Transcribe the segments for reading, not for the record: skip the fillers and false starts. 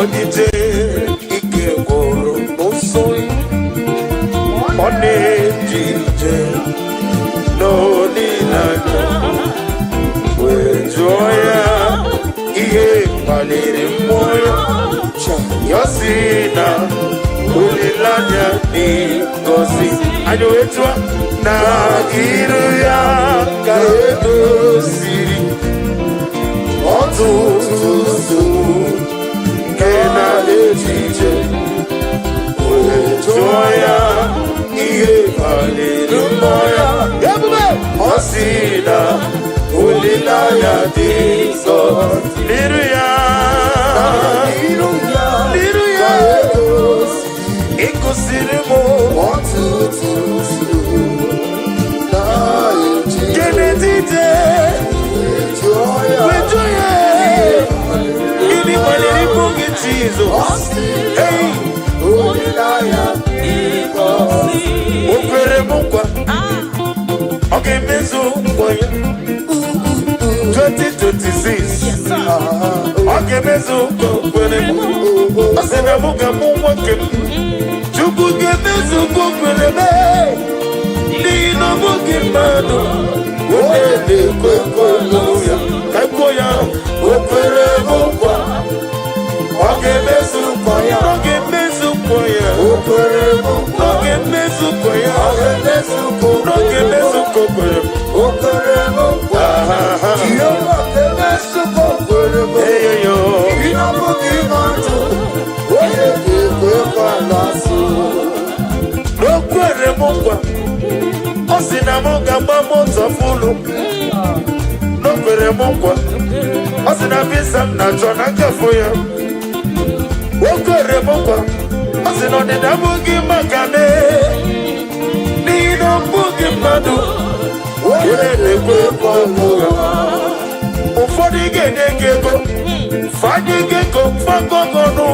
Odije ike gwụrụ osoi ọ na-eji ije n'olileanya wee jụọ ya ihe kpaliri mmụọ ya ya si na olileanya dị ngọzi anyị wee jụọ na iru ya ka edoziri ọtụtụ nsogbu nke na-echiche wee jụọ ya ihe kpaliri mmụọ ya ebube ọ si na olileanya dị nsọ n'iru ya ịgụsiri m ọtụtụ nsogbu Kenedide wejo ya gịnị kpaliri ikwu gị Jizọs o kwere m nkwa ọ ga-emezu nkwa ya 2026 ọ ga-emezu nkwa o kwere m ọ sị na mụ ga-amụ nwoke m Chukwu ga-emezu nkwa o kwere m n'ihi na ọ bụghị mmadụ onye na-ekwe ya ka ekwo ya o kwere m nkwa ọ ga-emezu nkwa ya ọ ga-emezu nkwa ya o kwere m nkwa ọ ga-emezu nkwa ya ọ ga-emezu nkwa ọ ga-emezu nkwa o kwere m o kwere m nkwa Jehova ga-emezu nkwa o kwere m eyo n'ihi na ọ bụghị mmadụ onye na-ekwe n'azụ o kwere m nkwa ọ sị na m ga-agba moto fulu n'o kwere m nkwa ọ sị na visa m na-achọ na ngafe ya o kwere m nkwa ọ sị na ọdịda abụghị maka me n'ihi na ọ bụghị mmadụ onye na-ekwe ọmụ ya ụfọdụ ga-enye gị ego fanye gị ego fagọgọnụ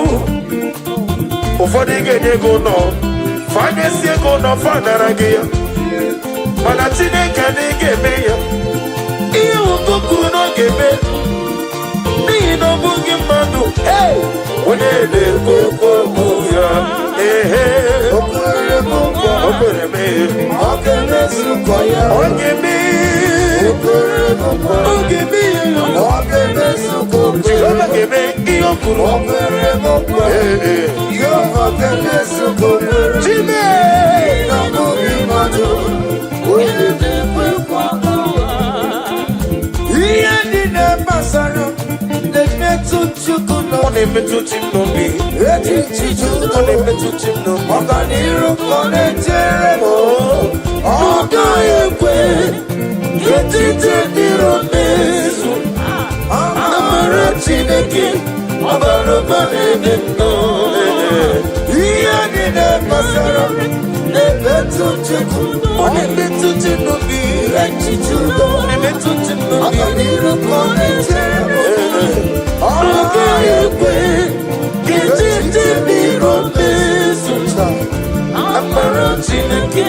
ụfọdụ ga-enye ego nọ fanye si ego nọ fanara gị ya mana Chineke adịghị eme ya ihe ụkụkụ n'oge eme n'ihi na ọ bụghị mmadụ onye na-ekwe okwu ya o kwere m nkwa o kwere m ọ ga-emezu nkwa ya ọ ga-eme o kwere m nkwa ọ ga-eme ọ ga-emezu nkwa Jehova ga-eme ihe o kwuru o kwere m nkwa Jehova ga-emezu nkwa Chime na ọ bụghị mmadụ ihe ndị na-amasara na-emetụ Chukwu ọ na-emetụ chi m n'obi echichi Chukwu ọ na-emetụ chi m n'obi ọganiru ka ọ na-echere m ọ gaghị ekwe etiti dịrị mezu amara Chineke ọbara ụba na-eme ihe ndị na-amasara na-emetụ Chukwu ọ na-emetụ chi n'obi echichi udo ọ na-emetụ chi n'obi ọganiru ka ọ na-echere m ọ gaghị ekwe ka etiti dịrị mezu amara Chineke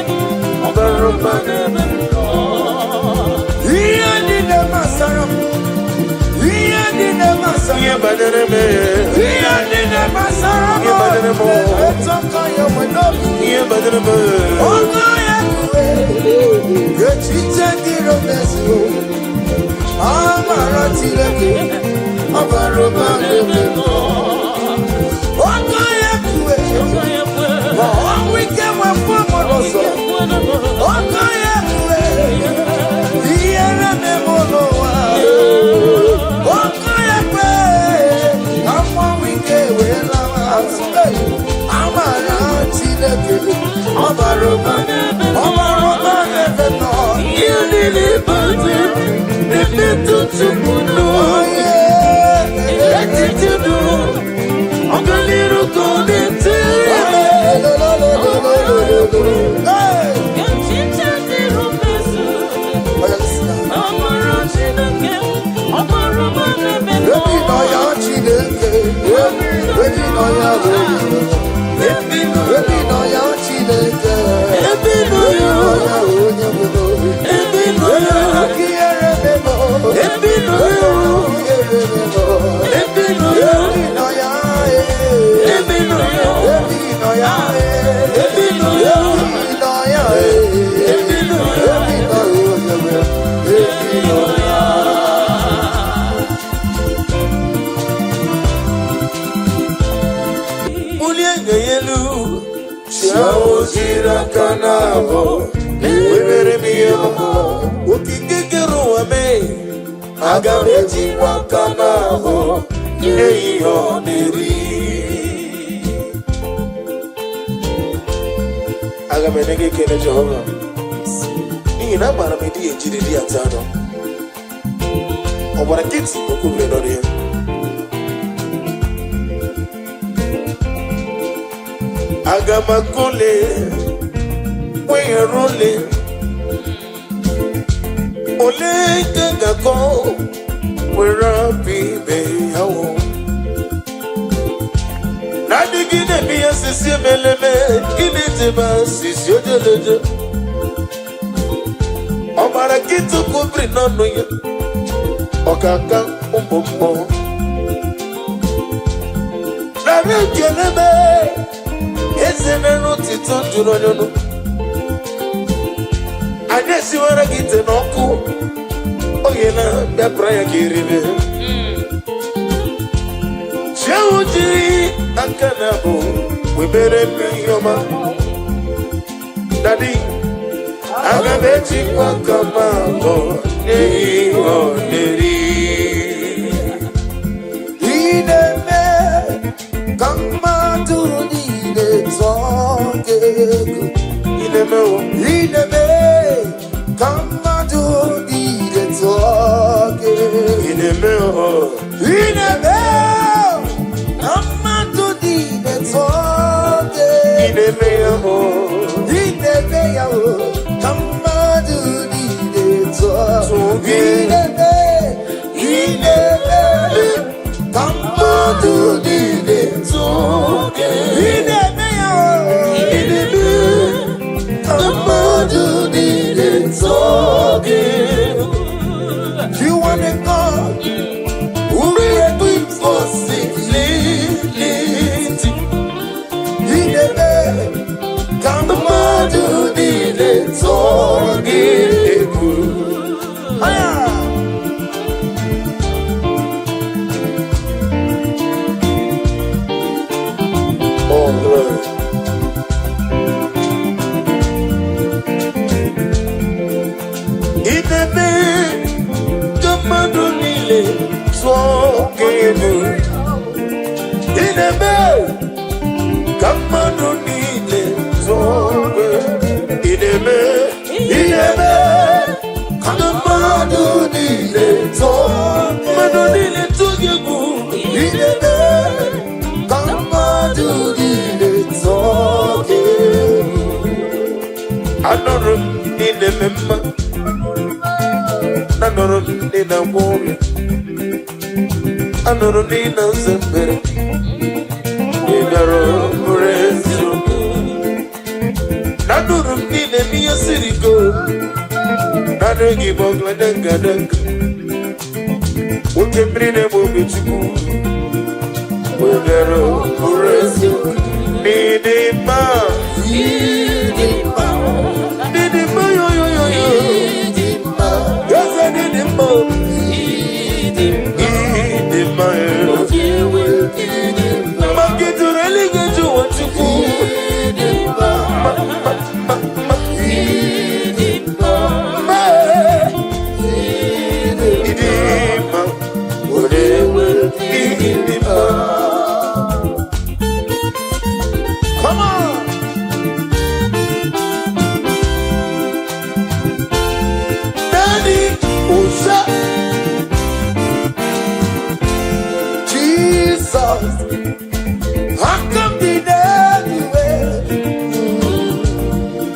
ọbara ụba na-eme ihe ndị na-amasara m ihe ndị na-amasara ihe banyere m ihe ndị na-amasara m ihe banyere m ihe banyere m ọgụ ya kwue echiche dịrị mezu amara Chineke ọbara ụba na-eme ọgụ ya kwue ma ọnwụ ike nwefọ mmadụ ọzọ ọgụ ya kwue ihe na-eme n'ụwa ọgụ ya kwue ka mmanwụ ike wee lawa amara Chineke ọbara ụba na-eme nọ ihe niile bụzi na-emetụ Chukwu n'onye echiche dụrụ ọganiru ka ọ na-etere echiche dịrị mezu amara Chineke ọbara ụba na-eme nọ ebi nọ ya Chineke ebi nọ ya ebi nọ ya Chineke ebi nọ ya onye bụ ebi nọ ya ebi nọ ya ebi nọ ya nenga yelu Chao jira kanabo Webere miyama Ukikikeru wame Agame jira kanabo Yeyo neri Agame nege kene Jehovah Ina mara medi ejiri di atano Obara kiti okubre nori Agama kole Weye role Ole gaga ko Wera bibe yawo Nadi gine biya sisi meleme Gine teba sisi ojeleje Obara kiti okubre nori Okaka umbo Nari kelebe Ezeneno tito juronyono Adesi wara gite noku Oyena biapraya kiribe Chewujiri akanabo Wibere miyoma Daddy Agabechi kwa kamamo Neyo neri Ineme Kamadu nide zonge Ineme Kamadu nide zonge Ineme Kamadu nide zonge Ineme Kamadu nide zonge Kamadu nide zonge Kamadu nide zonge You want a God who equips for simplicity Kamadu nide zonge Anoro nina zembere Igaro murezu Nanuru nine miya sirigo Nanegi bogla denga denga Uke mrine mubi chuku Igaro murezu Nidima Nidima yo yo yo yo Yaza nidima Come on. Daddy, Usha. How come the anywhere?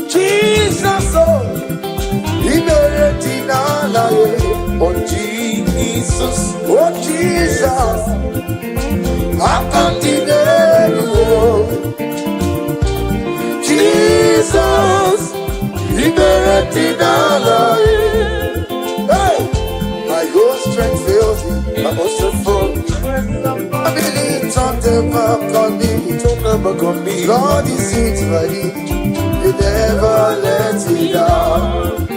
Jesus, he made it oh Jesus, oh Jesus. How come the anywhere? Jesus, he made it hey, my whole strength fails me, my whole strength fails me. I believe don't never come me. God is it ready. He never let me down.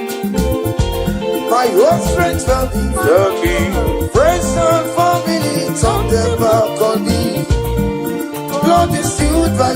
My whole strength will be friends and family. Don't never come me. God is it by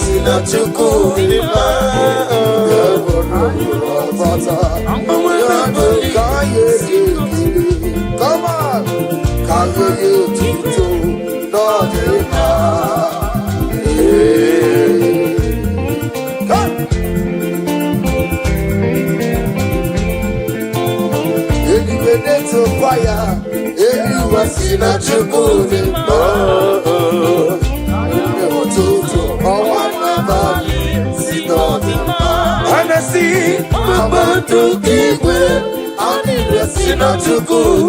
sina chuku di ma. Come on, kaye tutu no di ma. To fire, you was in a chukudi. And I see Mama to keep it. I need a sinner to go.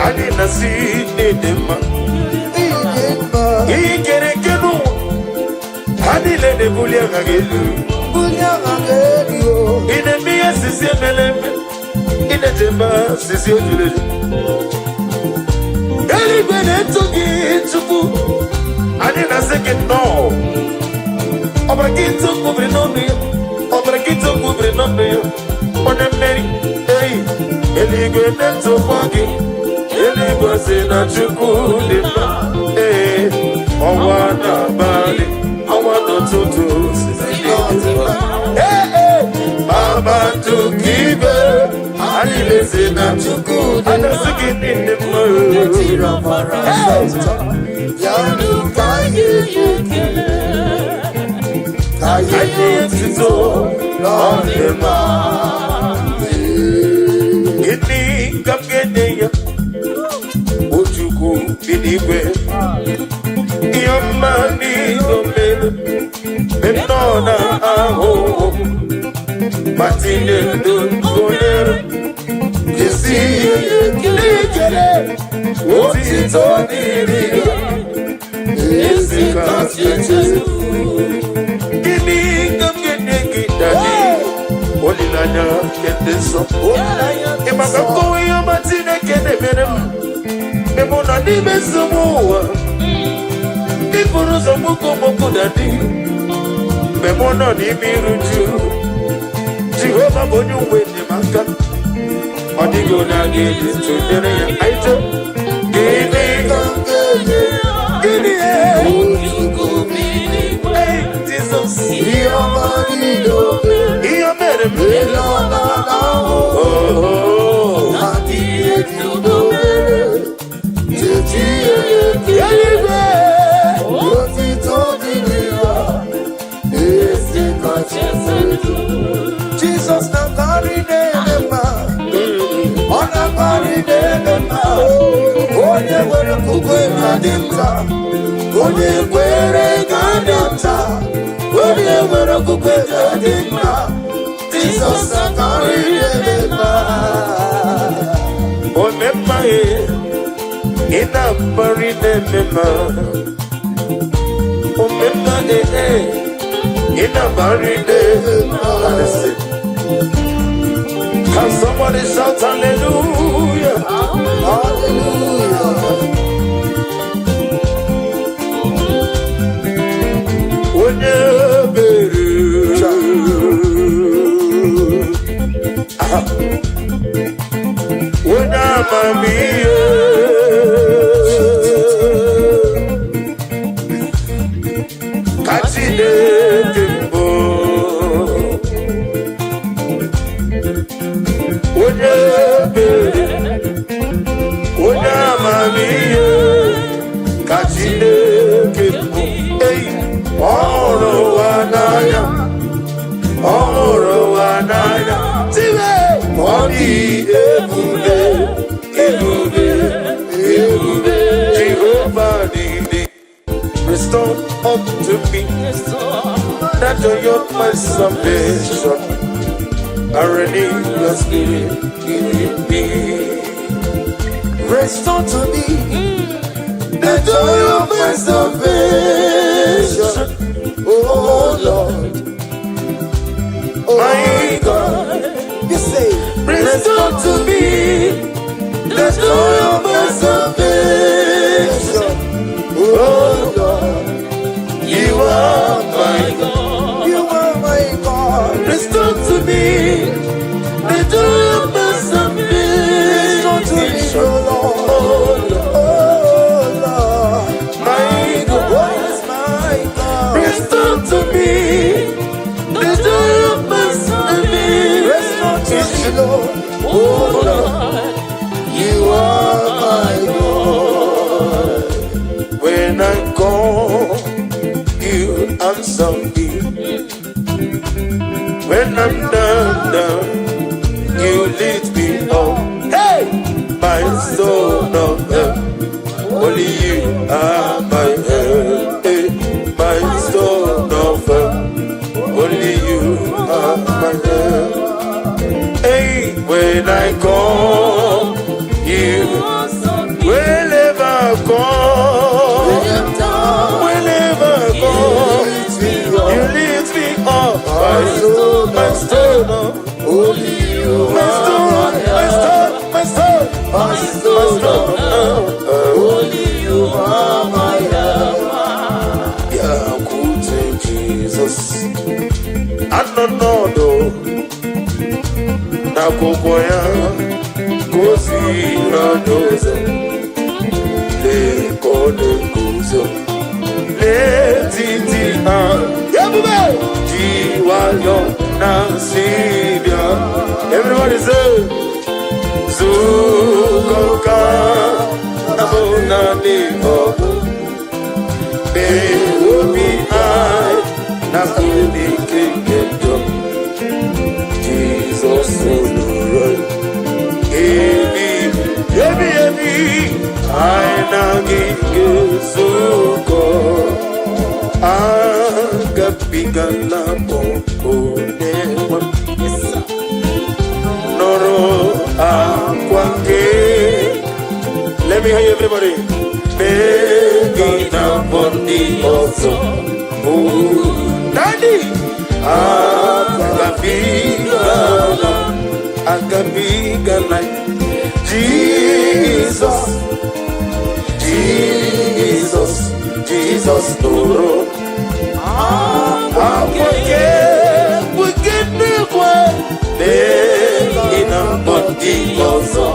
I didn't see them. He can get on. I didn't let the bullion again. In a mere system, in a timber, Sicil. Anybody took it to move. I didn't second no. Obrigado to cobrir no me. Obrigado to cobrir no me. On a merry day. Ele gwene to fagi, ele gwase na chukudi ma. Owana bali, owana tutu Mama to kibe, anile se na chukudi. Ana sikini ni mo. Yanu kaye yekele, kaye yetito, lorde ma. Ini kapkeneya Ojuku binigwe Yamani domele Benona aho Matine dungonero Kisi yekele Oti toniriga Esi kasyeche Ini kapkenegi dadi Olilanya kendeso Imagako ya matine kene benem Emona ni mesuwa Ifuruzo muko moko dadi Memona ni miruju Jehova bonyu wene maka Odigo na gidi tudere ya aito Gini Gini Hey Jesus Iyo marido Iyo mere Jesus na carry them on a carry them onye were kukwe kadimta onye were kadimta onye were kukwe kadimta Jesus na carry them Omemma ina bari nemema Omemma ina bari nemema Can somebody shout hallelujah? Hallelujah. Restore unto me that joy of my salvation. I renew your spirit in me. Restore to me the joy of my salvation. Oh Lord, My God, you say, restore to me the joy of my salvation. Oh Lord, you Lord. Oh Lord, you are my God. When I call, you answer me. When I'm down, you lift me up. Hey, my soul of help. Only you are my help. Hey, my soul of help. Only you are my help. Hey, when I call, you whenever I call, whenever I call, you lift me up. My soul, my soul, Only you my soul, my soul, my soul, my soul. Only you are my help. yeah, good Jesus. I don't know though. Na kokoya, kosi na dozo, le kone kuzo, le titi na, yabube, jiwayo na sibia. Everybody say, Zukoka, abona nivo, be ubi I, na kuni kingeto. Jesus, I na gisuko agapigana poponewa noro akwake. Let me hear you, everybody. Begina bondi also. Daddy, agapigana. Jesus, Jesus, Jesus, Lord. We get the way in a body also.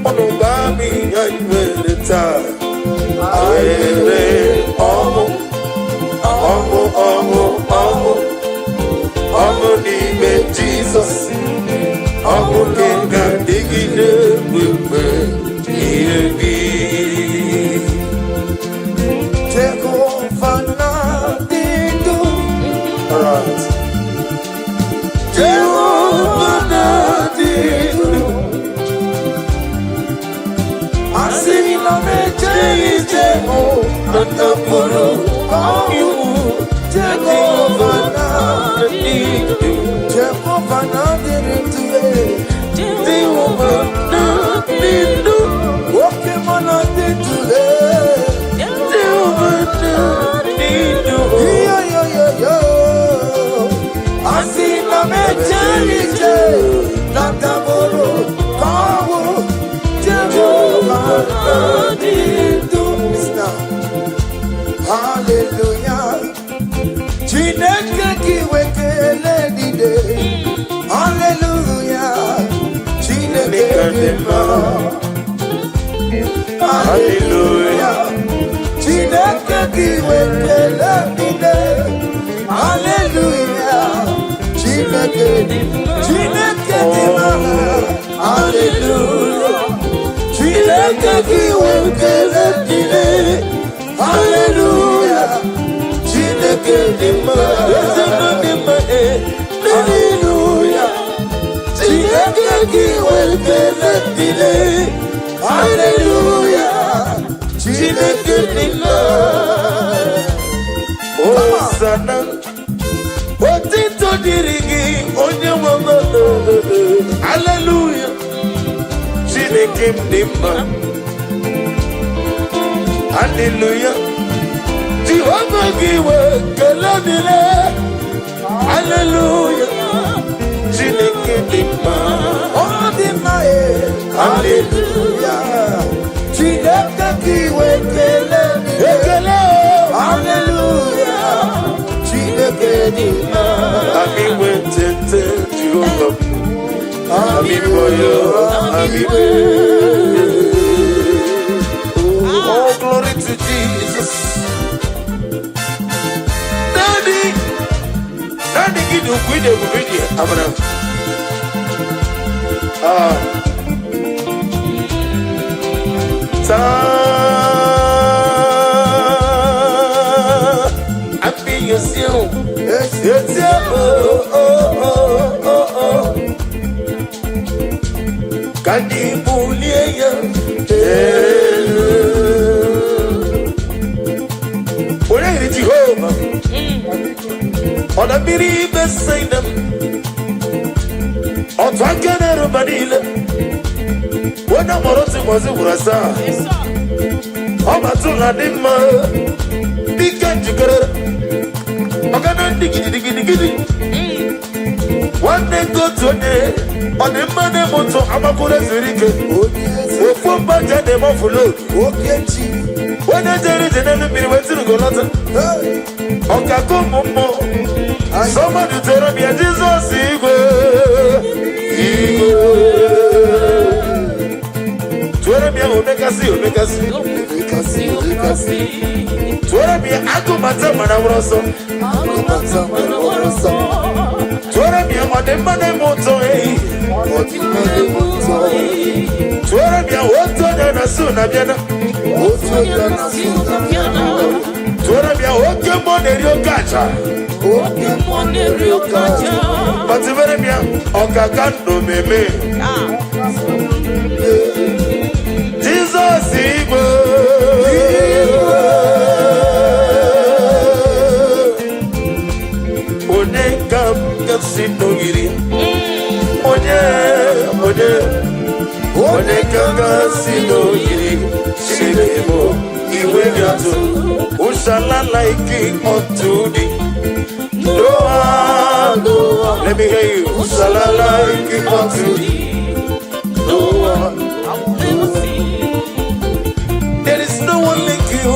Onobami, I will retire. I will name Jesus. Omo kenga digide wewe ibi. Take over nothing to. Alright. Take over nothing to. I see no change, Nantapuru, you take over nothing to. Take over nothing to. Take over nothing to. Walking on nothing today. Take over nothing to. I see no change, Nantapuru, hallelujah. Chineke kiwekele dide. Hallelujah. Chineke dima. Hallelujah. Chineke kiwekele dide. Hallelujah. Chineke dima. Chineke dima. Hallelujah. Chineke kiwekele dide. Hallelujah. Chineke dima. Hallelujah. Chineke kiwekele dide. Hallelujah. Chineke dima. Hosanna. Otito dirigi onye wama. Hallelujah. Chineke dima. Hallelujah. Jehovah giwe keladile. Hallelujah. Chineke dima. Oh dima. Hallelujah. Chineke kiwe keladile. Hallelujah. Chineke dima. Ami wetete Jehovah. Ami boyo. Ami boyo. Oh, glory to Jesus. video, I'm gonna. I feel you still. Yes, Kadibulia, what are you, Jehovah? On a believer, say them. On Twakan and Manila. When I'm on was a Urasa. I'm a Tuladima. Big girl. I'm gonna dig it. One day go to a day. On the money motor, I'm a good as a ricket. Oh, for budget, them off for load. When I tell it, and then went to go lot. Okay, come on. Somebody tell me, Jesus, Tuerabia, make us see. Tuerabia, I go Matamana Rosso. Tuerabia, what the money motor, Tuerabia, what the soon, Abiana. Tuerabia, what your money, your gacha. But the very bien, Okakando, Meme. Jesus, Onekam, Kapsino Giri. Onekam, Kapsino Giri. Shiremo, Iwegato. Ushala like unto thee. Let me hear you. Salala, keep on to there is no one like you.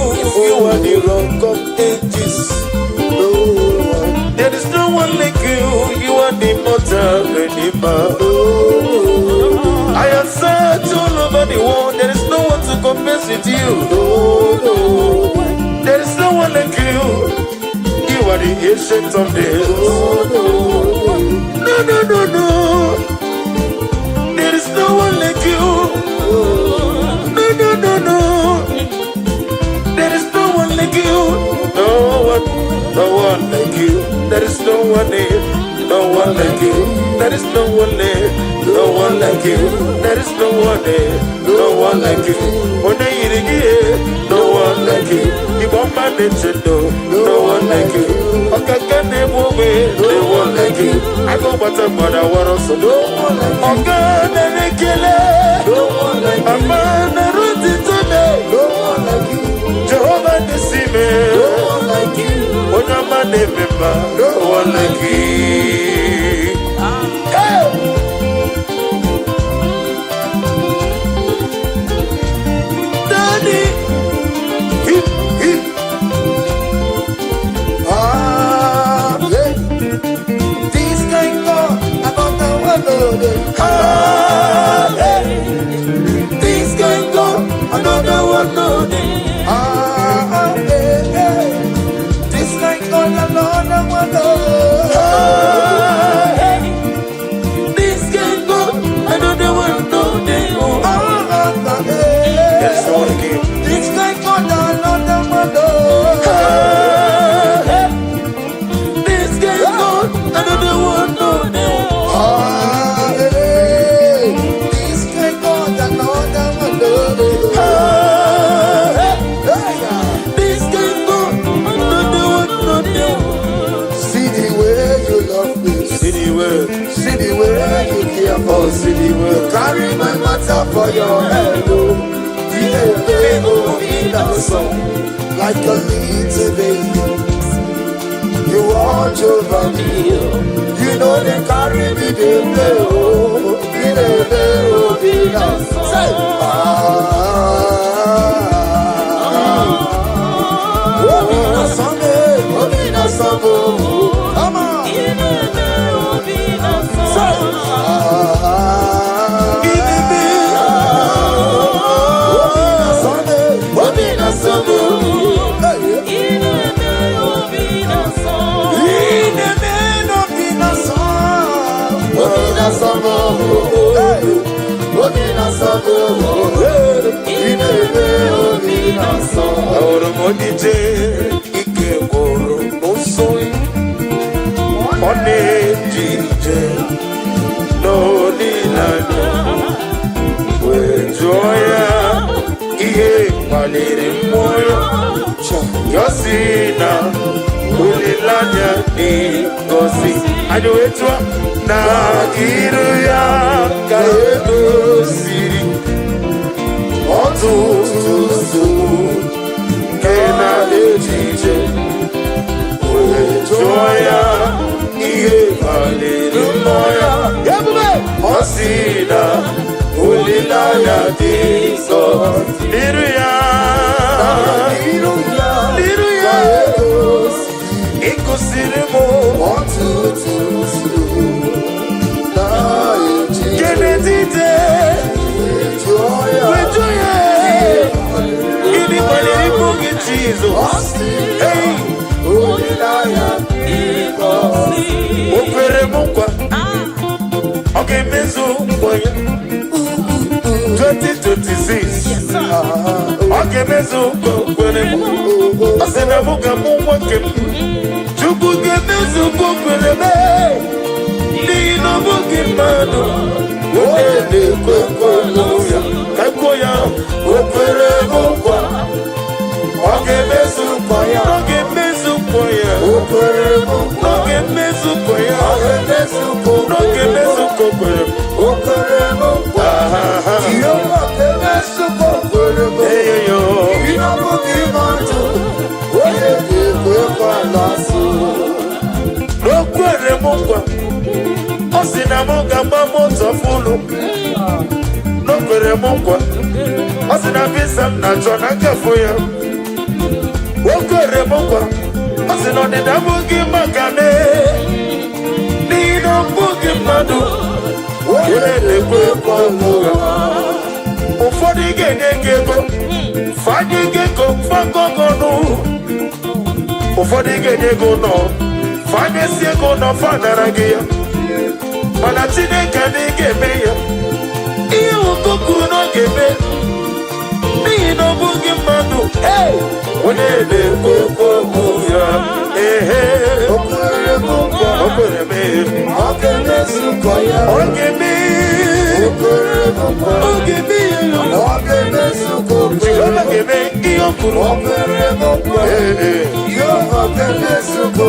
You are the rock of ages. There is no one like you. You are the mortal redeemer. I have searched all over the world. There is no one to compare with you. There is no one like you. You are the ancient of days. No. There is no one like you. No. There is no one like you. No one like you. There is no one there. No one like you. There is no one there. No one like you. There is no one there. No one like you. When I eat again, no one like you. You want my Nintendo. No one like you. Okay, can they move it? No one like you. I go butter, but I want also. No one like you. Okay, they kill it. No one like you. I'm on the road to me. No one like you. Jehovah the Sime. No one like you. When I'm a member. No one like you. This can go, another one no day. This can go, another one no day. This can go, another one no day. That's all again. This can go, another one no day. This can go, another one no day. See the way you care for, see the way carry my matter for your head, oh. In that song, like a little baby, you watch over me, you know they carry me, they play, oh. In that song, say, come on. Sunday, Odije ike gwụrụ n'ụsọ ọ na-ejije n'olileanya wee jụọ ya ihe kpaliri mmụọ ya si na olileanya dị ngọzi anyị wee jụọ na iru ya ka edoziri ọtụtụ nsogbu nke na-ejije wee jụọ ya ihe kpaliri mmụọ ya ọ si na olileanya dị nsọ n'iru ya ịkụsiri m ọtụtụ nsogbu Kenedide wee jụọ ya gịnị kpaliri mmụọ gị Jizọs o kwere m nkwa ọ ga-emezu nkwa ya 2026 ọ ga-emezu nkwa kwere m ọ sị na mụ ga-amụ nwoke m Chukwu ga-emezu nkwa kwere m n'ihi na ọ bụghị mmadụ onye na-ekwe nkwa ya ka kwuo ya o kwere m nkwa ọ ga-emezu nkwa ya ọ ga-emezu nkwa ya o kwere m nkwa ọ ga-emezu nkwa ya ọ ga-emezu nkwa ọ ga-emezu nkwa kwere m o kwere m nkwa ihe ọ ga-emezu nkwa kwere m eyo ihe ọ bụghị mmadụ onye na-ekwe nkwa na-asụ o kwere m nkwa ọ sị na m ga-agba moto fụlụ o kwere m nkwa ọ sị na visa m na-achọ na ngafe ya o kwere m nkwa ọ sị na ọdịda abụghị maka n'ihi na ọ bụghị mmadụ onye na-ekwe nkwa ya ụfọdụ ga-enye gị ego fanye gị ego fagogonu ụfọdụ ga-enye ego nọ fanyesi ego nọ fanara gị ya mana Chineke na ị ga-eme ya ihe ụkọ kwuru na ọ ga-eme n'ihi na ọ bụghị mmadụ onye na-ekwe ekwe okwu ya o kwere m nkwa o kwere m ọ ga-emezu nkwa ya ọ ga-eme o kwere m nkwa ọ ga-eme ọ ga-emezu nkwa ọ ga-eme ihe o kwuru o kwere m nkwa ihe ọ ga-emezu nkwa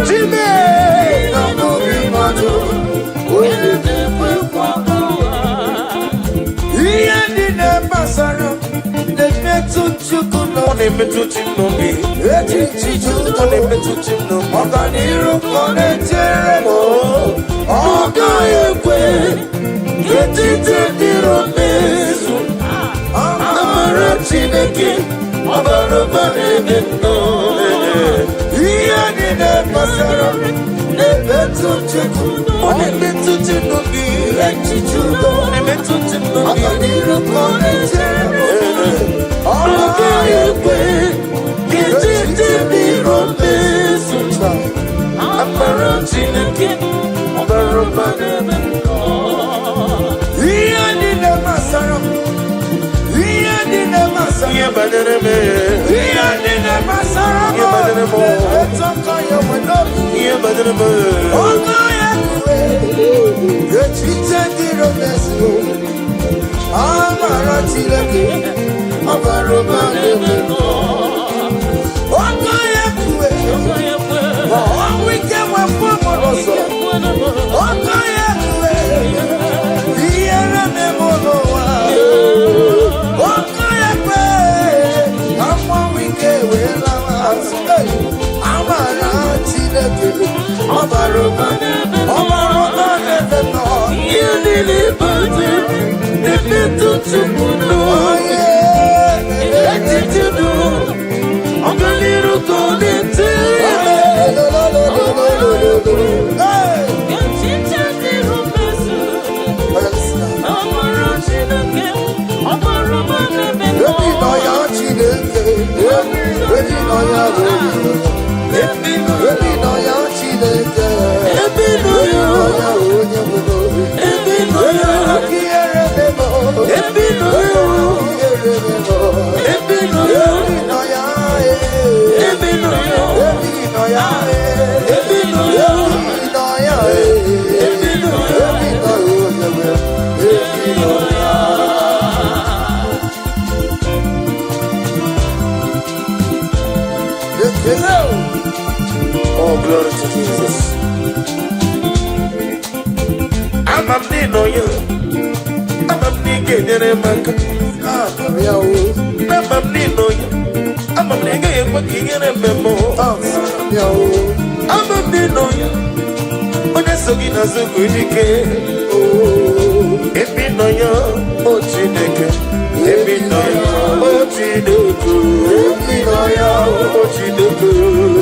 Chime na ọ bụghị mmadụ onye na-ekwe ekwe ihe ndị na-amasara na-emetụ Chukwu ọ na-emetụ chi n'obi echichi Chukwu ọ na-emetụ chi n'obi ọganiru ka ọ na-echere m ọ gaghị ekwe etiti dịrị mezu amara Chineke ọbara ụba na-eme ihe ndị na-amasara na-emetụ Chukwu ọ na-emetụ chi n'obi echichi udo ọ na-emetụ chi n'obi ọganiru ka ọ na-echere m ọ gaghị ekwe etiti dịrị mezu amara Chineke ọbara ụba na-eme ihe ndị na-amasara m ihe ndị na-amasara ihe banyere m ihe ndị na-amasara m ihe banyere m etọkọ ya nwere ihe banyere m ọ gaghị ekwe etiti dịrị mezu amara Chineke ọbara ụba na-eme ọ gaghị ekwe ọnwụ ike nwekwa mụrụ ọzọ ọ gaghị ekwe ihe na-eme n'ụwa ọ gaghị ekwe ka mmanwụ ike wee lawa amara Chineke ọbara ụba na-eme ihe niile bụzi na-emetụ Chukwu n'onye etiti dụ ọganiru ka ọ na-echere Oh, glory to Jesus. I'm a nino you. I'm a nigga in a mac. I'm a nino you. I'm a nigga in a memo. I'm a nino you. When I saw you as a good decay. Oh, if you know you, oh, Chineke. If you know you, oh, Chineke. If you know you, oh, Chineke.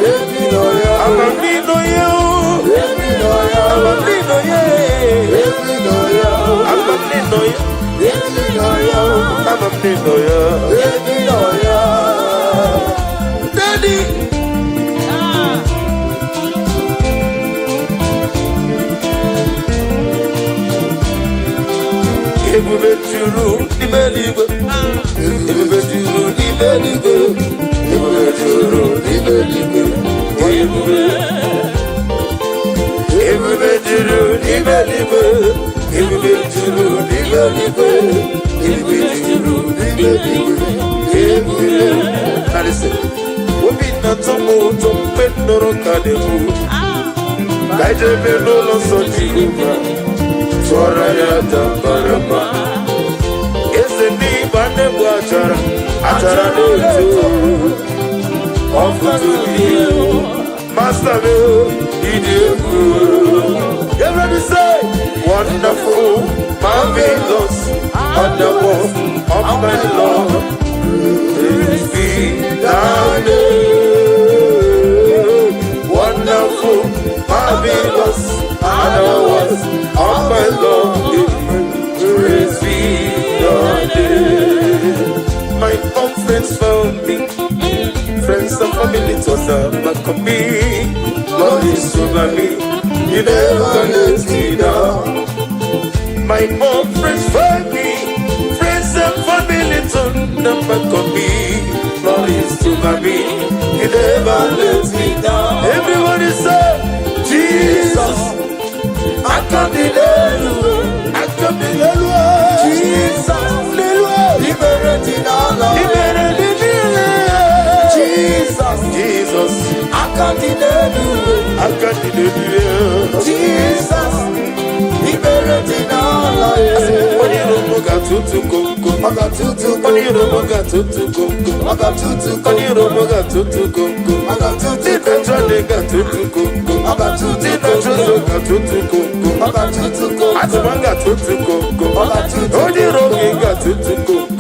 If you know you, I'm a nino you. If you know you, I'm a nino you. If you know you, I'm a nino you. If you know you, I'm a nino you. If you know you, Daddy. Ebube juru n'ime eluigwe. Ebube juru n'ime eluigwe. Ebube juru n'ime eluigwe. Ebube juru n'ime eluigwe. Ebube juru n'ime eluigwe. Ebube juru n'ime eluigwe. Ebube. Now listen. Obi na-atọ m ụtọ mgbe m nụrụ ka na-ekwu. Ka ejebe n'ụlọ nsọ Jehova. Tụọrọ ya tabarama. Eze n'ịba na-egbu achara. Achara na-eto. Ọkụtụ ihe. Master me, ịdị egwu. Everybody say, wonderful, marvelous, wonderful, of my Lord. Praise be thy name. Wonderful, marvelous, wonderful, of my Lord. Praise be thy name. My own friends found me. Friends and family told them back on me. Lord is over me. You never let me down. My own friends found me. Friends and family told them back on me. Lord is over me. You never let me down. Everybody say, Jesus. I can't be there. I can't be there. Jesus. Liberating all of Jesus, I can't deny you. I can't deny you. Jesus, liberating all of you. When you don't got to go, I got to go. When you don't got to go, I got to go. When you don't got to go, I got to go. Did not try to get to go, I got to go. Did not try to get to go, I got to go. I got to go, I got to go. When you don't got to go,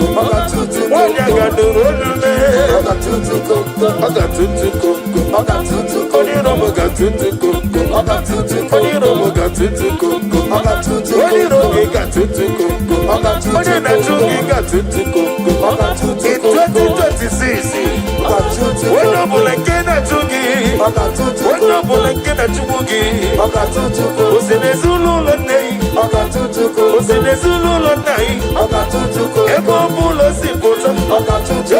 I got to go. When you got to roll, I got to go. I got to go. I got to go. When you don't got to go, I got to go. When you don't got to go, I got to go. When you don't got to go, I got to go. When you don't got to go, I got to go. In 2026, I got to go. When you don't get to go, I got to go. When you don't get to go, I got to go. What's in the Zulu name? I got to go. What's in the Zulu name? I got to go. Ebo bulo si bota. I got to go.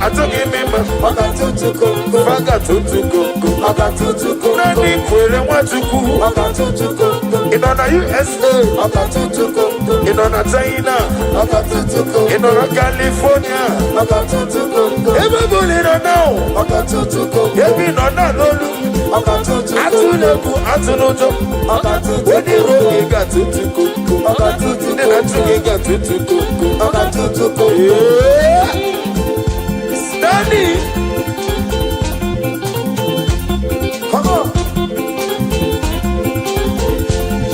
I took him in my. I got to go. I got to go. I got to go. Nani kwere wachuku. I got to go. In on USA. I got to go. In on China. I got to go. In on California. I got to go. Everybody don't know. I got to go. Every no lolu. I got to go. Atuleku atunojo. I got to go. When you roll, you got to go. I got to go. Then I took you got to go. I got to go. Yeah. Stanley. Come on.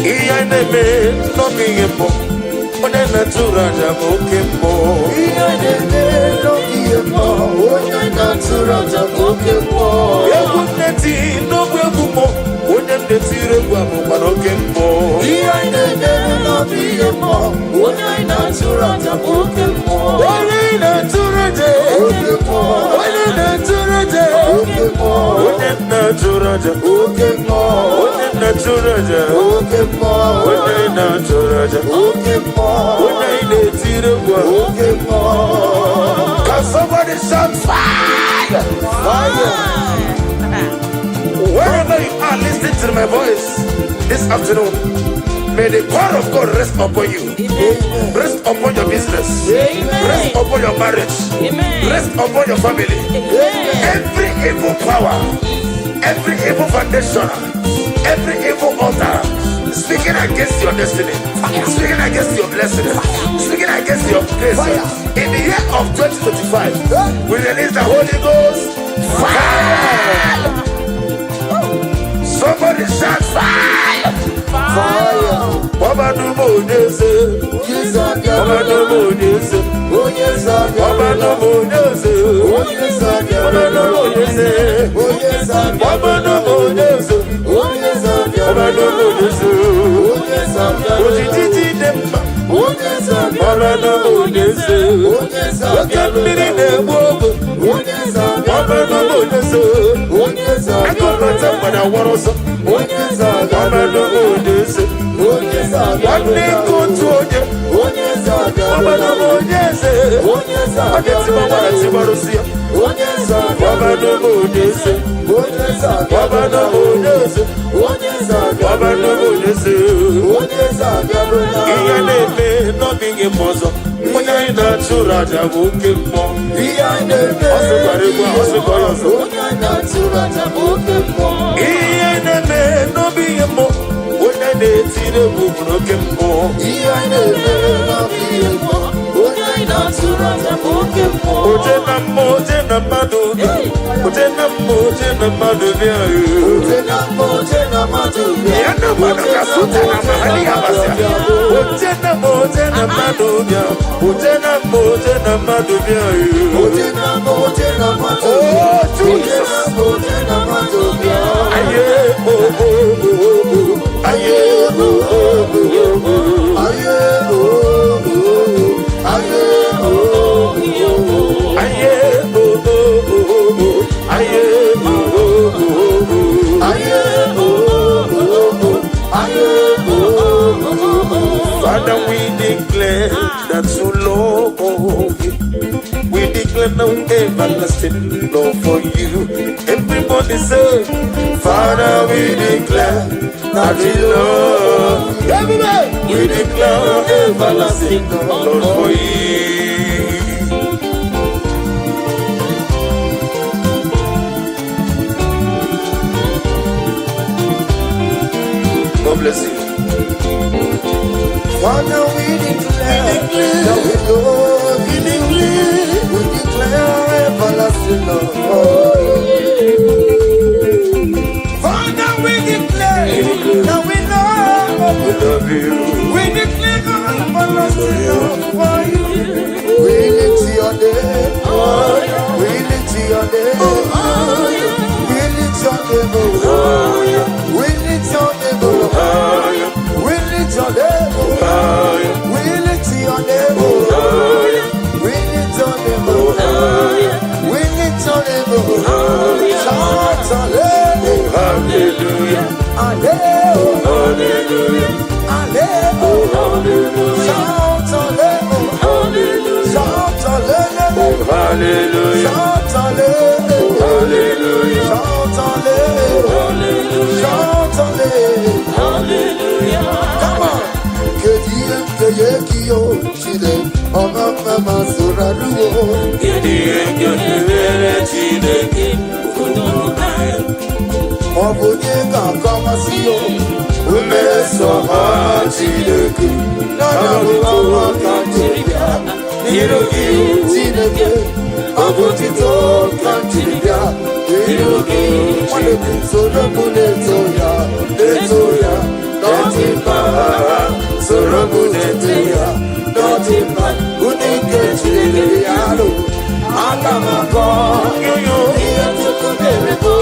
Iya neme no miyembo. One natura jamo kembo. Iya neme no miyembo. One natura jamo kembo. Ebu neti no kwebumo. One neti regwamo pano kembo. Iya neme no miyembo. One natura jamo kembo. One natura jamo kembo. One natura jamo kembo. One natura jamo kembo. One natura jamo kembo. One natura jamo kembo. Can somebody shout fire? Fire! Wherever you are listening to my voice this afternoon, may the power of God rest upon you. Amen. Rest upon your business. Amen. Rest upon your marriage. Amen. Rest upon your family. Amen. Every evil power, every evil foundation, every evil altar speaking against your destiny, speaking against your blessing, speaking against your grace. In the year of 2025, we release the Holy Ghost fire. Somebody shout fire! Fire! Baba no more days. Baba no more days. Baba no more days. Baba no more days. Baba no more days. Baba no more days. Ojiji demba. Baba no more days. Wakambiri nebuogo. Baba no more days. Akomata pada waroso. Baba no more days. Wani kutuoje. Baba no more days. Ageti mama na tibarusia. Baba no more days. Baba no more days. Baba no more days. Iyaneme no bingi mozo. Muna ina chura jabuke mo. Iyaneme osubariwa. Iyaneme no bingi mo. Una ne tire bukuno kempo. Iyaneme no bingi mo. Ojena madubia. Ojena madubia. Yana manaka suta na mahali abasia. Ojena madubia. Ojena madubia. Oh Jesus. Aye oh. Aye oh. Aye Father, we declare that you love you. We declare no everlasting love for you. Everybody say, Father, we declare that you love you. Everybody, we declare everlasting love for you. God bless you. Father, we declare that we love you. We declare everlasting love for you. Father, we declare that we love you. We declare everlasting love for you. We lift your name. We lift your name. We lift your name. We lift your name. We lift your name. We lift your name. We lift your name. We lift your name. Shout hallelujah. Hallelujah. Hallelujah. Shout hallelujah. Shout hallelujah. Hallelujah. Shout hallelujah. Shout hallelujah. Shout hallelujah. Come on. Kediyo chide mama suraruo. Kediyo chide Obunye kama siyo umeso chide nana mama kantiria nirugi chide obutito kantiria nirugi wale surabune toya notimba surabune notimba unike chide yalo akamako yo yetukunereko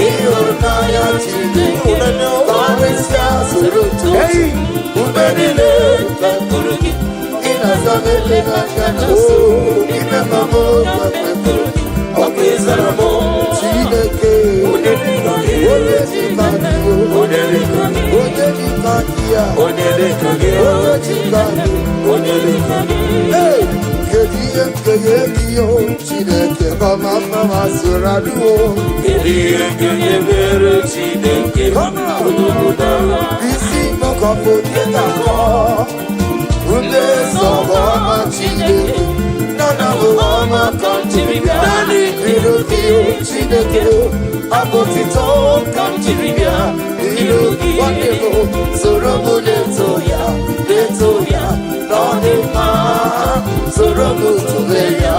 iyo naya chide kawesia surutu ubenile kakurugi inazamele kakanaso inamamo kakurugi okizaramo chideke Nana will Chineke abotito kamjiribia ilu wadebo sorobu letoya nodima sorobu tubeya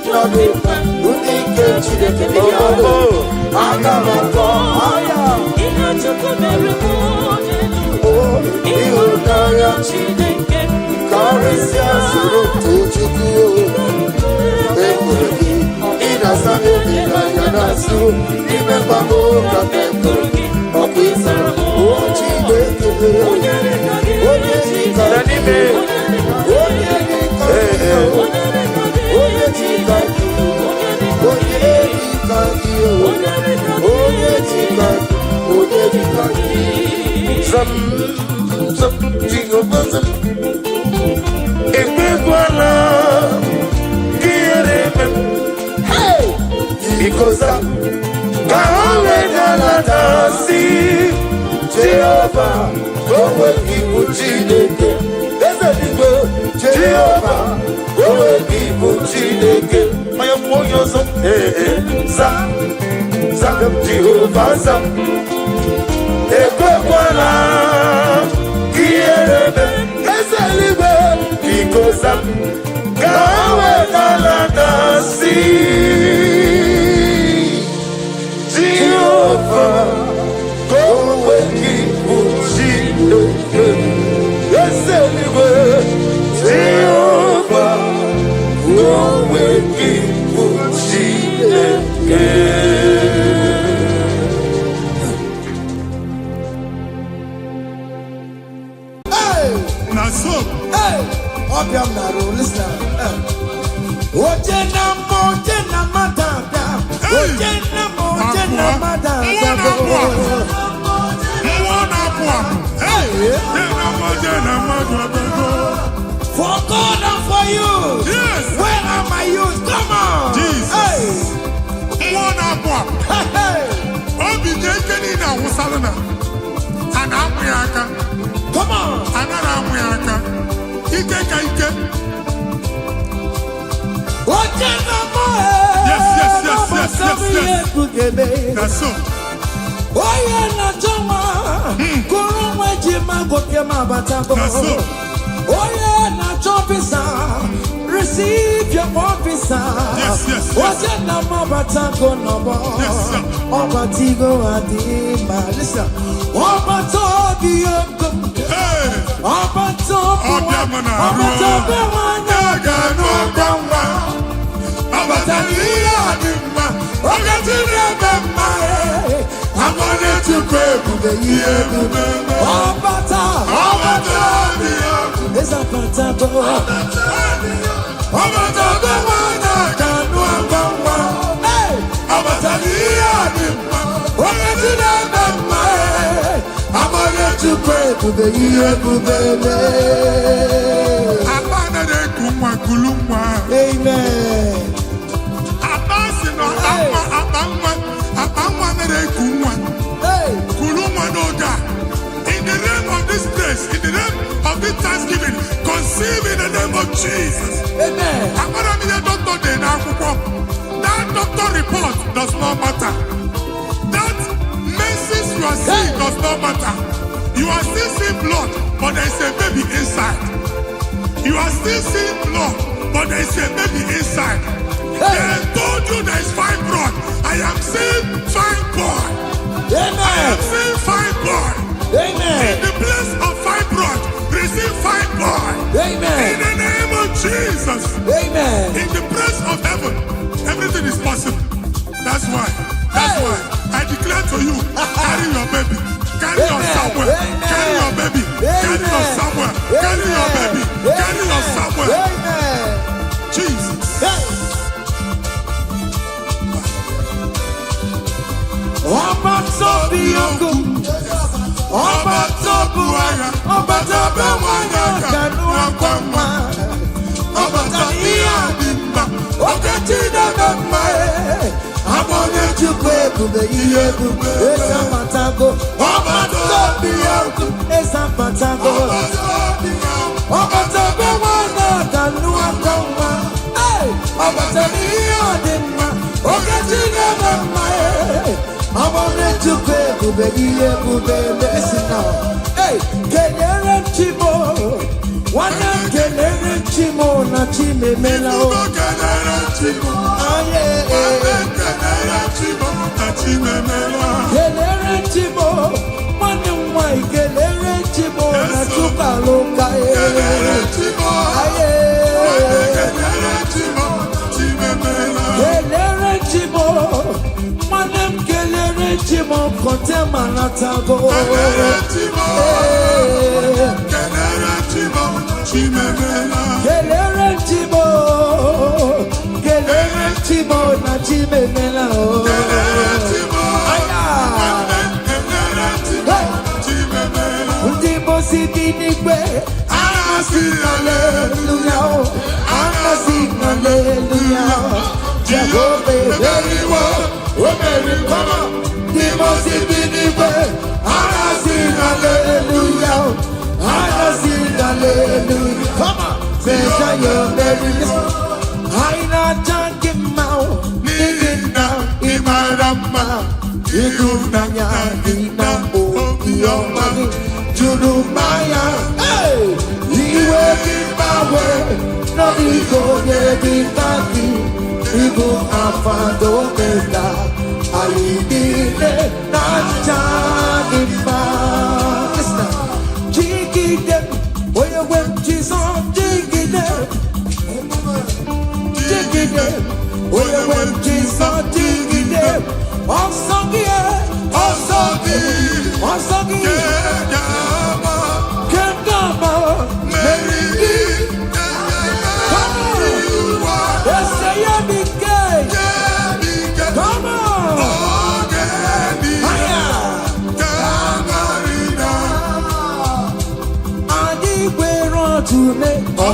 nodima unike Chineke biya agamako aya inachukumerumu ihunanya Chineke karisia surutu chukuyo Bekurgi inasane binayanasu Nimebamo kabekurgi Okwisa Ochideke Onyechika Nanime Onyechika Onyechika Onyechika Onyechika Zam Jingobazam Ekwekwala Hey! Because Kawegaladasi Jehovah, go with people Chineke. There's a people Jehovah, go with people Chineke. I am for your son, Zam Jehovah Zam. Ekwekwala Kierebe. There's a people because Kawegaladasi Jehovah, go with people Chineke. Yes, anyway, Jehovah, go with people Chineke. Hey, Naso, hey, Obiam Naro, listen. Ojena madada, Ojena madada. For God and for you. Yes. Where are my youth? Come on. Jesus. Hey. Come on. Yes. That's so. Oya na joma, kurumwe jima gopiema batako. Oya na jobisa, receive your officer. Yes. Oya na mabatako nobo. Yes, sir. Obatigo adima, listen. Obatobi yoko. Hey. Obatobi Obiamana. Obatobi wanaga no gamba. Obatobi adima. Ogatire bema. I'm gonna to pray for the year. Obata. It's a patato. Obata the one I can do a bamba. Hey, Obata the adima. Ogatire bema. I'm gonna to pray for the year. Amen. Hey. In the name of this place, in the name of this Thanksgiving, conceive in the name of Jesus. Amen. That doctor report does not matter. That message you are seeing does not matter. You are still seeing blood, but there is a baby inside. You are still seeing blood, but there is a baby inside. They told you there is fibroid. I am seeing fine boy. Amen. I am seeing fine boy. Amen. In the place of fibroid, receive fine boy. Amen. In the name of Jesus. Amen. In the place of heaven, everything is possible. That's why I declare to you, carry your baby. Carry your somewhere. Carry your baby. Carry your somewhere. Carry your baby. Carry your somewhere. Amen. Jesus. Ọba tóbi ogun, ọba tóbu ara, ọba tóbi wáyà kanu akwama, ọba tóbi adimba, oge Chineke mma abonye Chukwu ebube ihe ebube ezapatago, ọba tóbi ogun ezapatago, ọba tóbi wáyà kanu akwama, ọba tóbi adimba, oge Chineke mma. Listen now. Hey, Kelere Chimo. One of Kelere Chimo, na Chime Melo. Kelere Chimo. Aye. Kelere Chimo, na Chime Melo. Kelere Chimo. One of my Kelere Chimo, na Chuka Loka. Kelere Chimo. Aye. Kelere Chimo, Chime Melo. Kelere Chimo. Kelere Chimo, Koncept Manatago. Kelere Chimo, Kelere Chimo, Chimemela. Kelere Chimo, Kelere Chimo, na Chimemela. Kelere Chimo, Kelere Chimo, Chimemela. Ndimo sibinikwe, anasi hallelujah, anasi hallelujah. Jehovah very well. Women, come on, the most infinite, I sing hallelujah, I sing hallelujah. Come on, say your merry. I not talking about, living down in my rama. You do not know, oh, your money, you do my hey, you will be my way, no, you go, yeah, be happy. Ibu afado meda ayidile nacha imba. Jigi dem, oye wem Jesus jigi dem, jigi dem, oye wem Jesus jigi dem. Osagi, osagi, osagi, kengama, merigi. Come on! To me, to me,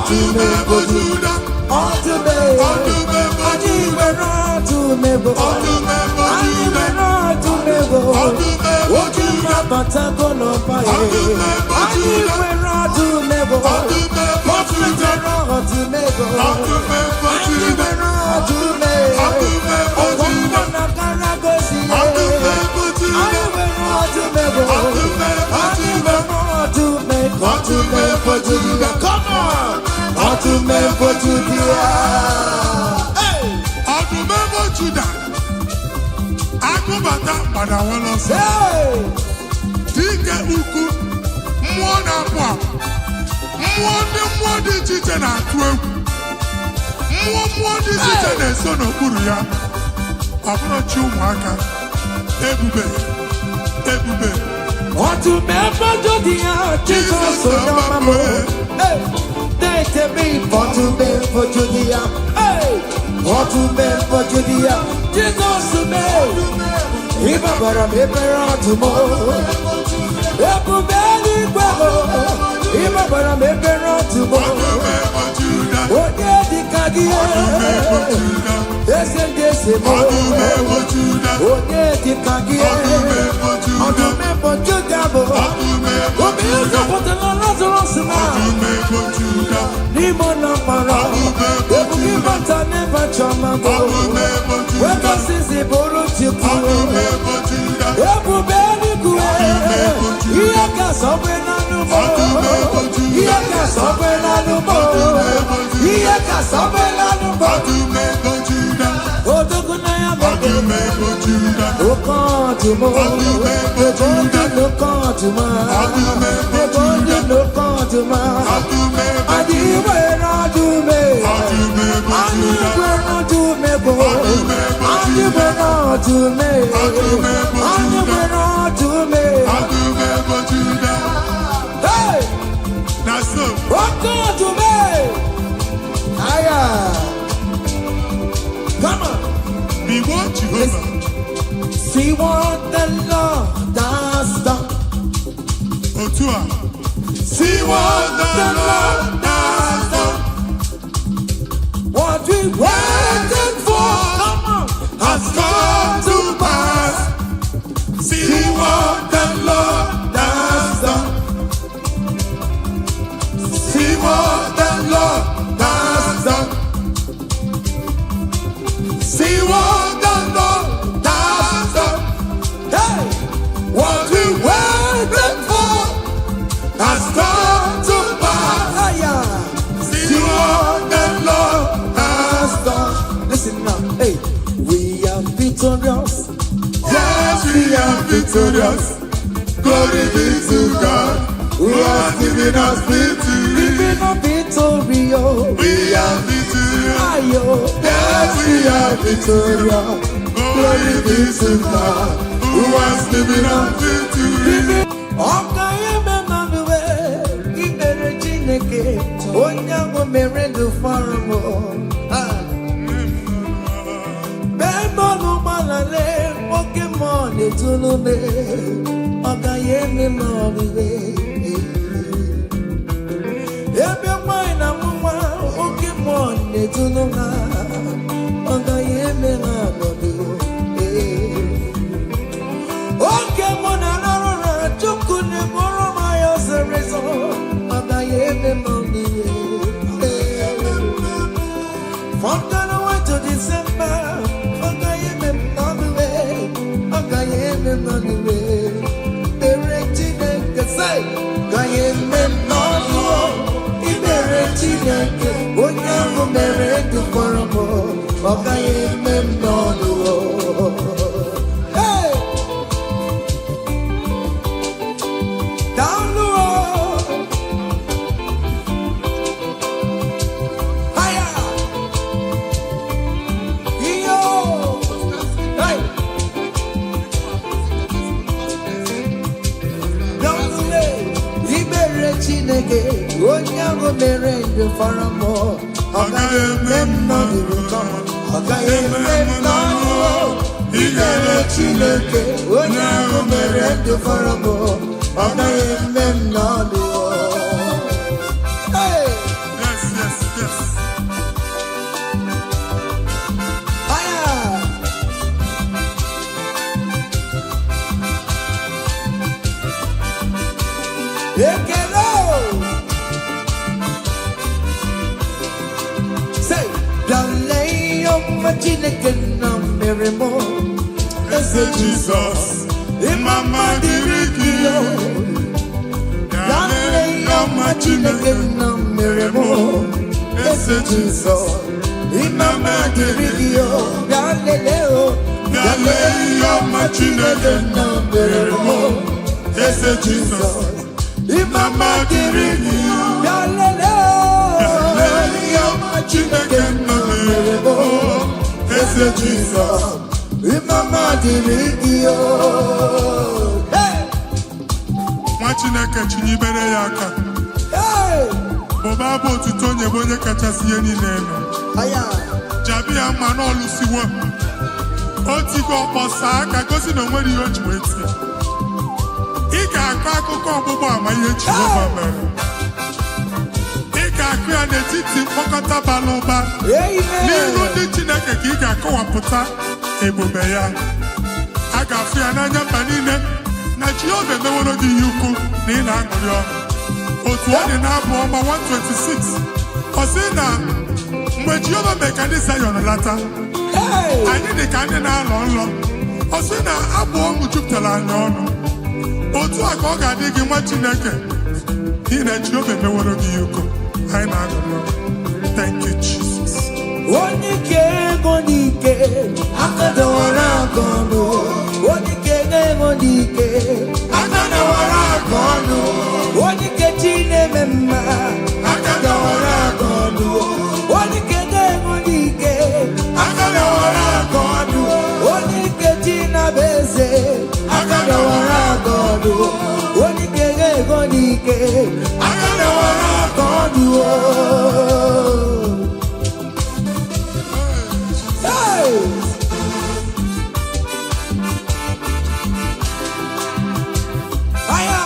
come on! Want to remember Judia, Jesus, so no more. Hey, they tell me, want to remember Judia. Hey, want to remember Judia, Jesus, so me. If I got a paper tomorrow, everybody go. If I got a paper tomorrow, what did the Kagia? Yes, and yes, and what did the Kagia? On the map of Judabo, what is the water Lazarus now? Nimona Para, the Bukimata never chamabo. Where does this Eboro Chipu? Everybody go, Yaka Sobena Nubo, Yaka Sobena Nubo, Yaka Sobena Nubo. Oh, the Gunaya look on to more. The body look on to my. The body look on to my. I do where I do me. I do where I do me. I do where I do me. I do where I do me. Hey, that's it. Rock on to me. Aya. Come on. Be what you Listen. See what the Lord does done. See what the Lord does done. What we waited for, come on, has come to pass. See what the Lord does done. See what the Lord does done. See what the Lord does done. Hey, what victorious. Glory be to God, who has given us victory. Giving us victory, oh. We are victorious. Ayo. Yes, we are victorious. Glory be to God, who has given us victory. Onyango merendo farmo. Bemolo malale, Pokemon etulume. Ogayeme moliwe. Ebe mwana mwa, Pokemon etulunga. Ogayeme moliwe. Pokemon alora, chukune moro mayo serezo. Ogayeme moliwe. From January to December, Ogayeme moliwe. Ogayeme moliwe. Beretine kesai, Ogayeme moliwe. Iberetine ke, onyango merendu faramo. Ogayeme moliwe. Hey, down the road. Higher. Yo. Hey. Down the way. Libere Chineke. Onyango merende faramo. Ogayeme moliwe. Ogayeme moliwe. Libere Chineke. Onyango merende faramo. Ogayeme moliwe. Hey. Yes, yes, yes. Higher. Ekelo. Say, Dalay of Machineken Merimo. Ese Jesus, Imama Dirigio. Dalay of Machineken Merimo. Ese Jesus. Imama Dirigio. Daleo. Dalay of Machineken Merimo. Ese Jesus, Imama Dirigio. Daleo. Dalay of Machineken Ese Jesus. Imama Dirigio. Hey! Nwa Chineke chinyibere ya aka. Hey! Bụba bụ otuto onye bụ onye kachasị ihe niile elu. Aya! Jabi ya mma n'ọlụsiwo. O tigo ọkpọsa aka gosi na o nwere ihe o ji wee tie. Ị ga-akọ akụkọ ọgbụgbọ ama ihe Jehova mere. Ị ga-akụ ya n'etiti mkpọkọta bara ụba. N'iru ndị Chineke ka ị ga-akọwapụta ebube ya. A ga-afụ ya n'anya mba niile na Jehova emeworo gị ihe ukwu na ị na-aṅụrị ọṅụ. Otu ọ dị n'abụ ọma 126, ọ sị na mgbe Jehova mee ka ndị Zayọn lata, anyị dị ka ndị na-alọ nlọ. Ọ sị na abụ ọṅụ jupụtara anyị ọnụ. Otu a ka ọ ga-adị gị nwa Chineke n'ihi na Jehova emeworo gị ihe ukwu. Anyị na-aṅụrị ọṅụ. Thank you, Jesus. Onike ego n'ike, akadawara aka ọnụ. Onike ego n'ike, akadawara aka ọnụ. Onike chi na-eme mma, akadawara aka ọnụ. Onike ego n'ike, akadawara aka ọnụ. Onike chi na-abụ eze, akadawara aka ọnụ. Onike ego n'ike, akadawara aka ọnụ. Hey! Aya!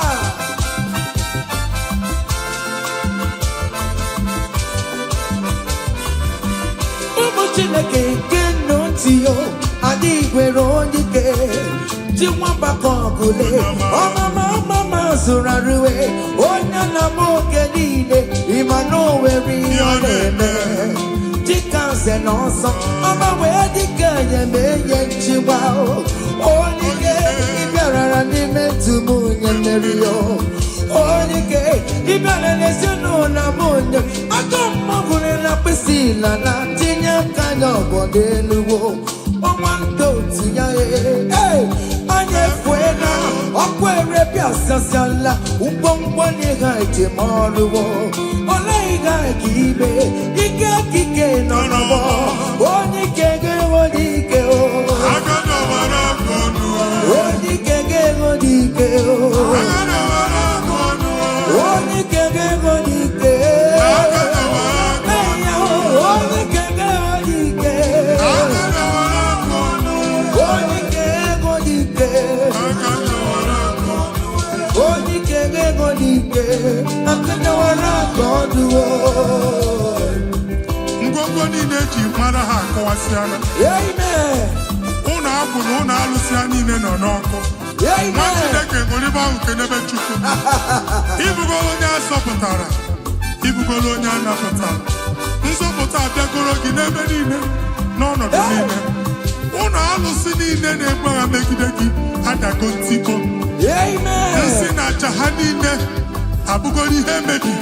Ụmụ Chineke nke ntị yo, adịghị nwere onye ike. Ji nwamba ka ọgụle, ọmama zụrụ arụwe. Onye na-ama oge niile, ịma na o nwere ihe ọ na-eme. Dịka nze na ọzọ, ọma wee dịka enye nchịgba. Onye ike ịbịarara n'ime ntụmụ onye mmeri yo. Onye ike ịbịara n'ezinụlọ m onye. Aka mmọgwụrụ na mkpịsị ila na tinye aka ya ọbọdọ eluwo. Ọnwa ndị otu ya anyị onye fuena okwere piasasiala ugbongwani gaje maruwo olai gagibe ike nonobo onye kege wodike o agada wara konu onye kege wodike o agada wara konu onye kege wodike agada wara konu onye kege wodike agada wara konu onye kege wodike agada wara konu onye kege wodike agada wara konu ngwongwo niile ji mara ha akọwasịala amen ụlọ akwụ na ụlọ alụsịa niile nọ n'ọkụ nwa amen Chineke ṅụrịba ahụ nke n'ebe Chukwu ibugolo onye azọpụtara ibugolo onye anapụtara nzọpụta abịagoro gị n'ebe niile n'ọnọdụ niile ụlọ alụsị niile na-egbu agha megide gị adago ntikpo amen nsị na aja ha niile abụgoro ihe emebi.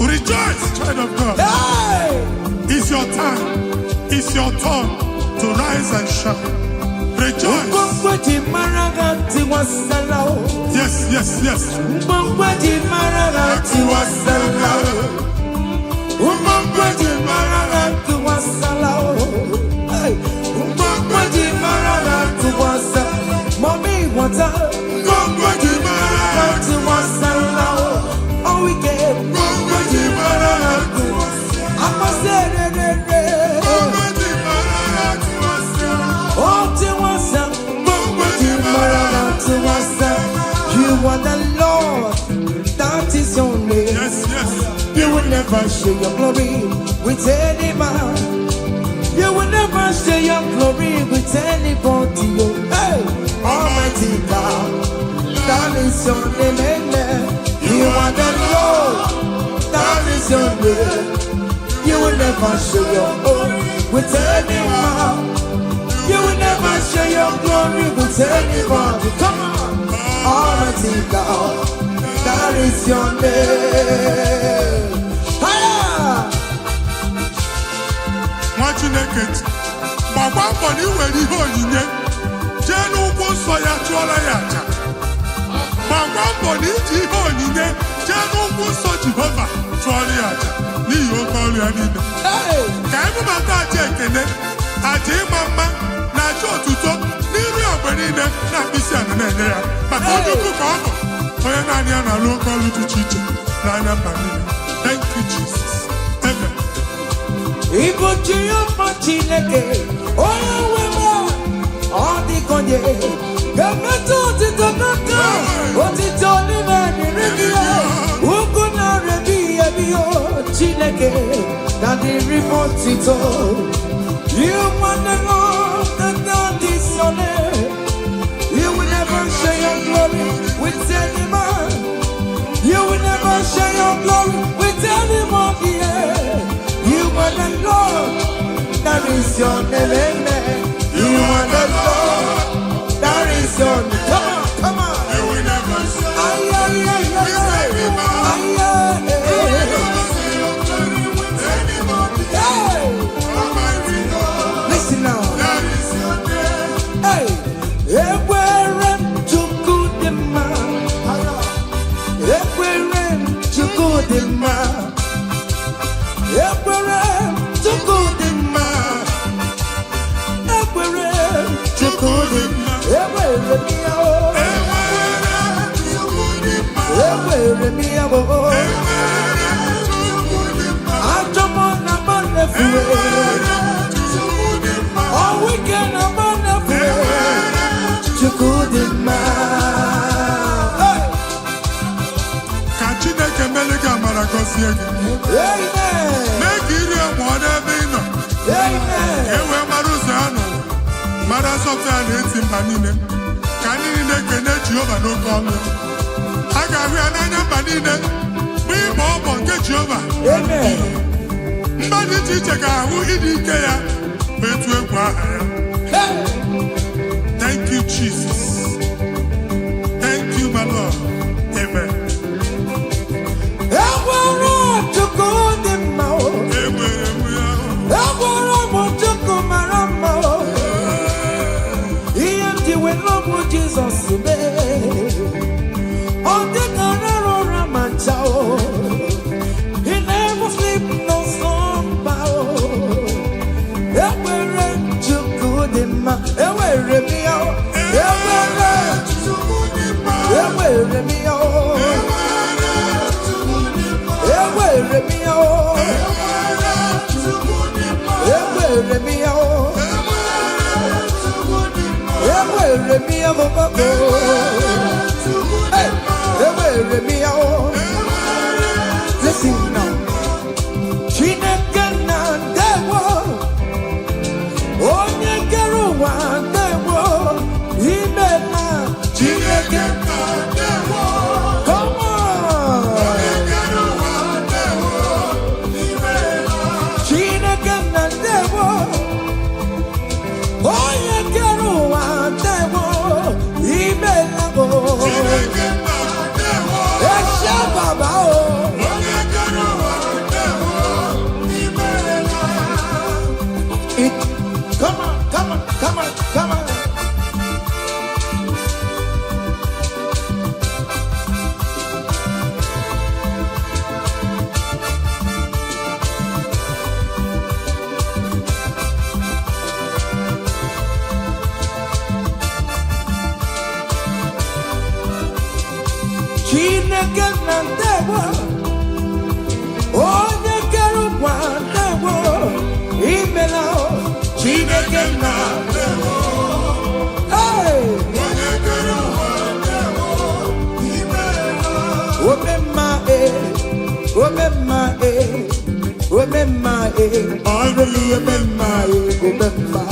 Rejoice, child of God. hey It's your time. It's your turn to rise and shine. Rejoice. Mbongwaji maragati wasalao. Yes, yes, yes. Mbongwaji maragati wasalao. Mbongwaji maragati wasalao. Hey, Mbongwaji maragati wasalao. Mommy, what's up? Mbongwaji maragati wasalao. Oh, we get Mbongwaji maragati wasalao. I'm a you are the Lord, that is your name. Yes, yes. You will never share your glory with any man. You will never share your glory with anybody. Hey, Almighty God, that is your name. Amen. You are the Lord, that is your name. You will never share your glory with any man. You will never share your glory with anybody. Come on. Almighty God, that is your name. Higher! Nwa Chineke gbagba mbọ na iwere ihe onyinye jee n'ụkwụ nsọ ya chụọla ya aja. Gbagba mbọ na iji ihe onyinye jee n'ụkwụ nsọ Jehova chụọla ya aja n'ihi oke ọrụ ya niile. Hey! Ka emebata aja ekele, aja ịma mma na aja otuto n'iru ya mgbe niile na mkpịsị ala na-enye ya maka onye ukwu ka ọ bụ onye naanị ya na-alụ oke ọrụ dị iche iche n'anya mba niile. Thank you, Jesus. Amen. Ibo Jehova Chineke, onye nwe m, ọ dịkonye, ga-emetụ otito n'ime dịrị gị, ugwu na-erebi ebi Chineke, na dịrị m otito. You want the Lord, that is your name. You will never share your glory with any man. You will never share your glory with anybody. You are the Lord, that is your name. Amen. You are the Lord, that is your name. Come on, come on. You will never share Ay, ay, ay, ay, with any man. ay, ay, You will never share your glory with anybody. ay. Almighty God, Listen now. that is your name. Hey, ekwere m Chukwu dị mma. Ekwere m Chukwu dị mma. Ekwere m Chukwu dị mma. Ekwere m Chukwu dị mma. Ekwere m ya o. Ekwere m ya o. Ajọ m na m na-efuwe. All weekend I'm on the floor. Chukwu dị mma. Ka Chineke mele gị amara gọzie gị. Amen. Mee ka iri mụọ n'ebe ị nọ. Amen. E wee mara ụzọ ya nọ. Mara asọpụta ya na-eti mba niile. Ka ndị niile kene Jehova n'oke ọnụ. A ga-ahụ ya n'anya mba niile. Mgbe ịbọ ọbọ nke Jehova. Amen. Mba dị iche iche ga-ahụ ịdị ike ya ma etu egwu aha ya. Hey. Thank you, Jesus. Thank you, my Lord. Amen. Ekwere Chukwu dị mma o. Enwere m ya. Ekwere m Chukwu mara mma o. Ihe m ji wee lọbụ Jesus be. On the Carrara Manchao. He never sleep no slumber. Ever to good in my ever me out. Ever to good in my ever me out. Ever me out. Ever me out. Listen now. Chinekana dewo, onye keruwa dewo, imena. Chinekana dewo, come on. Onye keruwa dewo, imena. Chinekana dewo, onye keruwa dewo, imena. Chinekana dewo, esha baba o. Come on, come on, come on, come on. Chineke na ndewo, onye kere ụwa ndewo, imela o. Chineke na ndewo, onye kere ụwa ndewo, imela. Omemma omemma omemma ọrụli omemma omemma.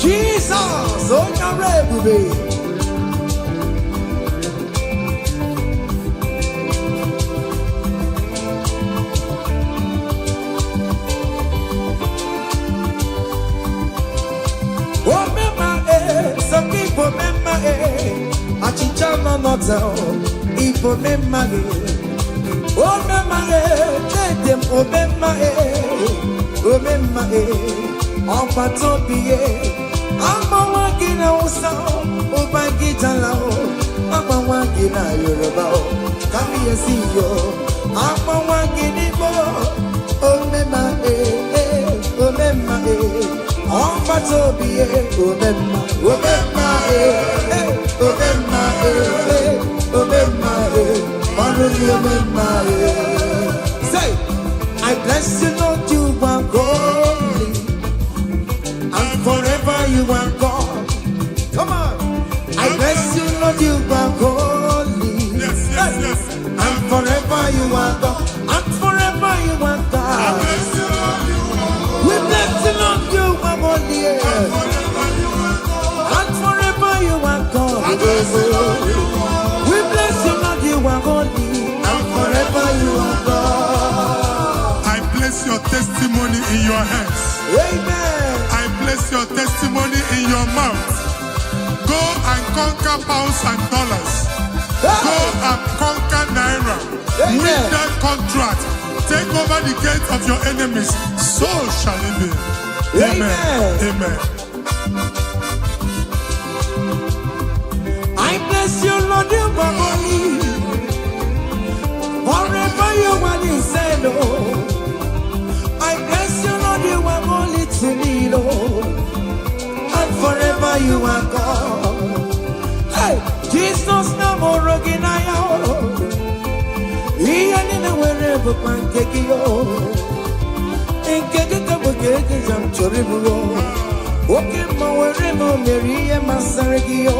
Jesus, onye ọrụ ebube. Some people remember Achicha no notel. People remember oh remember them remember on patopie. I'm a walking out sound. Oh my guitar I'm a walking out Yoruba. Come here see you. I'm a walking it oh remember on patopie. Say, I bless you, Lord, you are holy, and forever you are God. Come on, I bless you, Lord, you are holy, Yes. and forever you are God, and forever you are God. We bless you, Lord, you are holy, and forever you are God. We bless you, Lord, you are holy, and forever you are God. I place your testimony in your hands. Amen. I place your testimony in your mouth. Go and conquer pounds and dollars. Go and conquer naira. Amen. Win that contract. Take over the gates of your enemies. So shall it be. Amen. Amen. I bless you, Lord, you are holy. Forever you are the same, I bless you, Lord, you are holy to me, Lord. And forever you are God. Hey, Jesus, no more rocking I am. He ain't in a wherever man take you. And get it up again, I'm terrible. Okay, my wherever Mary and my Saragio.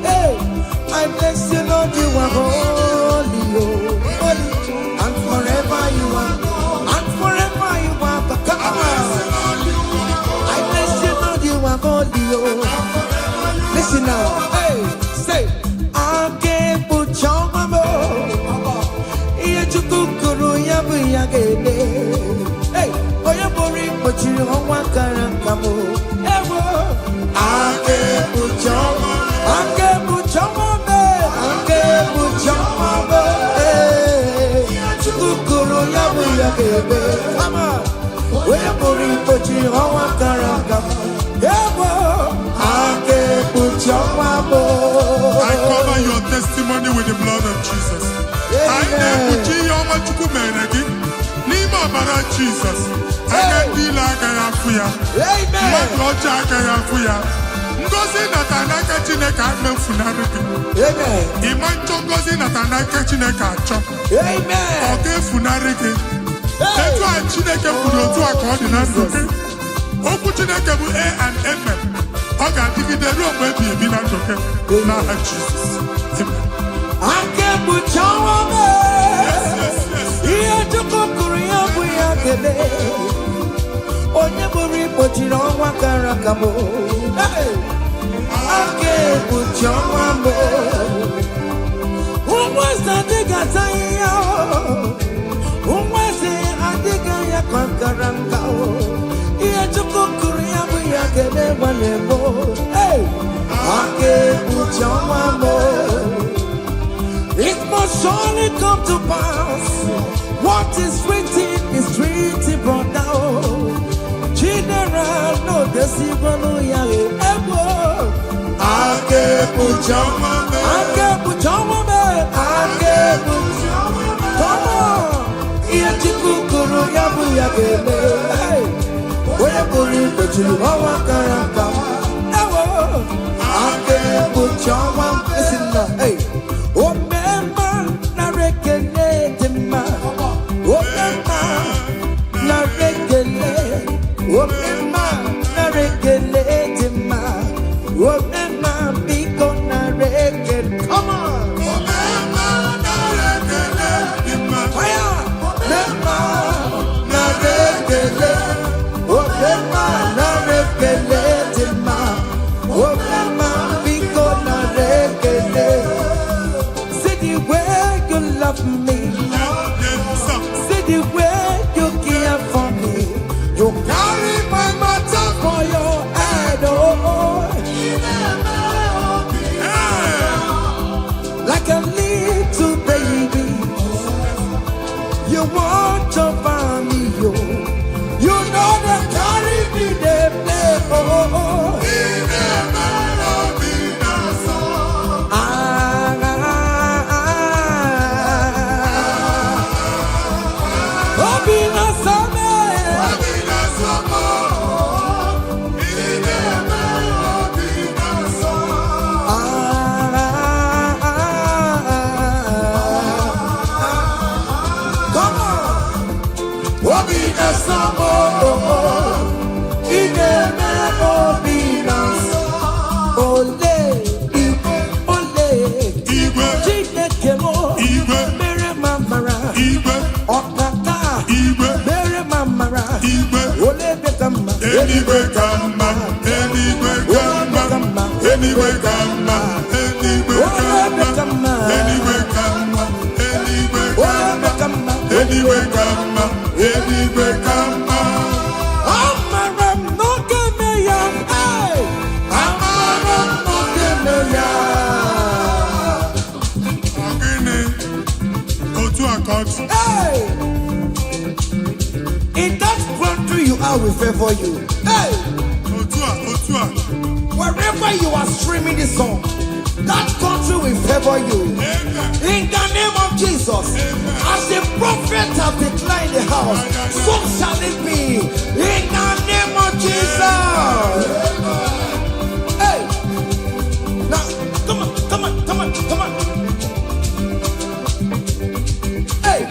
Hey, I bless you, Lord, you are holy, holy, and forever you are, and forever you are. Come on, I bless you, Lord, you are holy, listen now, hey, say, I can't put your mama. Hey, oh, you're boring, but you don't want to come. I can't put your mama. Come on. We're going to put you on Karaka. I cover your testimony with the blood of Jesus. I never see your machuku menegi. Nima bara Jesus. I get deal agayafuya. Makrocha agayafuya. Ngozi natanaka chineka mefunariki. Imancho ngozi natanaka chineka cho. Oke funariki. Etu a chineke furotu akordinandoke. Oku chineke bu A and M. Oga divide room where be bina toke. Na Jesus. Amen. Anke buchawa me. Iya tuko kuria buya kele. Onye buri pochiro wakara kamo. Anke buchawa me. Umwasa diga taya. Umwase adiga ya kankaranga. Iya tuko kuria buya kele walebo. Anke buchawa me. It must surely come to pass. What is written brought down. General, no, the Sibano Yale. Ake Puchama, Ake Puchama, Ake Puchama. Come on, Iachikuru Yabu Yagele. Where put it, but you are Wakaraka. Ake Puchama, listen now, hey. Come on. See the way you love me. See the way you care for me. You carry my matter for your head, oh. Like a little baby, you want your family, you know they carry me, they play, oh. Anyway, come on, anyway, come on, anyway, come on, anyway, come on, anyway, come on, anyway, come on, anyway, come on, anyway, come on. Amaram no kemeya, hey. Amaram no kemeya. Agini, go to a court. Hey. In that country you are, we favor you. Hey! Otua. Wherever you are streaming this song, that country will favor you. Amen. In the name of Jesus. Amen. As the prophet have declined the house, so shall it be. In the name of Jesus. Hey! Now, come on. Hey!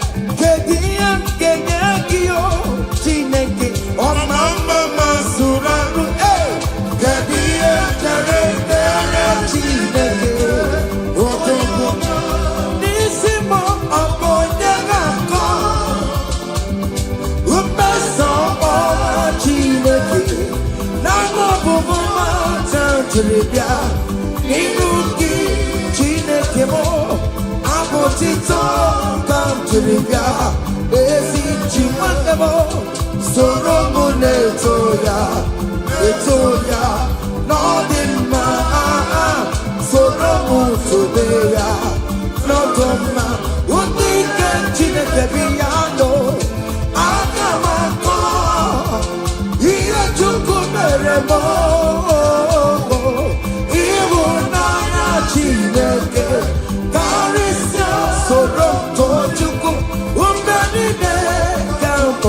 Chineke, oh mama suraru, eh? Gadiye tere chineke, otomo. Nisimo aponya ngako, upeso chineke. Namo bumuma chanchiribia, inuki chineke mo, abotito kamchiribia. Esi chimandebo soromo netoya nodima soromo tobeya nodoma unike chineke biyano agama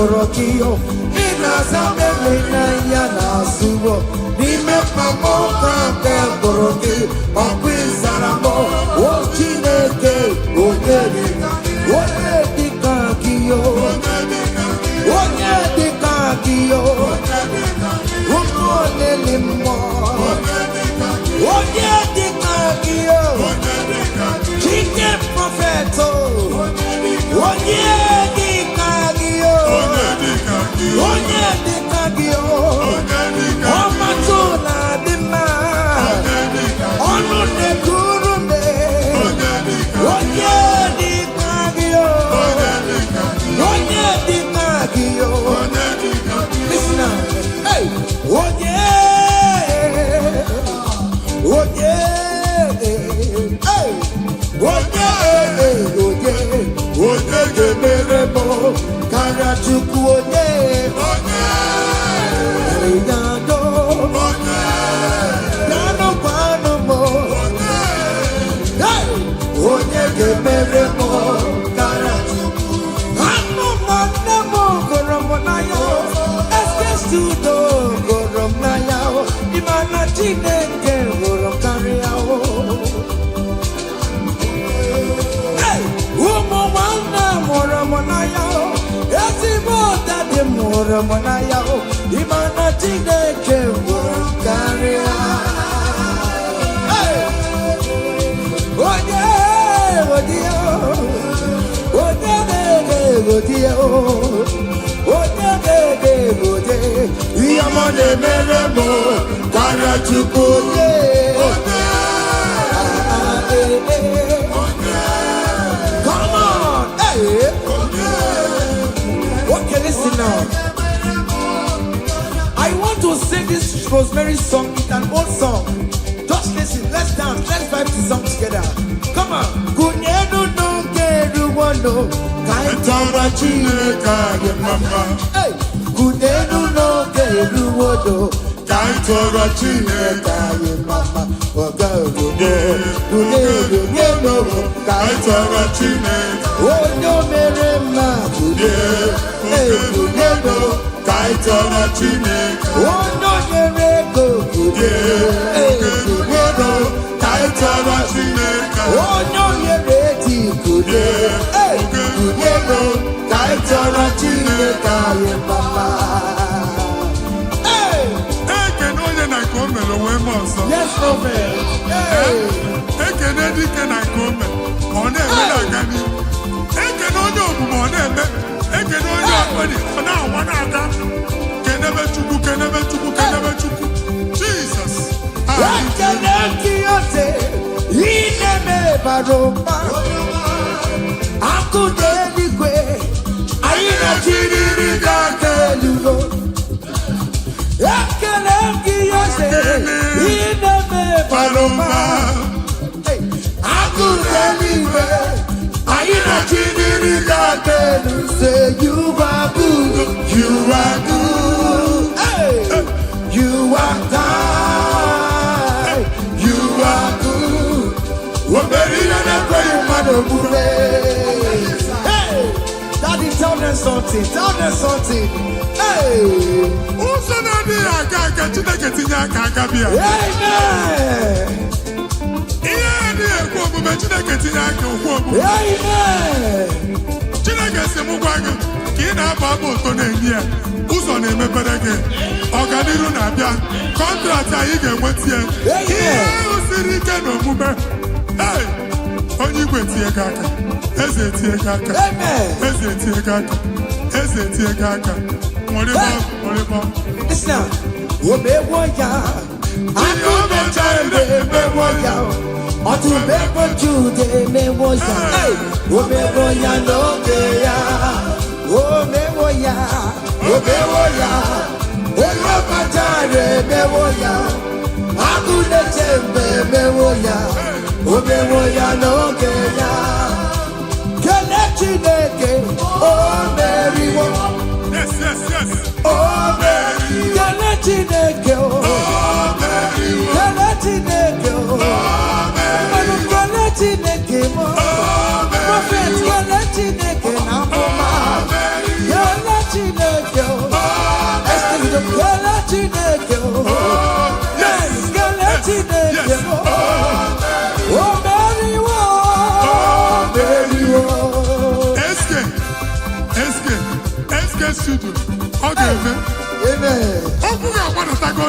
korokio ina zamele na ya na suwo nime mamo kake koroki okwisaramo o chineke onyedi kakio onyedi kakio umoneli mo onyedi kakio chike profeto onyedi kakio onyedi kakio omatula dima onu ne kurume onyedi kakio onyedi kakio listen now hey Merebo, Karachuku, Rinado, Nano Panomo, Merebo, Karachuku, Hano Manamo, Goromonayo, Eskestudo, Goromonayo, Imana Chineke, Goromkariao. Moramonaya, Yasibo Daddy Moramonaya, Imana Chineke Wakaria. Oh yeah, oh dear, oh dear, oh dear, oh dear, Yamane Meremo, Karachuku, Okay, listen now. I want to sing this Rosemary song. It's an old song. Just listen. Let's dance. Let's vibe the song together. Come on. Kunyenu no keru wano kaitara chineka ye mama. Hey. Kunyenu no keru wano kaitara chineka ye mama. Kunyenu kaitara chineka. Oh no mere ma kunyenu kaitara chineka. Oh no mere go kunyenu kaitara chineka. Oh no mere ti kunyenu kaitara chineka ye mama. Hey, can only na come and away monster. yes no man. Hey, Can any can I come on every can only on them. Can only on now one other. Can never to Jesus. Wakanakiote ineme baroma akudeligwe aina chiriri gakelugo Wakanakiote ineme baroma akudeligwe aina chiriri gakelu. Say you are good, you are good, hey, you are kind, you are good. Hey, Daddy, tell them something, Hey, Who's an idea? I can't get in your cacabia. amen, amen. Chineke mugwaga kina babo to na-enye ụzọ na-emepere gị ọganiru na-abịa kọntraktị anyị ga-enwetie ihe siri ike n'omume onye igwe tie gị aka eze tie gị aka eze tie gị aka eze tie gị aka nwere Listen, omewo ya akụmecha emewo ya ọtụmegbo Jude emewo ya omewo ya n'oge ya omewo ya olopatara emewo ya akụmecha emewo ya omewo ya n'oge ya kele Chineke o meriwo. Yes. O meriwo. Kele Chineke o Chineke mo Prophet kele Chineke na mama kele Chineke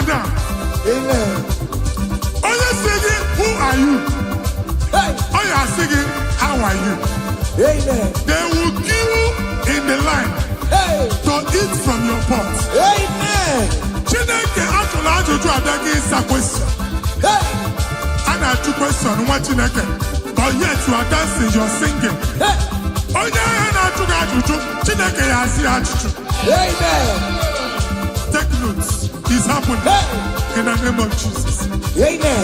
down. Amen. Oh, you're singing, who are you? Hey. Oh, you're singing, how are you? Amen. They will queue in the line to eat from your pot. Amen. Chineke actually ajụjụ abịaghị ịsa question. A na-ajụ question nwa Chineke, but yet you are dancing, you are singing. Onye ahịa na-ajụ gị ajụjụ, Chineke ya asị ajụjụ. Amen. Take notes. It's happening in the name of Jesus. Amen.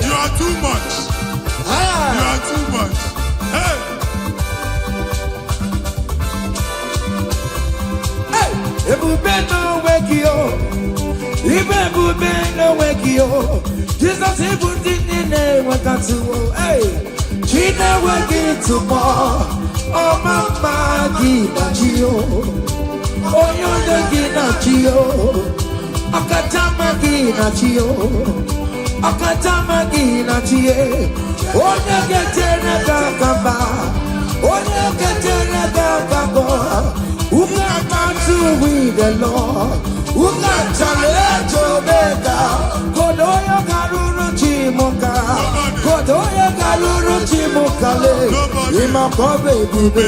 You are too much. You are too much. Hey. Jesus even didn't know hey, she never get to more. Oh, mama, Gina, oh, you're the Gina, Akatama Gina, Akatama Gina, oh, you get in a gagaba, oh, you get in a gagaba, who got to with the Lord, who got to let you better. Kodoya Garuru Chimoka, Kodoya Garuru Chimokale, Imakobe Bibe,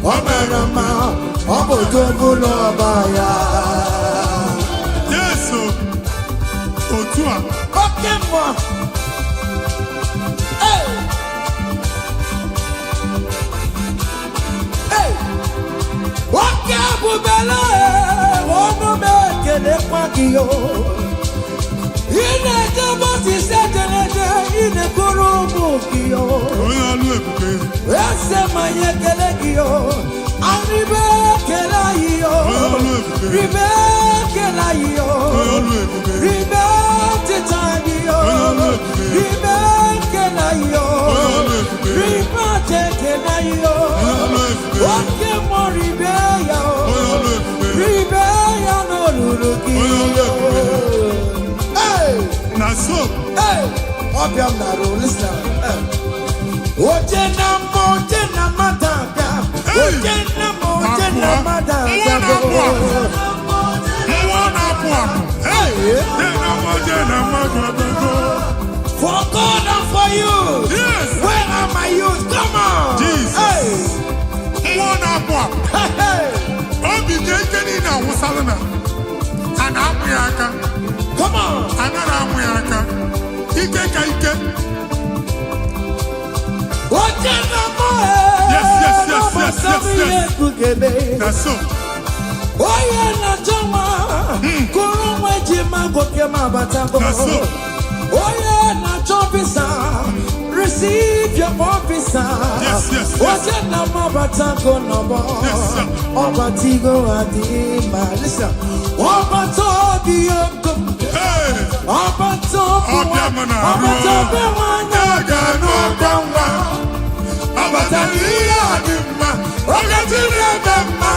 Omerama, Obotobulo Baya. Yes, so Otua. Okay, moi. Hey, hey, okay, Bubela, Wono make the Pakio. In a double is set in a Kurumukio. Yes, my Yakalekio. And Rebecca, Rebecca, Rebecca, Tanio, Rebecca, Rebecca, what can more Rebecca? Rebecca, no Lukio. Naso. Hey, Obiam Naro, listen. Ojena Madada. Ojena Madada. Hey, for God and for you. Yes. Where are my youth? Come on. Jesus. Hey. Come on. Yes. That's so. Oye na choma, kurumwe jima kokema batango. Oye na chopisa, receive your officer. Yes. Oye na mabatango nobo. Obatigo adima. Listen, obatobi yokum. Obatobi wanyaga no gangwa. Obatabi adima. Obatibi adima.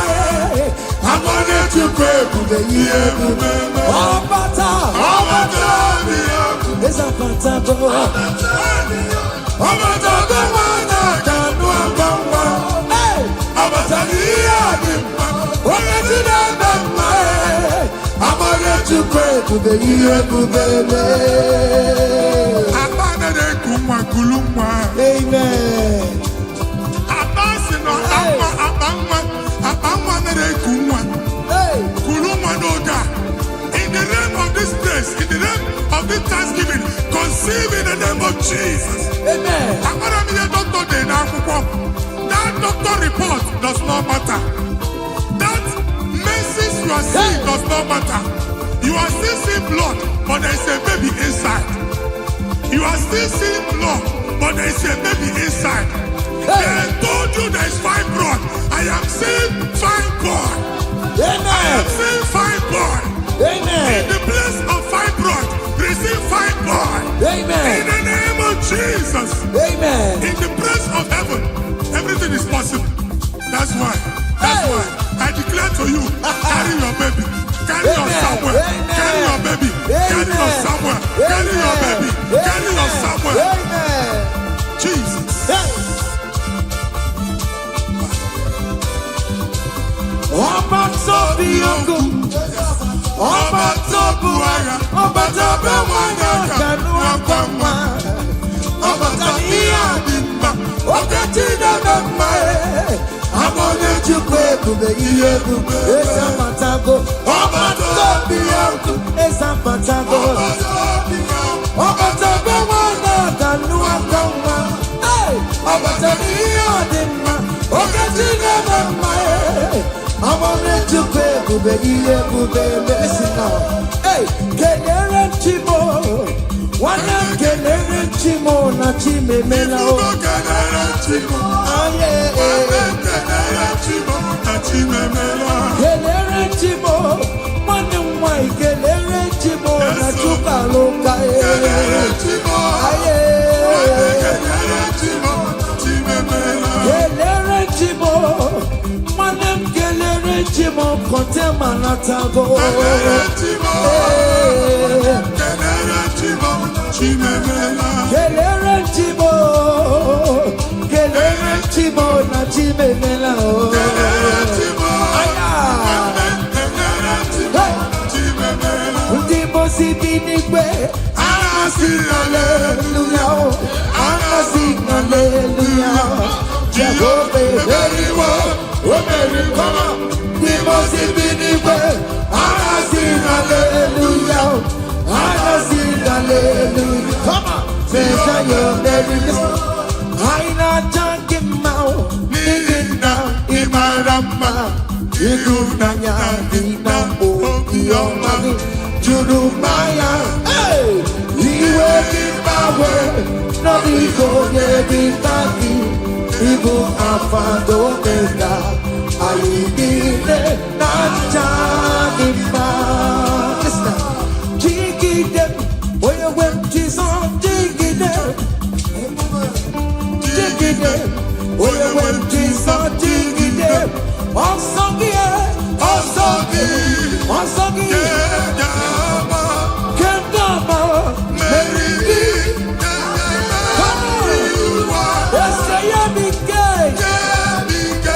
I'm gonna to pray for the year. Oh, Bata, it's a Bata. Oh, Bata, the one I can't do. Hey, I'm gonna to pray for the year. Amen. In the name of this place, in the name of this Thanksgiving, conceive in the name of Jesus. Amen. That doctor report does not matter. That message you are seeing does not matter. Biyoko, Oba Tobuaya, Oba Tobuaya, Kanua Kama, Oba Tania Dimba, Okatina Namae, Amone Chukwe, Kube, Esa Patago, Oba Biyoko, Esa Patago, Oba Tobuaya, Kanua Kama, Oba Tania Dimba, Okatina Namae, Amone Chukwe, Kube, listen now. Hey, Kenere Chimo, Wana Kenere Chimo, na Chime Mela. Kenere Chimo, Kenere Chimo, na Chime Mela. Kenere Chimo, Mane Mwai, Kenere Chimo, na Chuka Loka. Kenere Chimo, Kenere Chimo, Chime Mela. Kenere Chimo, Mane Kenere Chimo, Kontema Natago. Kenere Chimo, Kenere Chimo, Chime Mela. Kenere Chimo, Kenere Chimo, na Chime Mela. Kenere Chimo, Kenere Chimo, Chime Mela. Ndipo Sibinigwe, Anasi hallelujah, Anasi hallelujah. Jehovah, very well, very come. Ndipo Sibinigwe, Anasi hallelujah, Anasi hallelujah. Come on, say your very listen. I not junkie mouth, living down in my rama. You nanya dina o yomani jurumaya. Hey, iwe kibawe na biko ye bitaki ibu afado teka ayidine nanja ima. Listen, jigi dem, oye wem jison jigi dem, jigi dem, oye wem jison jigi dem. Osongi, Kendama, Meridi, come on, yes, say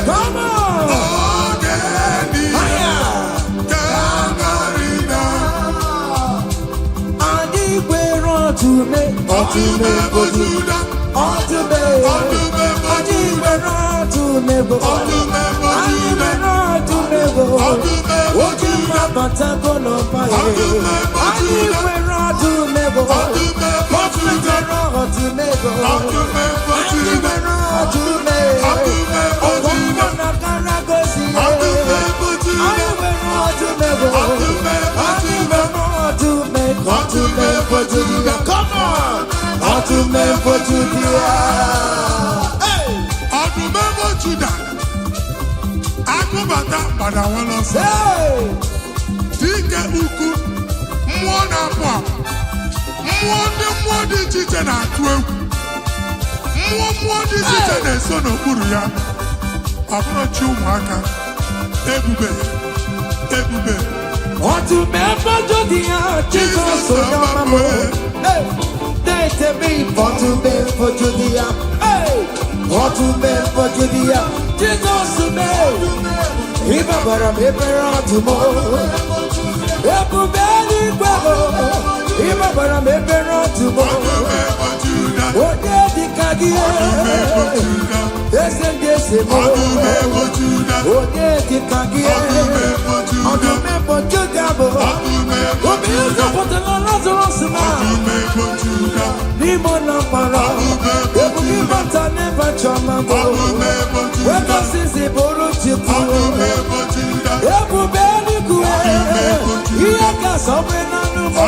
come on, Adi we're on to me, Adi we're on to me, Patago no fire. I we're on to Mego. What's the general to Mego? I we're on to Mego. Oh, Gona Caragosi. I we're on to Mego. I we're on to Mego. On to Mego to the come on. On to Mego to the hey. On to Mego to the Akubata, but I want to say. Dike uku mmụọ na-apụ apụ mmụọ dị iche iche na-atụ egwu mmụọ dị iche iche na-eso n'okpuru ya ọbụrụchi ụmụaka ebube ọdún mẹ́fà jòdì ya Jizọs onye ọma m na-ete m ọdún mẹ́fà jòdì ya ọdún mẹ́fà jòdì ya Jizọs ịbabara m ebere ọdụm ebube eluigwe ịbabara m ebere ọdụm onye dịka gị eze ndị eze m onye dịka gị ọdụm mefọ Juda bụ obi ụzọpụtara Lazarọs na n'ime ụlọ mkpọrọ ebube ịbata n'ebe chọma bụ wegosizi bụrụ Chukwu ebube eluigwe ihe ga-asọgbe n'anụmọ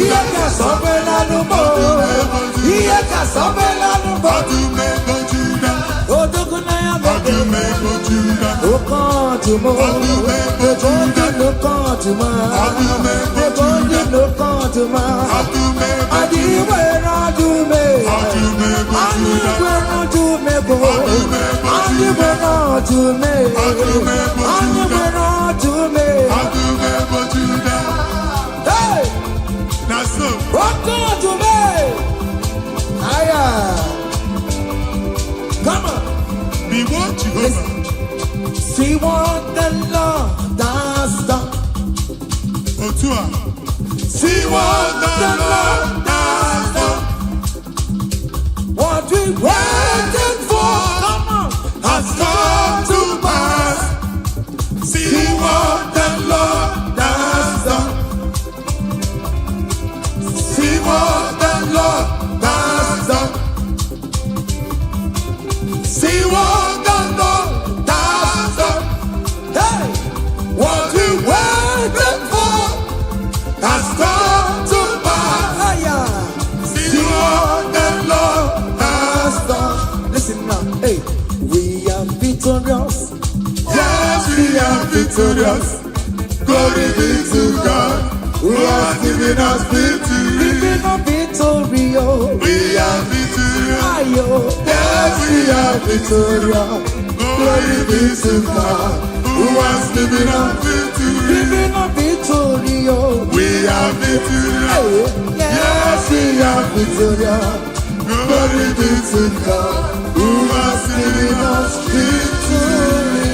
ihe ga-asọgbe n'anụmọ ihe ga-asọgbe n'anụmọ odogo na ya oke ọdụm ebe onye n'oke ọdụm ebe onye n'oke ọdụm adị nwere ọdụm adị nwere ọdụm ego adị nwere ọdụm adị nwere ọdụm hey oke ọdụm aya come on be what Jehovah See what the Lord has done. Otua. See what the Lord has done. What we waited for, come on, Has come to pass. See what the Lord has done. See what the Lord has done. See what the Lord has done. hey, What we waited for has come to pass. higher. See what the Lord has done. Listen now, hey, we are victorious. Yes, we are victorious. Glory be to God, who has given us victory. Living a victorio. We are victorious. Ayo, Yes, we are victorious. Glory be to God, who has given us victory. living a victorio. We are victorious. Yes, we are victorious. Glory be to God, who has given us victory.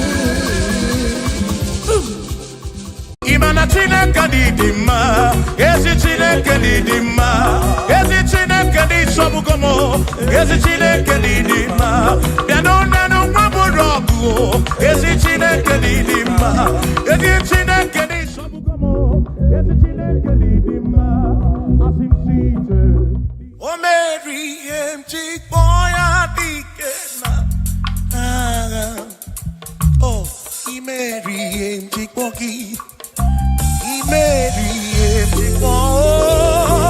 Imana Chineke di mma, ezi Chineke di mma, ezi Chineke di Lokogomo, ezi Chineke di mma, bịanụ nwabụrụ ọgụ, ezi Chineke di mma, ezi Chineke di Lokogomo, ezi Chineke di mma, asị m si ije. O meri ihe m ji kpọọ ya dike na agha. Oh, I meri ihe m ji kpọọ gị. Mary empty choir,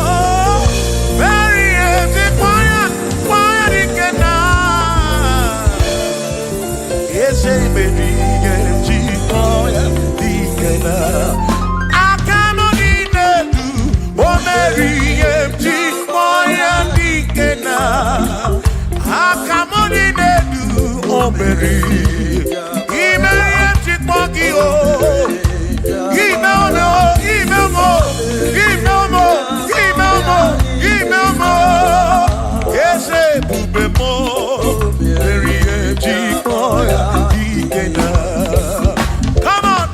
Mary empty choir, choir ikena. Yes, Mary empty choir ikena. Akamoninedu, oh Mary empty choir ikena. Akamoninedu, oh Mary, Mary empty choir, oh. Give me more, give me more, give me more, give me more, give me more. Yes, bube more, very empty boy, come on,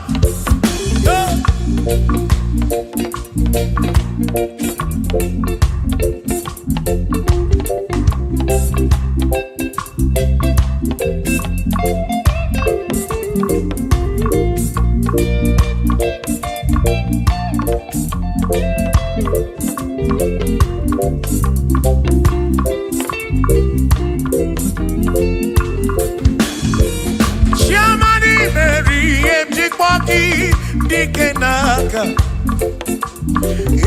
Shamani Mary empty kwaki dikenaka.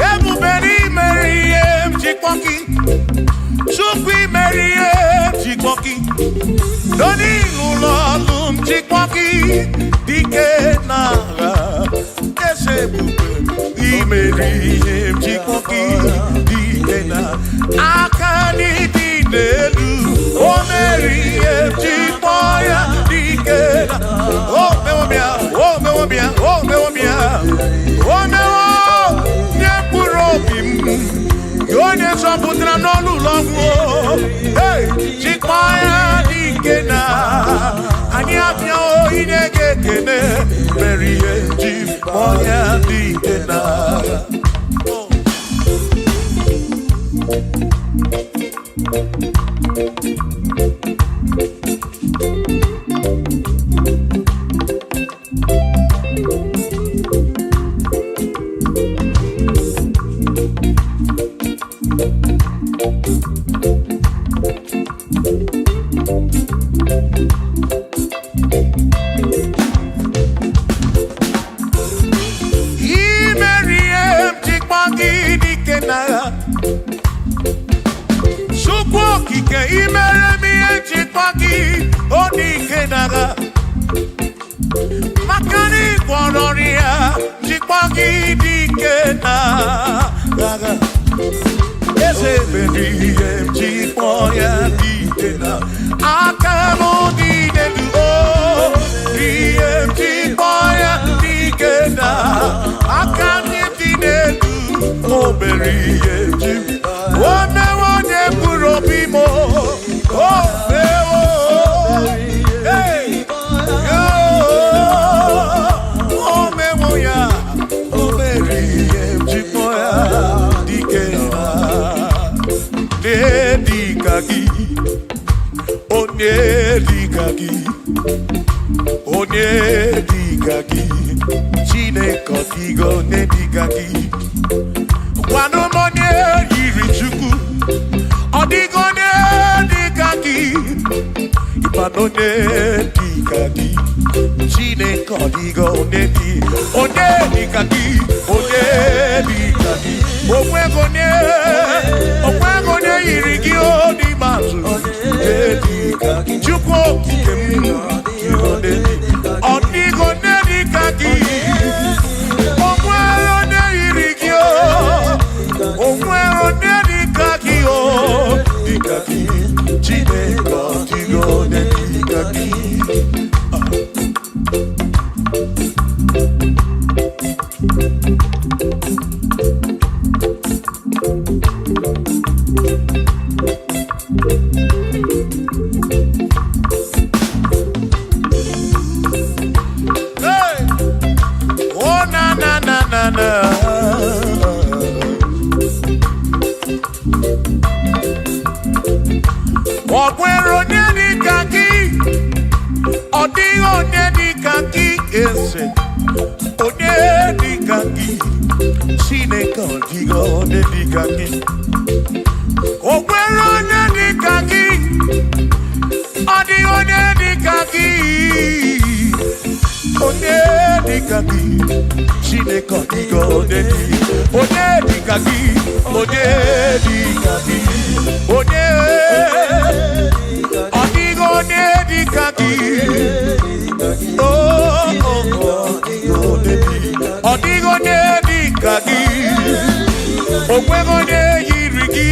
Ebuberi Mary empty kwaki. Chukwi Mary empty kwaki. Doni lulolum chikwaki dikenaka. Ese buberi Mary empty kwaki dikenaka. Akani dinelu. Oh Mary empty boya dikena. Oh me womia, oh me womia, oh me womia. Oh me wo nye purobim. Yo nye soputra no lulongo. Hey, chikmaya dikena. Ani apia o inege kene. Mary empty boya dikena. Makani Guanoria, Chipagi Dikena, Ese Baby, Chipoya Dikena, Akamo Dikena, Chipoya Dikena, Akani Dikena, Oh, Berry, One one Purobimo, Oh, hey, yo. onye dịka gị, onye dịka gị, Chineke ọdịgo onye dịka gị. Gwanụ m onye yiri Chukwu, ọdịgo onye dịka gị. Ịmanụ onye dịka gị, Chineke ọdịgo onye dịka gị, onye dịka gị. Onwego onye yiri gị n'ime atụ, onye dịka gị. Chukwu okike m, ọdịgo onye dịka gị. Onwere onye yiri gị, onwere onye dịka gị, dịka gị. Chineke ọdịgo onye dịka gị. Ọ̀pẹ̀rọ̀ ní ẹnìkà kí, ọ̀díhàn ní ẹnìkà kí, ẹsẹ̀ òní ẹnìkà kí, Chineke ọ̀díhàn ní ẹnìkà kí. Ọ̀pẹ̀rọ̀ ní ẹnìkà kí, ọ̀díhàn ní ẹnìkà kí, òní ẹnìkà kí, Chineke ọ̀díhàn ní ẹnìkà kí, òní ẹnìkà kí, òní ọdịgo onye dịka gị. Ọdịgo onye dịka gị. Onwego onye yiri gị.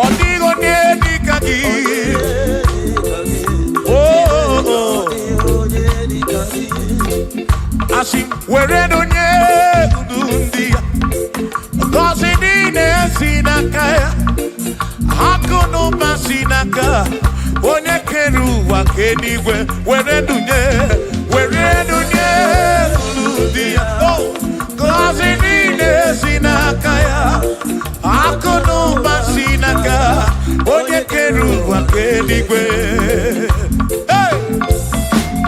Ọdịgo onye dịka gị. Asị were onye ndu ndị ya, ngọzi niile si n'aka ya. Akụ na ụba si n'aka onye kere ụwa ka eluigwe. Were dunye ndị ya, ngọzi niile si n'aka ya. Akụ na ụba si n'aka onye kere ụwa ka eluigwe. Hey,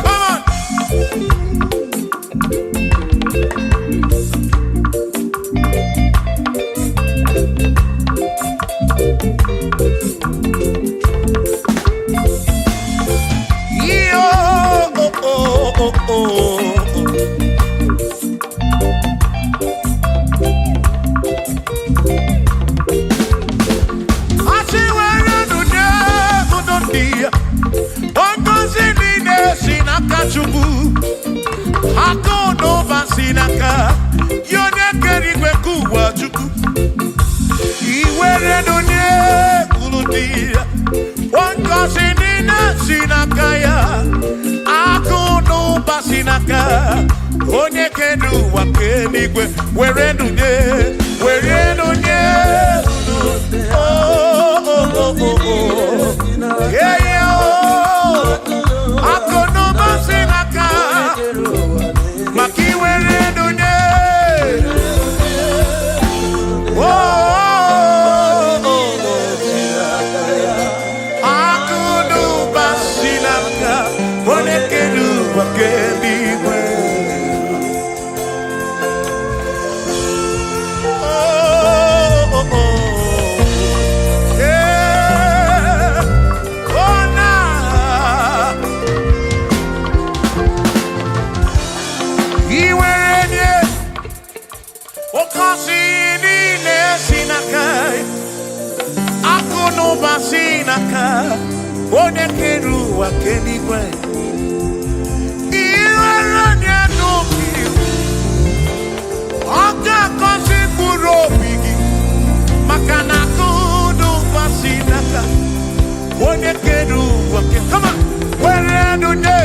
come on. Chukwu akụ n'ụba si n'aka ya, onye kere igwe ka ụwa Chukwu. Iwere n'onye kwuru dị ya, ngọzi niile si n'aka ya. Akụ n'ụba si n'aka onye kere ụwa ka eluigwe. Were n'onye akụ n'ụba si n'aka maka iwere n'onye. Akụ n'ụba si n'aka onye kere ụwa ka eluigwe. Onye kere ụwa ka eluigwe. Iwere onye n'obi, ọ ga-akọzi mkpụrụ obi gị, maka na akụ n'ụba si n'aka onye kere ụwa ka. Come on, were n'onye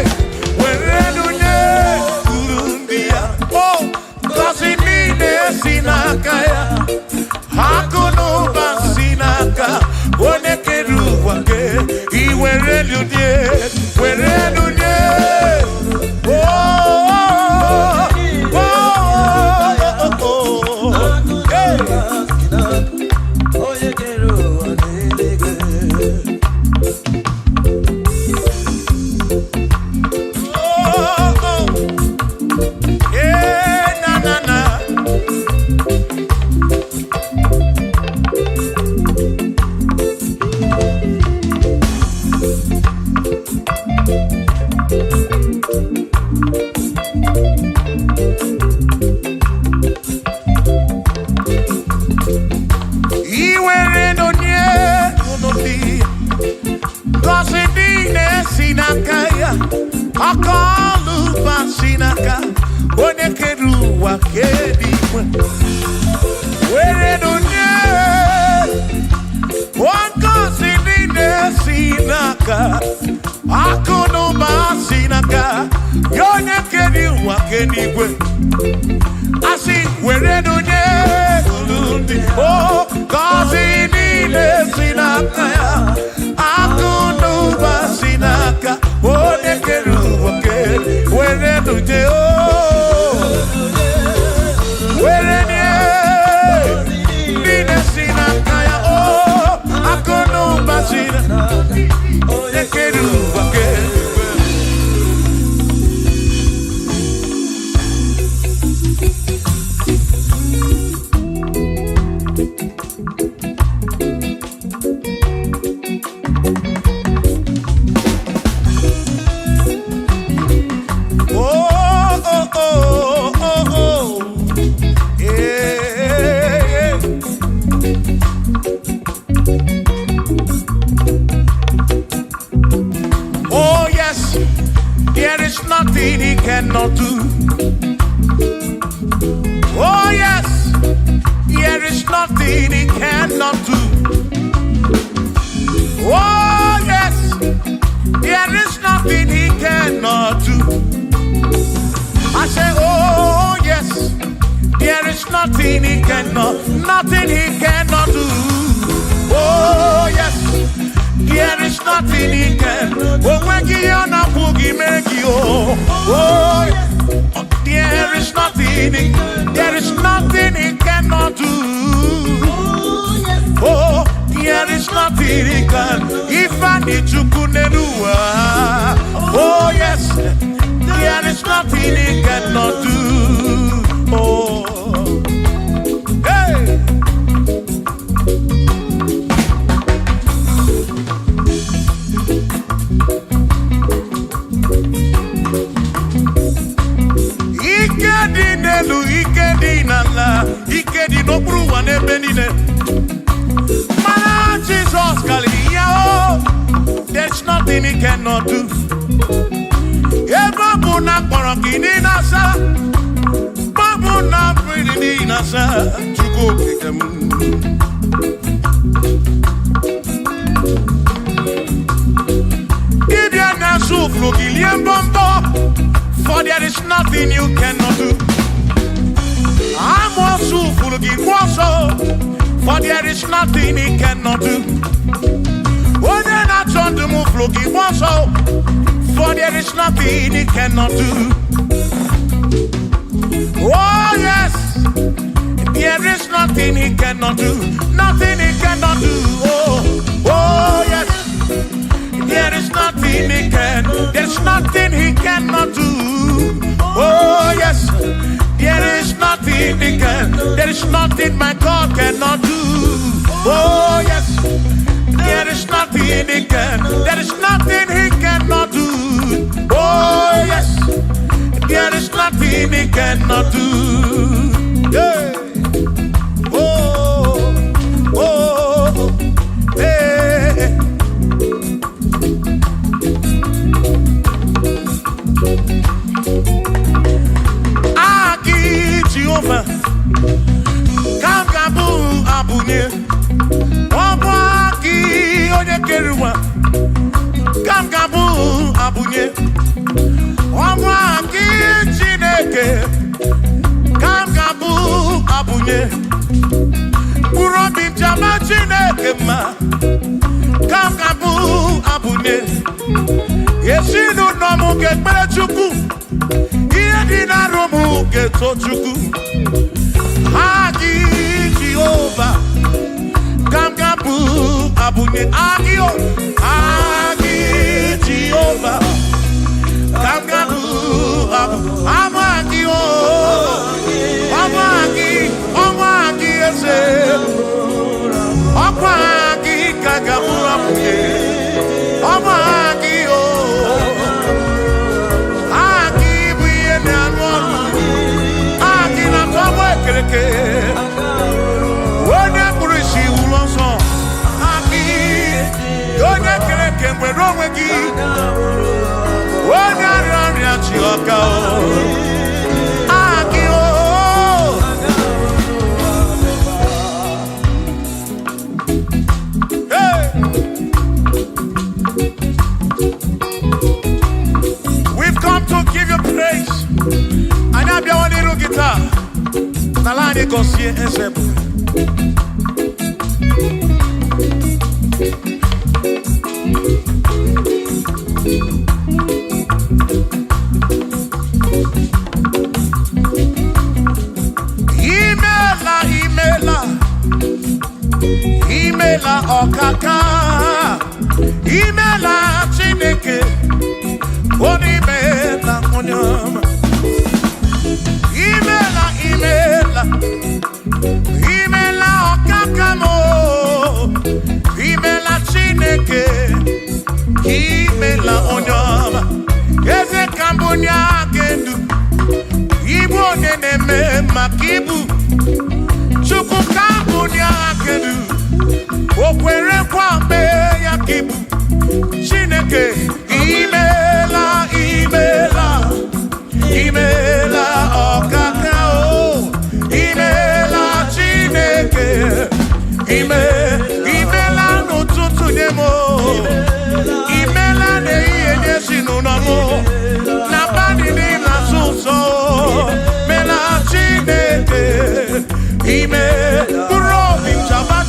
kwuru ndị ya. Ngọzi niile si n'aka ya. Akụ n'ụba si n'aka onye kere ụwa ka. Iwere n'onye, were n'onye. sinaka. Akono ba sinaka. Yone kedi wa kedi gwe. Asi were no ne. Oh, cause ini le sinaka. Akono ba sinaka. One kedi wa kedi. Were no ne. Oh, were ne. Nothing he cannot do. Oh yes, there is nothing he cannot do. Oh yes, there is nothing he cannot do. I say, oh yes, there is nothing he cannot do. Oh yes. There is nothing he can. Oh, when you are not boogie, make you. Oh, there is nothing he cannot do. Oh, there is nothing he can. If I need to kunenua. Oh, yes, there is nothing he cannot do. Oh, hey. Ikedi no bru wane benine. Man, Jesus Kalia, there's nothing he cannot do. Babu na korokini nasa, babu na pretty nasa. Chuko kikemu. Ibya na suflo giliem bombo, for there is nothing you cannot do. I'm also full of for there is nothing he cannot do. Oh, then I turn to move looking also, for there is nothing he cannot do. Oh, yes, there is nothing he cannot do. Nothing he cannot do. Oh, yes, there is nothing he can. There's nothing he cannot do. Oh, yes. There is nothing he can. There is nothing my God cannot do. Oh yes. There is nothing he can. There is nothing he cannot do. Oh yes. There is nothing he cannot do. Yeah. Oh, oh, hey. Jehovah, Kangabu Abunye, Obwaki Oyekeruwa, Kangabu Abunye, Obwaki Chineke, Kangabu Abunye, Kurobi Jama Chineke ma, Kangabu Abunye, Yeshinu Nomu Gekpechuku. Dina romu geto chuku Agi Jehovah Kangabu Abunye Agio Agi Jehovah Kangabu Amagio Amagi ese Amagi Kangabu Abunye Amagio Wone kurishi ulonso Aki Yone kereke mweromegi Wone ariaria chioka Aki Hey Tata, Nalani Gosie Esebu. Imela Okaka, Imela Chineke, Onimela Onyama. Imela Okaka mo, Imela Chineke, Imela Onyama. Eze Kambunya Gendu, Ibu Neneme Makibu, Chuku Kambunya Gendu. Okwere kwa me ya kibu Chineke imela okaka o imela Chineke imela n'ụtụtụ nye mo imela n'ihe sinụnọ mo na bani na suso mela Chineke Urobi Chaba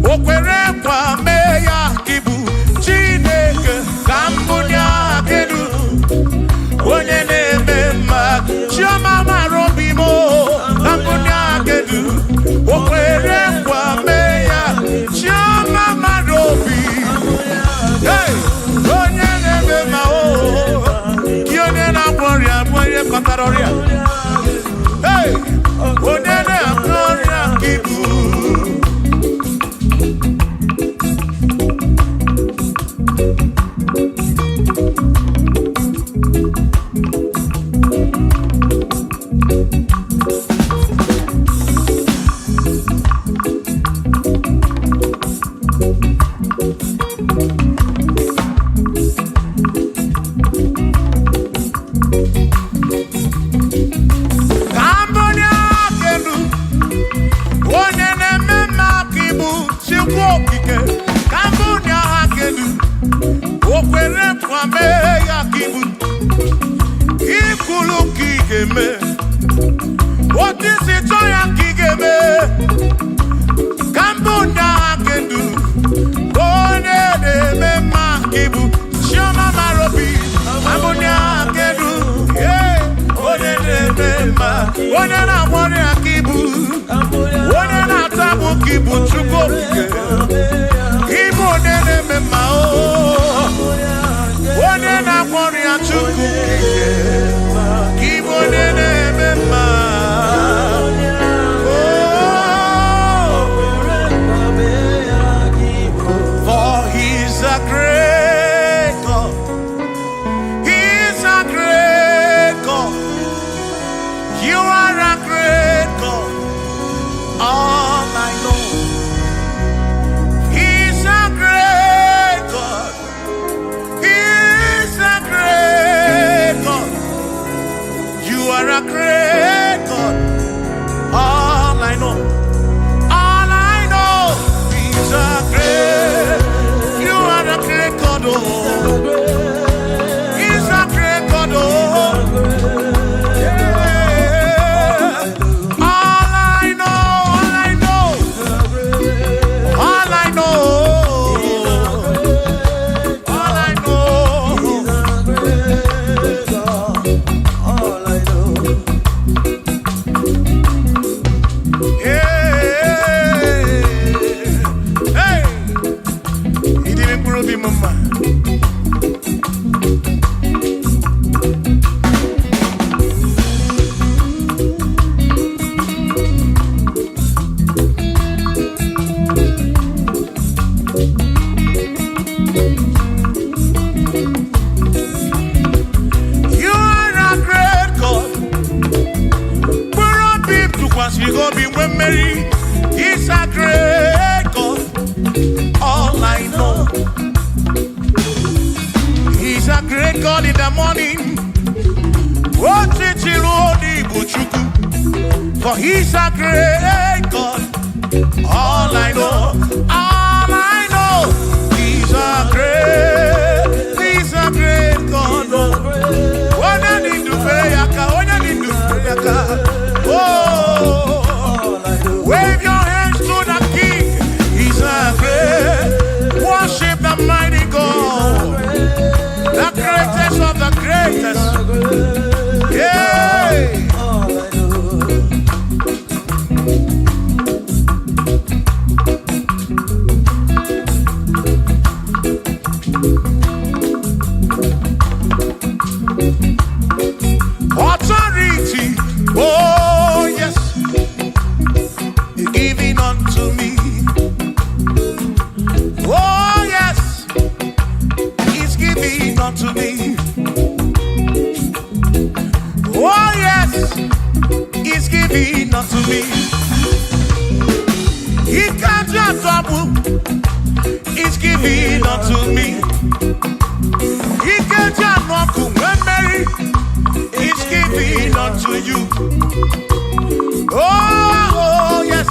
Okwere kwa me ya kibu Chineke Kambunya Gedu Onye neme ma Chioma marobi mo Kambunya Gedu Okwere kwa me ya Chioma marobi Hey Onye neme ma o Kionye na gloria Mwenye kataroria Hey Onye na gloria kibu What is it I can give Kambunda Kendu One de Mema Kibu Shama Marobi Ambunya Kendu Yeah One de Mema One na One Kibu One na Tabu Kibu Chuko Kibu de Mema One na One Chuko Kibu de Mema Great the morning. For he's a great God. All I know, he's a great God. When I need to pray, oh, wave your hands to the King. He's a great. Worship the mighty God, the greatest of the greatest. Yeah. Authority, oh yes, giving unto me. Oh yes, He's giving unto me. Oh yes, He's giving unto me. He can't just double. He's giving unto me. He can't just walk when Mary. He's giving unto you. Oh yes,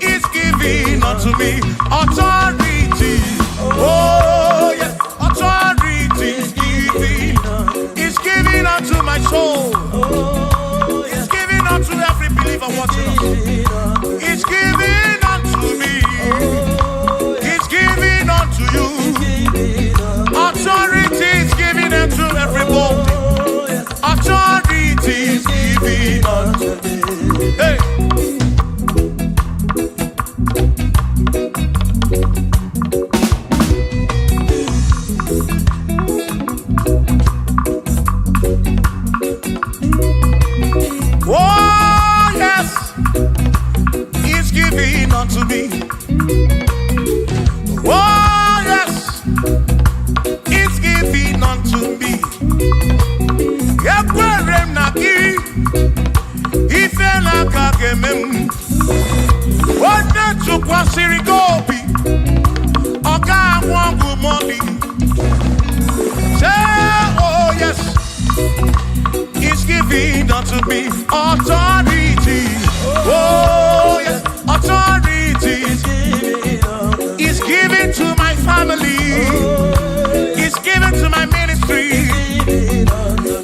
He's giving unto me. Authority. Oh yes, authority is giving. He's giving unto my soul. He's giving unto every believer watching us. He's giving unto me. He's giving unto you. Authority is giving unto everybody. Authority is giving unto me. Hey. Oh yes, He's giving unto me. Oh yes, He's giving unto me. Yakwere naki, ifela kakemem. Wanda chukwa sirigobi, oka wangu money. Say oh yes, He's giving unto me authority. Oh yes, authority. He's giving to my family. He's giving to my ministry.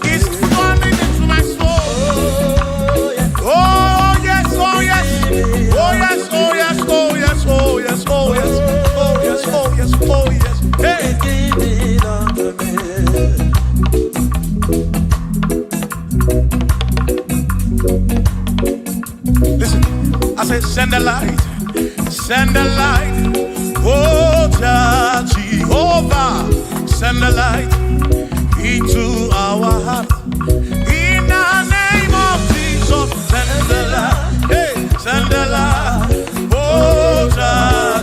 He's falling into my soul. Oh yes, oh yes, oh yes, oh yes, oh yes, oh yes, oh yes, oh yes, oh yes, oh yes. Hey. Listen, I said send the light, oh Jehovah, send the light into our heart. In the name of Jesus, send the light, hey, send the light, oh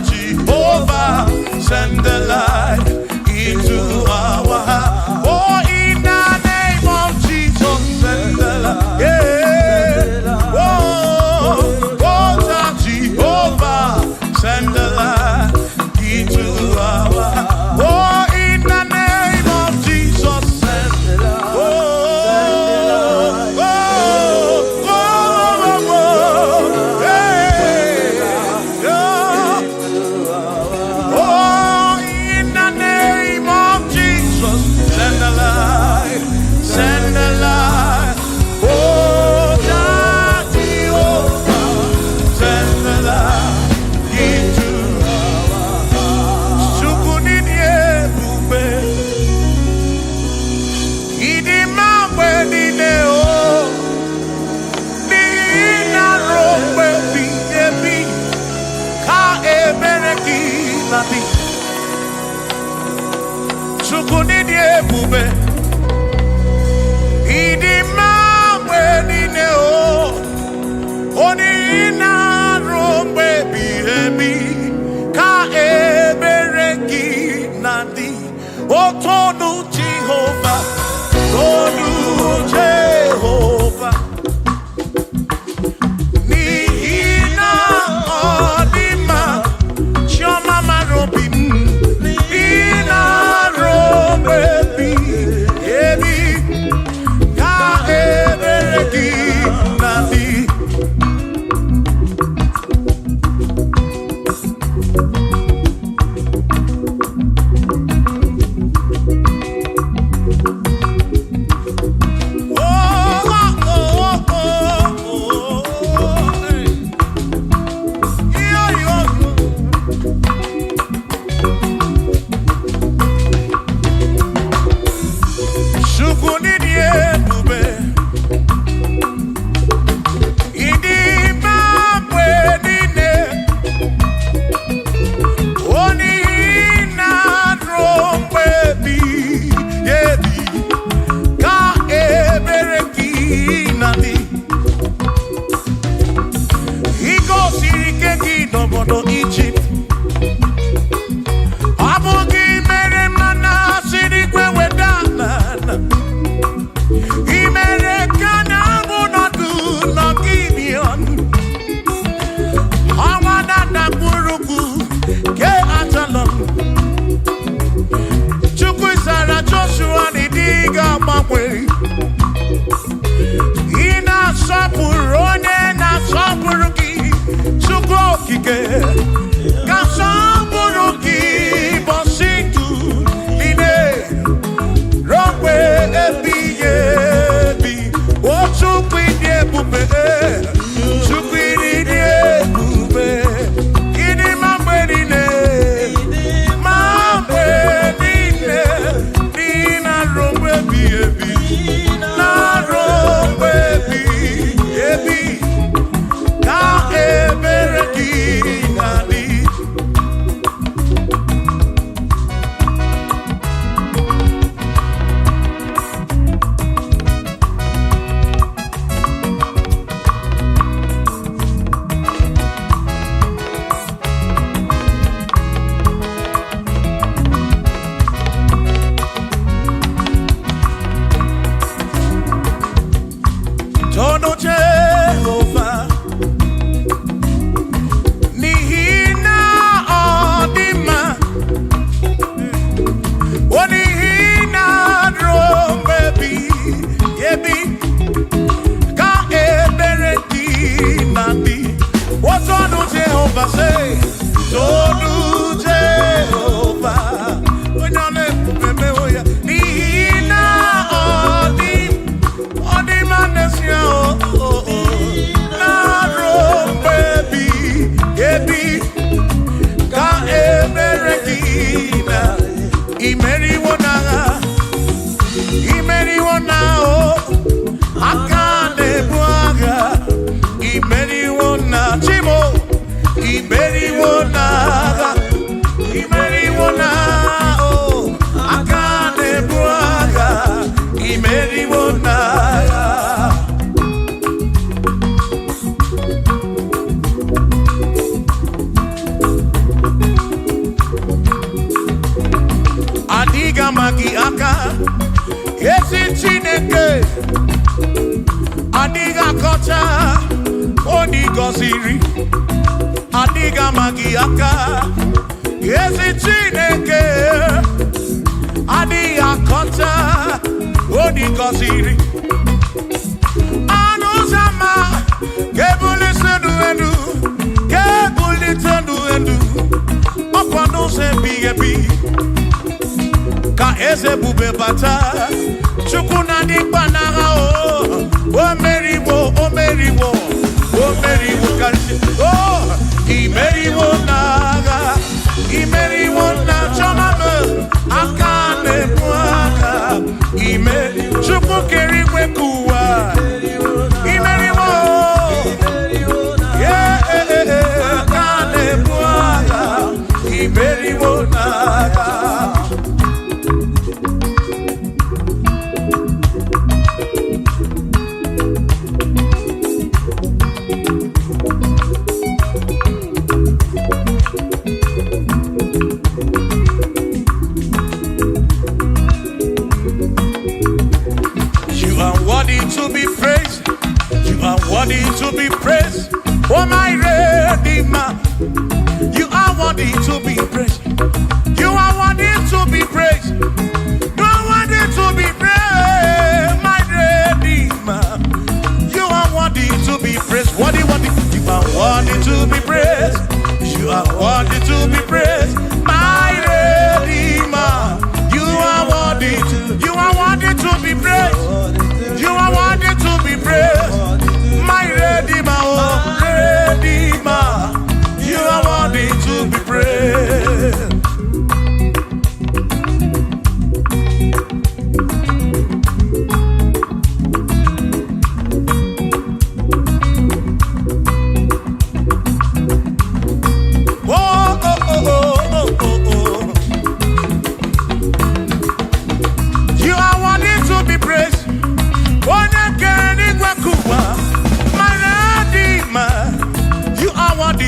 Jehovah, send the light into our heart. Oh, in the name of Jesus, send the light, yeah. Send the light into our heart. Oh, in the name of Jesus, send the light. Oh, oh, oh, hey, oh, in the name of Jesus, send the light, send the light. Oh, Jehovah, send the light. Chukunidie bube, idi mamwe nine o, oni ina rombe bihebi, ka ebereki nandi, o tonu Jehovah, tonu Jehovah. Ni ina odima, choma marobi. n'obodo Egypt. Ọ bụ gị mere mana siri kwe weda mana. I mere ka na bụ nọdụ n'Gibeon. Ọnwa na gburugburu ke Atalon. Chukwu zara Joshua n'ịdị ga-agbanwe. Ị na-asọpụrụ onye na-asọpụrụ gị. Chukwu okike ka sọpụrụ gị bọsị ndụ niile rọgbe ebighị ebi. O Chukwu ịdị ebube, Chukwu ịdị ebube. Ịdị ma mgbe niile, ma mgbe niile, dị na rọgbe ebighị ebi, na rọgbe ebighị ebi. Ka ebere gị na-adị. Tono Jehovah, n'ihi na ọ dị mma, o n'ihi na ruo mgbe ebighị ebi, ka ebere gị na-adị. O tono Jehovah, say, tono Jehovah, onye ọ na-ebube mewo ya, n'ihi na ọ dị mma n'ezie, na ruo mgbe ebighị ebi, ka ebere gị na imeriwo n'agha, imeriwo n'ahụ, aka na-ebu agha, imeriwo na chimo, imeriwo n'agha, imeriwo n'ahụ, aka na-ebu agha, imeriwo n'agha. Adiga magi aka, ezi Chineke. Adiga kọcha, oni gọziri. Adiga magi aka, ezi Chineke. Adiga kọcha, oni gọziri. Anụ zama, kebulite enu, kebulite enu. Ọkwa n'ụzọ ebighị ebi. Ka eze bube bata, Chukwu na dịkpa n'agha o. O meriwo, o meriwo, o meriwo karịsị. O imeriwo n'agha, imeriwo na chọmame, aka na-ebu aka. Chukwu kere igwe ka ụwa, imeriwo, aka na-ebu agha, imeriwo n'agha. To be praised, you are worthy to be praised. Oh my Redeemer, you are worthy to be praised. You are worthy to be praised. You are worthy to be praised, my Redeemer. You are worthy to be praised. Worthy, worthy. You are worthy to be praised. You are worthy to be praised, my Redeemer. You are worthy to be praised. You are worthy to be praised, my Redeemer, oh Redeemer. You are worthy to be praised.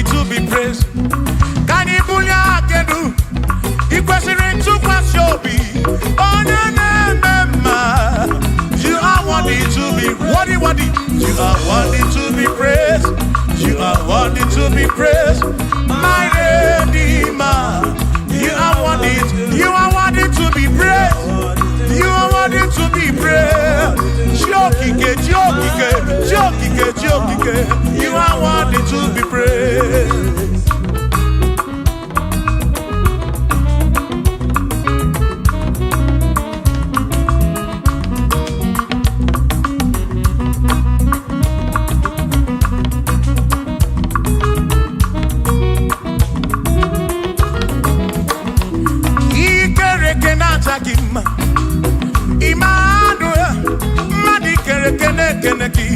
To be praised. worthy. You are worthy to be praised. You are worthy to be praised. My Redeemer. You are worthy. You are worthy to be praised. You are worthy to be praised. Jokike, jokike, jokike, jokike. You are worthy to be praised. Emmanuel, Madi kere kene keneki.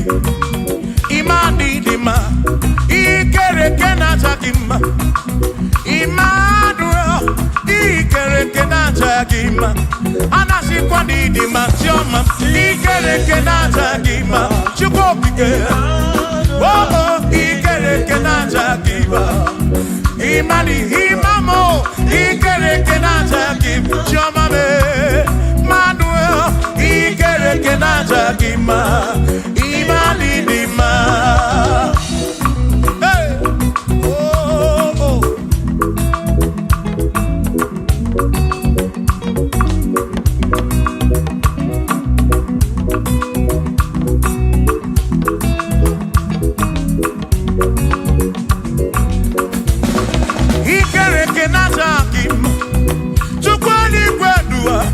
Imadi dima, ikere kena chakima. Emmanuel, ikere kena chakima. Anasi kwani dima choma, ikere kena chakima. Chukopike, oh, ikere kena chakima. Imani imamo, ikere kena chakima. Choma me. Ikere kenaja gima, imani dima. Hey, oh, oh. Ikere kenaja gima, chukwani kwedua.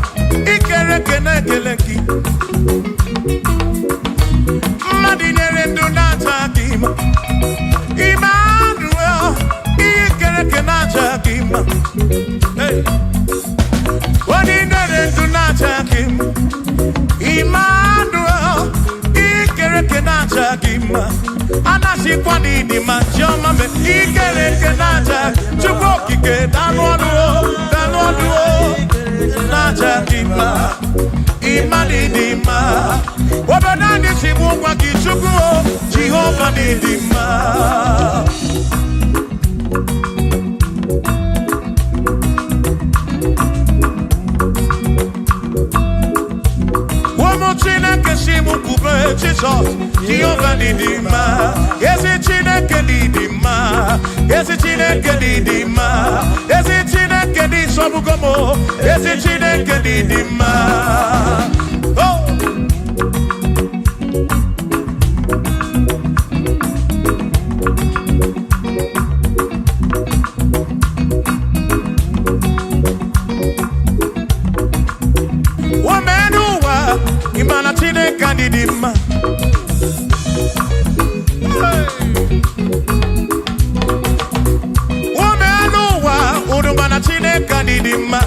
Ikere kene keleki Madinere dunata kima Emmanuel Ikere kenaja kima Hey Madinere dunata kima Emmanuel Ikere kenaja kima Anasi kwani di majama me Ikere kenaja Chukoki ke danwaduo Najakima, Imanidima, Wabanani Simuwa Kichuku, Jehovah Nidima. Wamochina Kesimu Kube, Jesus, Jehovah Nidima. Yes, it's Chineke Nidima. Yes, it's Chineke Nidima. Yes, it's Chineke Nidima. Yes, it's Chineke Nidima. Oh. Womenuwa imana Chineke Nidima. Udumana Chineke Nidima.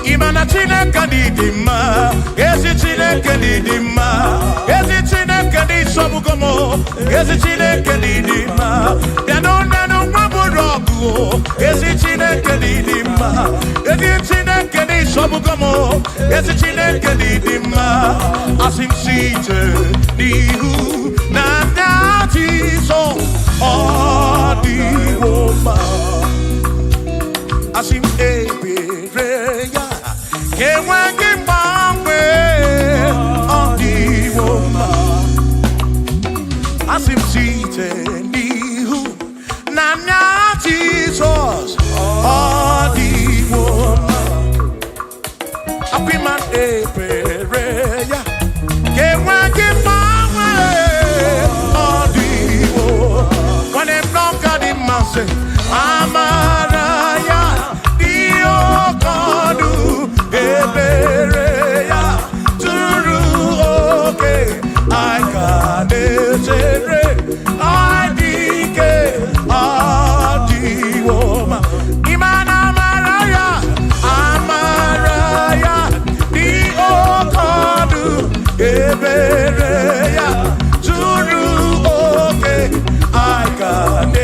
Imana Chineke Nidima. Ezi Chineke Nidima. Ezi Chineke Nisobugomo. Ezi Chineke Nidima. Yanonenu Maburogu. Ezi Chineke Nidima. Ezi Chineke Nisobugomo. Ezi Chineke Nidima. Asim Site Nihu Nandati So Odi Woman Asim Ebereya Kewangi Mangwe Odi Woman Asim Site Nihu Nandati So Odi Woman Apiman Ebereya Kewangi Mangwe Amaraya Dio Kodu Ebereya Turu Oke I can I dike Adi Woma Imana Amaraya Amaraya Dio Kodu Ebereya Turu Oke I can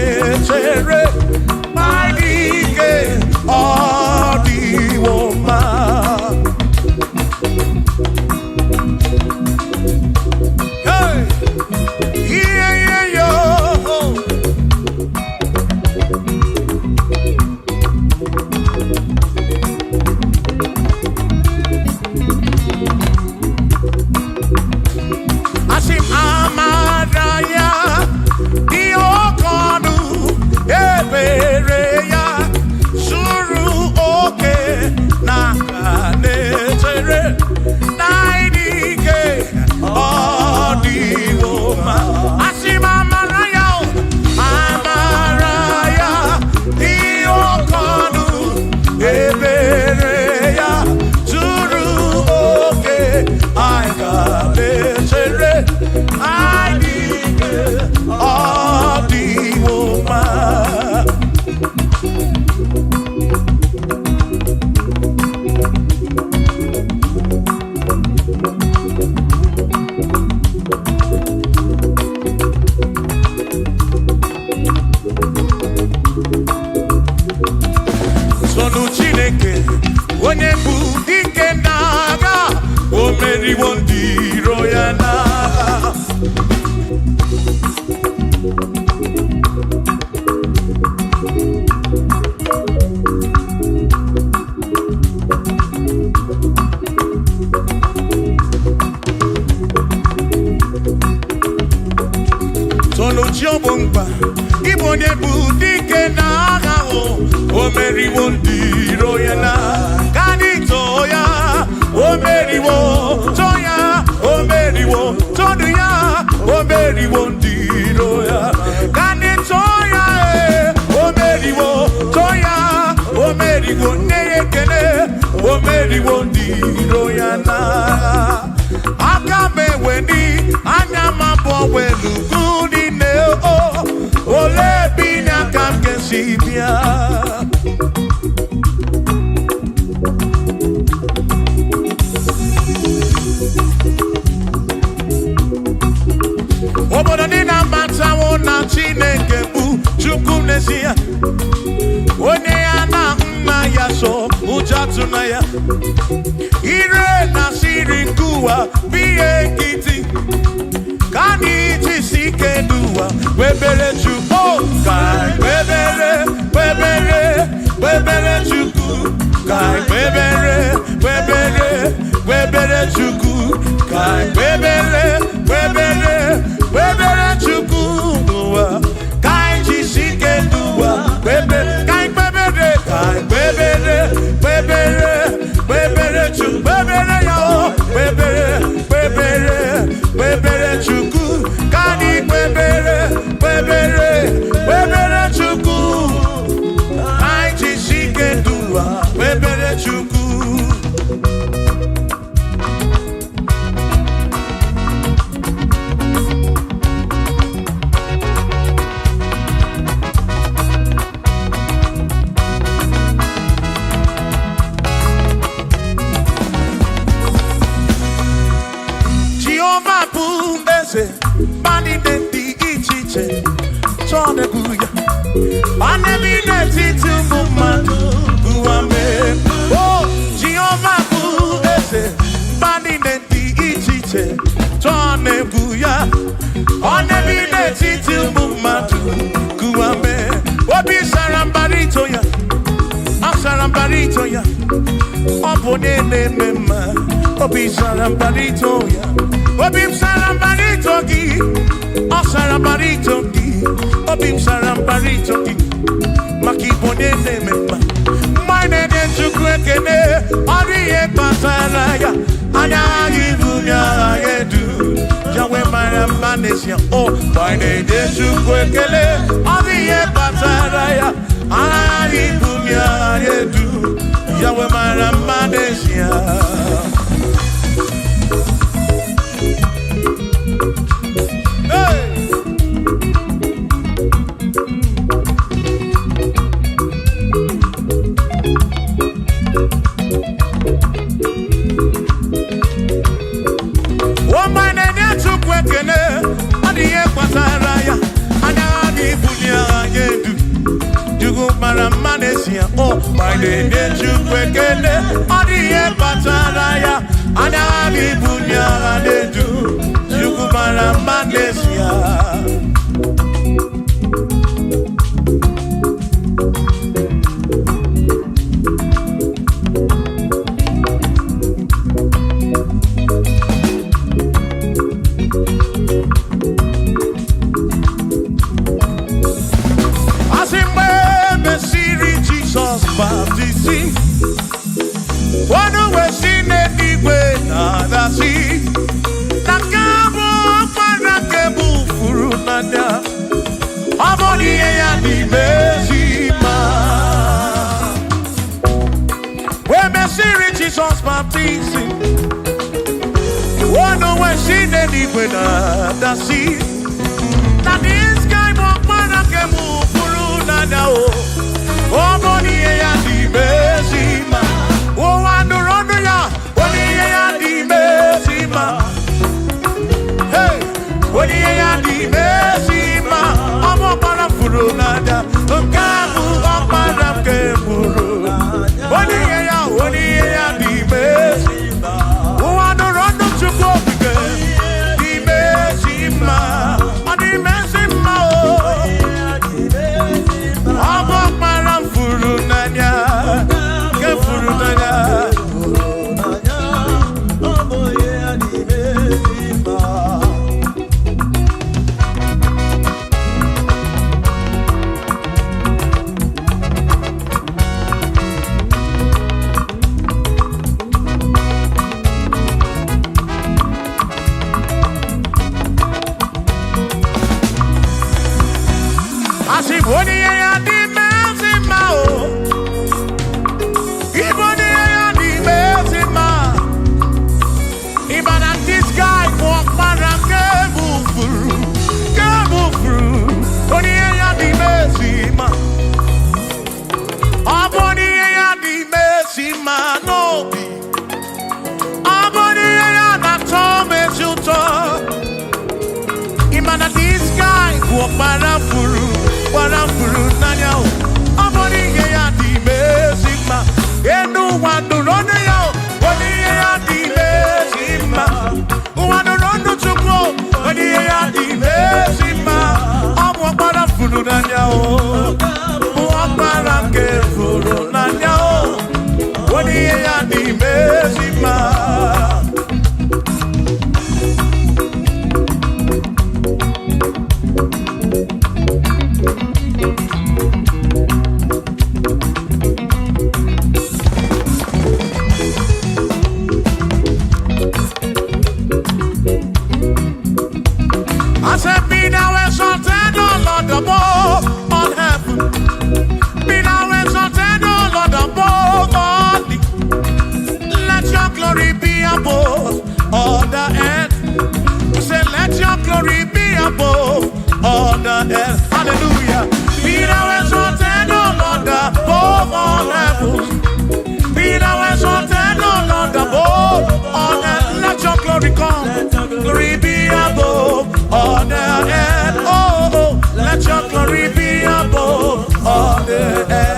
Chobumba, Ibone Budike Nagao, Omeriwo Diroyana, Kanitoya, Omeriwo, Toya, Omeriwo, Toya, Omeriwo Diroya, Kanitoya, Omeriwo, Toya, Omeriwo Nekene, Omeriwo Diroyana, Akame Weni, Anyama Welu. Ole bina kam kesibia Obodo ni na mata wona Chineke bu Chukwu n'ezie Onye ya na nna ya so ujatu na ya Ire na siri nkuwa biye nkiti Kani jisike duwa Webere chuku Kai webere Webere Webere chuku Kai webere Webere Webere chuku Kai webere Webere Webere chuku duwa Kai jisike duwa Webere Kai webere Kai webere Webere Webere chuku Webere yo Webere Webere Webere chuku Kani webere Webere Webere chuku Ai jisike duwa Webere chuku Jehovah Pumbese Bani denti ichiche Chone kuya Bane bineti tumumadu Kuame Oh Jehovah Pumbese Bani denti ichiche Chone kuya Bane bineti tumumadu Kuame Obi sarambarito ya Asarambarito ya Opone mema Obi sarambarito ya Obim sarambarito ki, sarambarito ki, obim sarambarito ki, makibone nemema. Mine de chukwekene, ariye pasaraya, anya ibunya yedu. Jawe maramanesia, oh, mine de chukwekele, ariye pasaraya, anya ibunya yedu. Jawe maramanesia. Oh, my name is Chukwekele, Odiye Pataraya, Anami Bunya Adedu, Chukwara Manesia. One way seen anyway, nada see. Nakabo Panakebu Furunada. Amoni ya di Mesima. When Messiri Jesus baptizing. One way seen anyway, nada see. That is guy Panakebu Furunada. Amoni ya di Mesima. Oh, I know ya. What ya di Mesima? Hey, what ya di Mesima? I'm a parafurunada. Kamu para keburu. What ya di Mesima? Oh, I know to go di Mesima. Warafuru nanyao amoni ya di mesima enu wanu ronu yao wani ya di mesima wanu ronu chukwo wani ya di mesima amu warafuru nanyao wabarakefuru nanyao wani ya di mesima. Hallelujah. Be thou exalted, O Lord, above all heavens. Be thou exalted, O Lord, above all earth. Let your glory come. Glory be above all the earth. Oh, let your glory be above all the earth.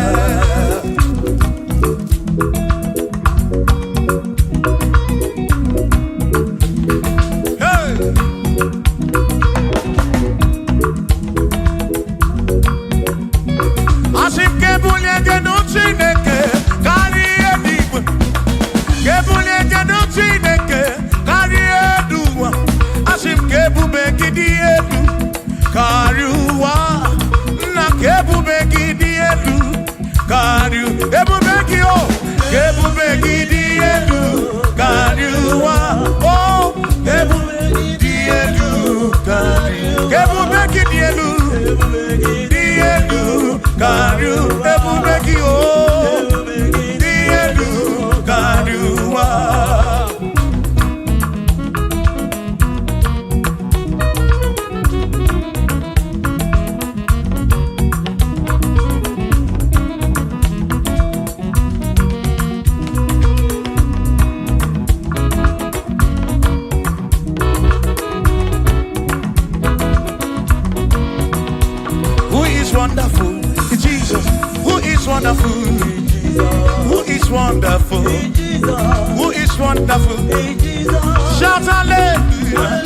Shout hallelujah,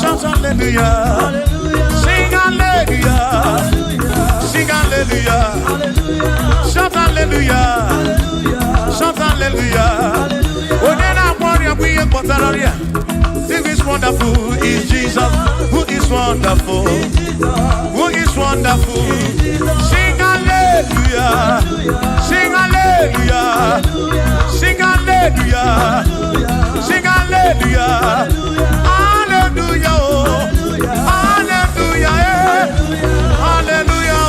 shout hallelujah, sing hallelujah, sing hallelujah, shout hallelujah, shout hallelujah. Who is wonderful is Jesus, who is wonderful, who is wonderful. Sing hallelujah, sing hallelujah, sing hallelujah, sing hallelujah, hallelujah, hallelujah, hallelujah,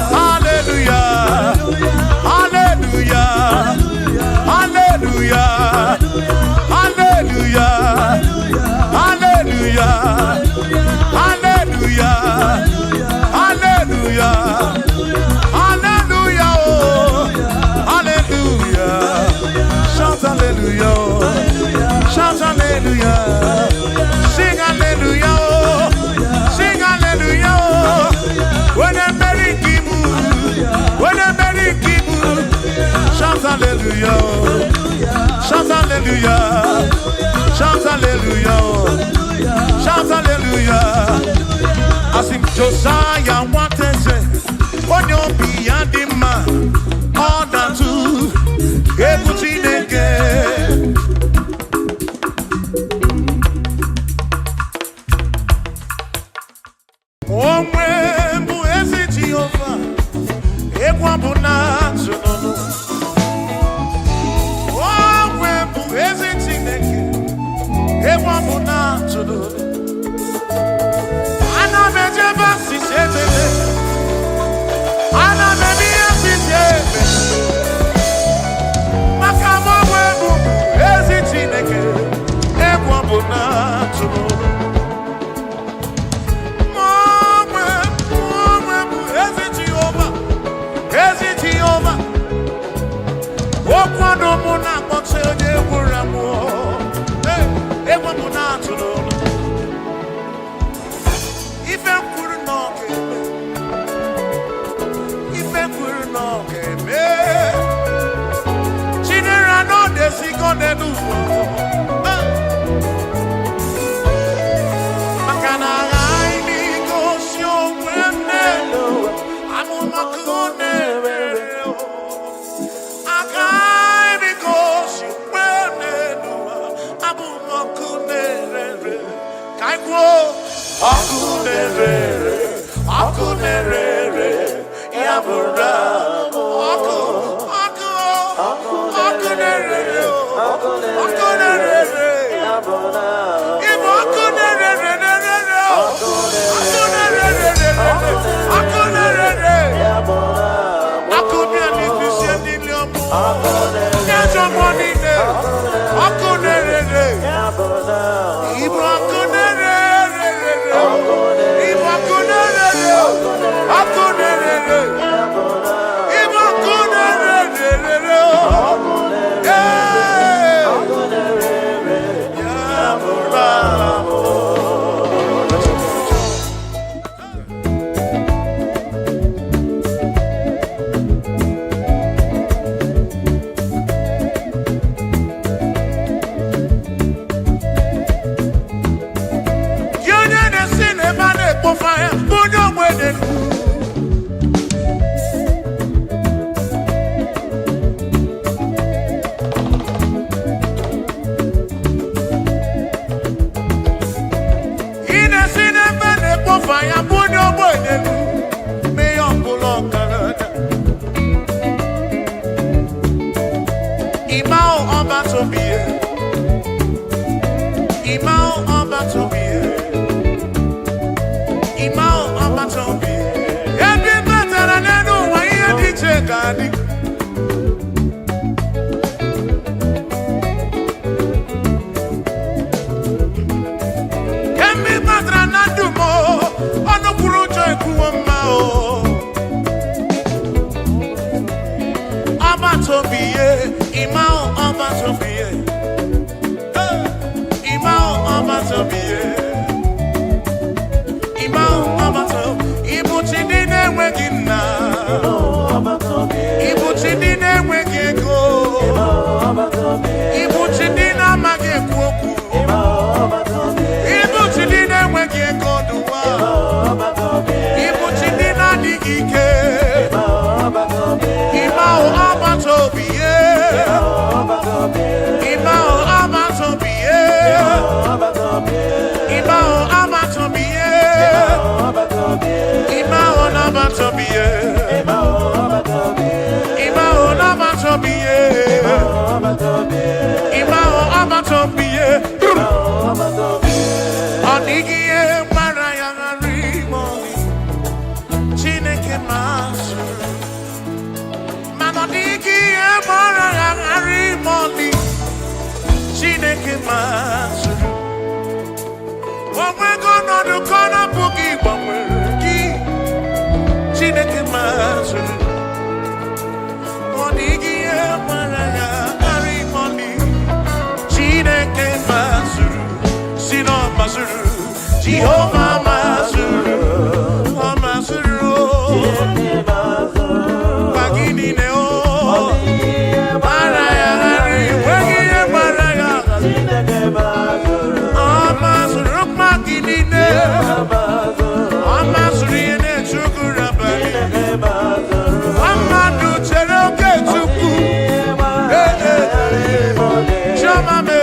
hallelujah, hallelujah, hallelujah, hallelujah, hallelujah, hallelujah, hallelujah, hallelujah, hallelujah. Shout hallelujah, shout hallelujah, sing hallelujah, sing hallelujah. When I'm very kibu, when I'm very kibu, shout hallelujah, shout hallelujah, shout hallelujah, shout hallelujah. I sing Josiah what they say, when you're beyond the man, all that too, everything again. Oh, when you is Jehovah, Equabuna, oh, when you is Equabuna, I know that you're Jehovah Mazuru, Mazuru, Bagini Neo, Maraya, Wagina Maraya, Mazuru, Magini Neo, Mazuri and Chukurabani, Amadu Cheroke Chuku, Chamame,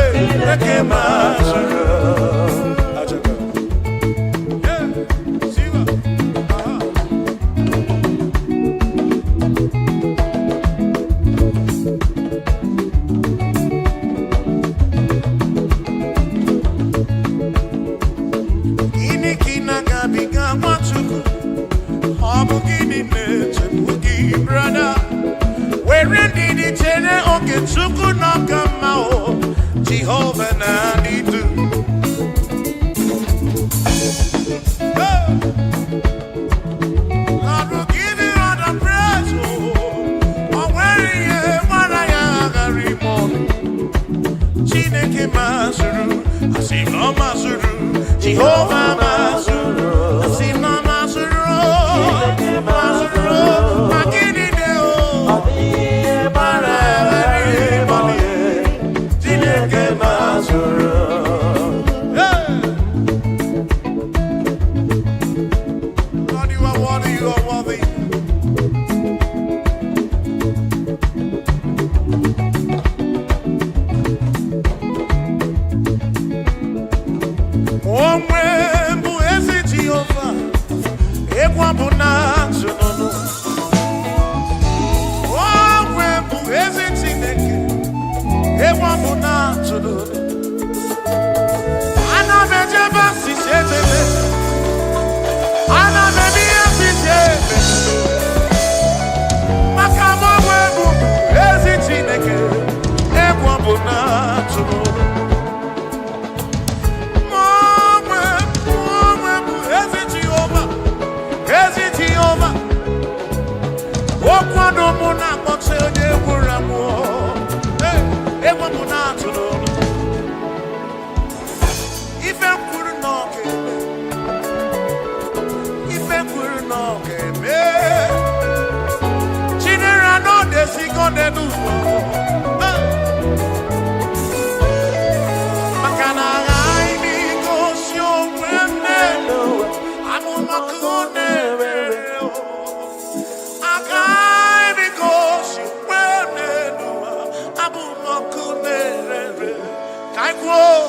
Mazuru. Jehovah na nidu Jehovah Mazuru, Sina Mazuru, Mazuru, Magini Deo, Barari Bali, Jineke Mazuru. Lord, you are worthy, you are worthy. Come on,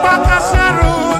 Bakasaru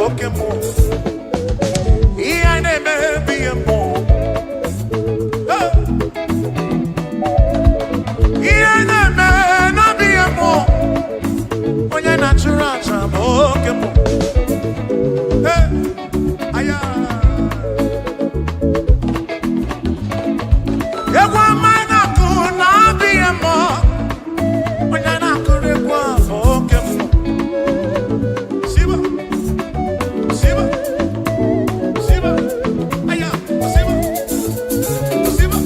oke mmụọ. Ihe anyị na-eme bụ ihe mmụọ. Ihe anyị na-eme n'ọbụ ihe mmụọ. Onye na-achụrụ aja bụ oke mmụọ. Aya. Egwu ọma anyị na-akụ n'ọbụ ihe mmụọ. Onye na-akụrụ egwu a bụ oke mmụọ. Siba. Siba. Siba. Aya. Siba. Siba.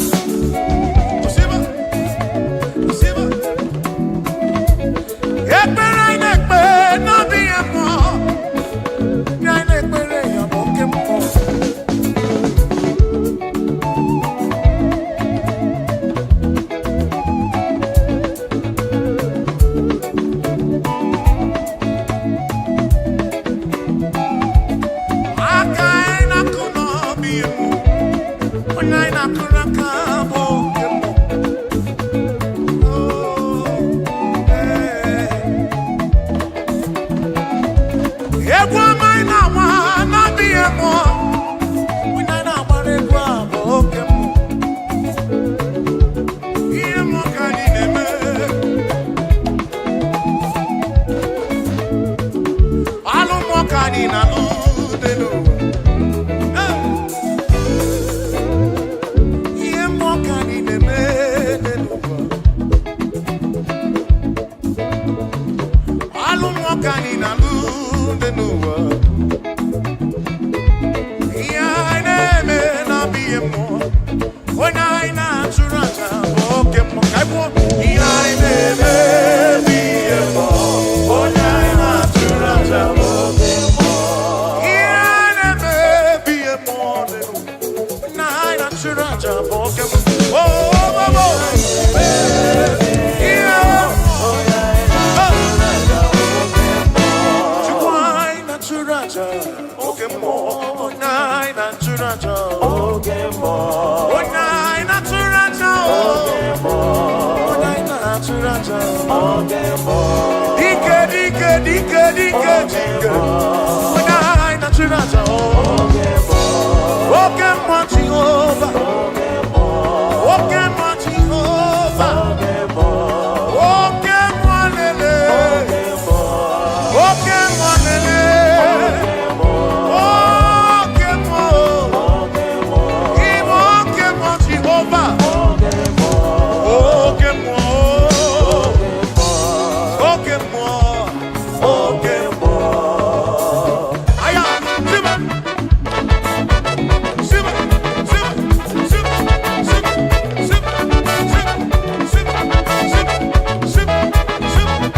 Siba. Siba. Ekpere anyị na-ekpe n'ọbụ ihe mmụọ. Anyị na-ekpere ya bụ oke mmụọ. Aka anyị na-akụ n'ọbụ ihe mmụọ. Onye anyị na-akụrụ aka bụ oke mmụọ. Egwu ọma anyị na-agba n'ọbụ ihe mmụọ. Onye anyị na-agbara egwu a bụ oke mmụọ. Ihe mmụọ ka anyị na-eme. Alụ mmụọ ka anyị na-alụ dị n'ụwa. Ihe mmụọ ka anyị na-eme dị n'ụwa. Alụ mmụọ ka anyị na-alụ dị n'ụwa. Ihe anyị na-eme n'ọbụ ihe mmụọ. Onye anyị na-achụrụ aja bụ oke mmụọ. Ka anyị kwuo. Ihe anyị na-eme bụ ihe mmụọ. Onye anyị na-achụrụ aja bụ oke mmụọ. Ihe anyị na-eme bụ ihe mmụọ dị n'ụwa. Onye anyị na-achụrụ aja bụ oke mmụọ. Oh, oh, oh, oh. Ihe mmụọ. Chukwu anyị na-achụrụ aja oke mmụọ. Onye anyị na-achụrụ aja oke mmụọ. Onye anyị na-achụrụ aja oke mmụọ. Onye anyị na-achụrụ aja oke mmụọ. Dike, dike, dike, dike, dike. Onye anyị na-achụrụ aja oke mmụọ. Oke mmụọ Jehova. Oke mmụọ Jehova. Oke mmụọ lele. Oke mmụọ lele. Oke mmụọ. Ime oke mmụọ Jehova. Oke mmụọ. Oke mmụọ. Oke mmụọ. Aya. Siba. Siba. Siba. Siba. Siba. Siba. Siba. Siba. Siba. Siba.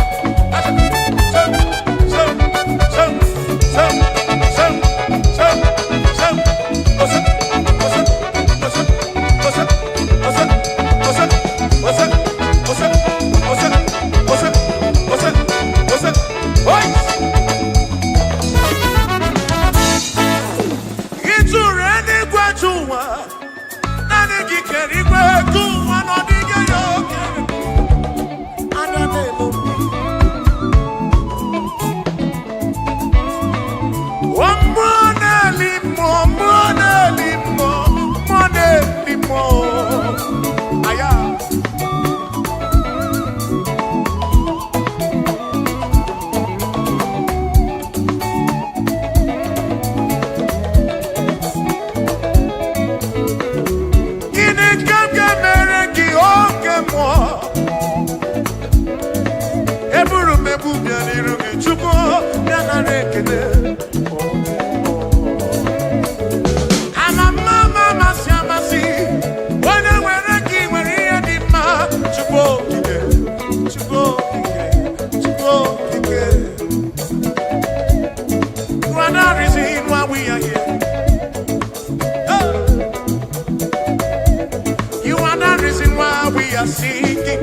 are seeking.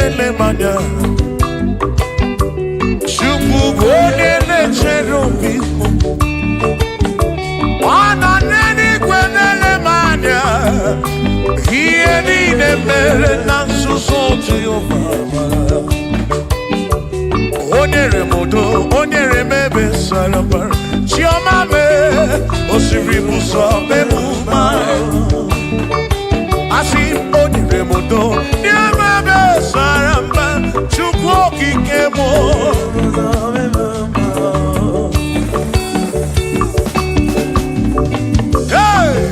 nele manya. Chukwu onye na-echere obi. Ana n'eluigwe nele manya. Ihe niile mere na nzuzo Jehova. Onyere modo, onyere mebe sarabara. Chioma me, osiri muso bemuma. Asi onyere modo, nyemebe saramba. Chukwu okike mo. Hey!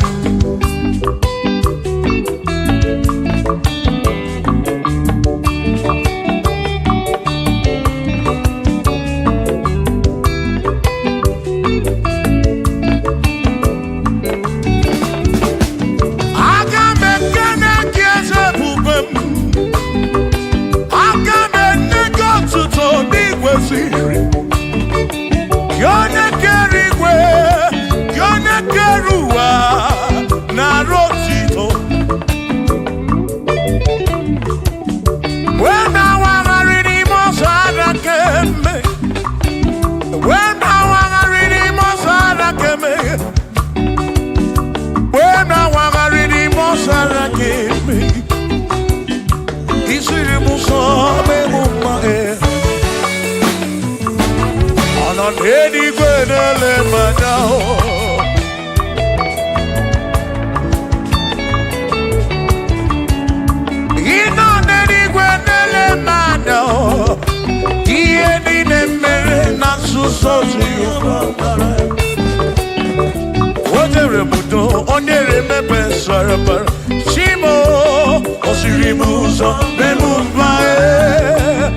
Shimo, Osirimuso, Bemumae,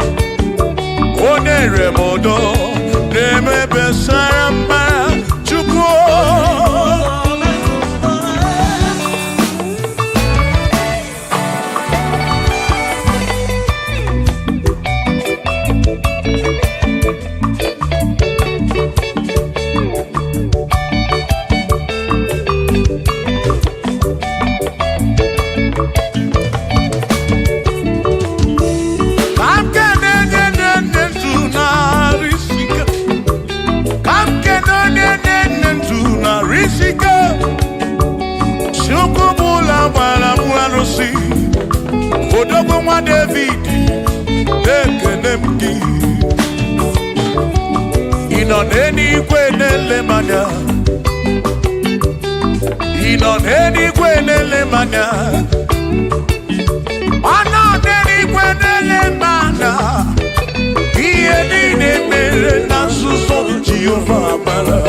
Oneremodo, Nemebe Saramba, Chukwo. Odogwa David, Ekenemgi. Inon enikwe nele manya. Inon enikwe nele manya. Anon enikwe nele manya. Iye nine mere na suso Jehova mala.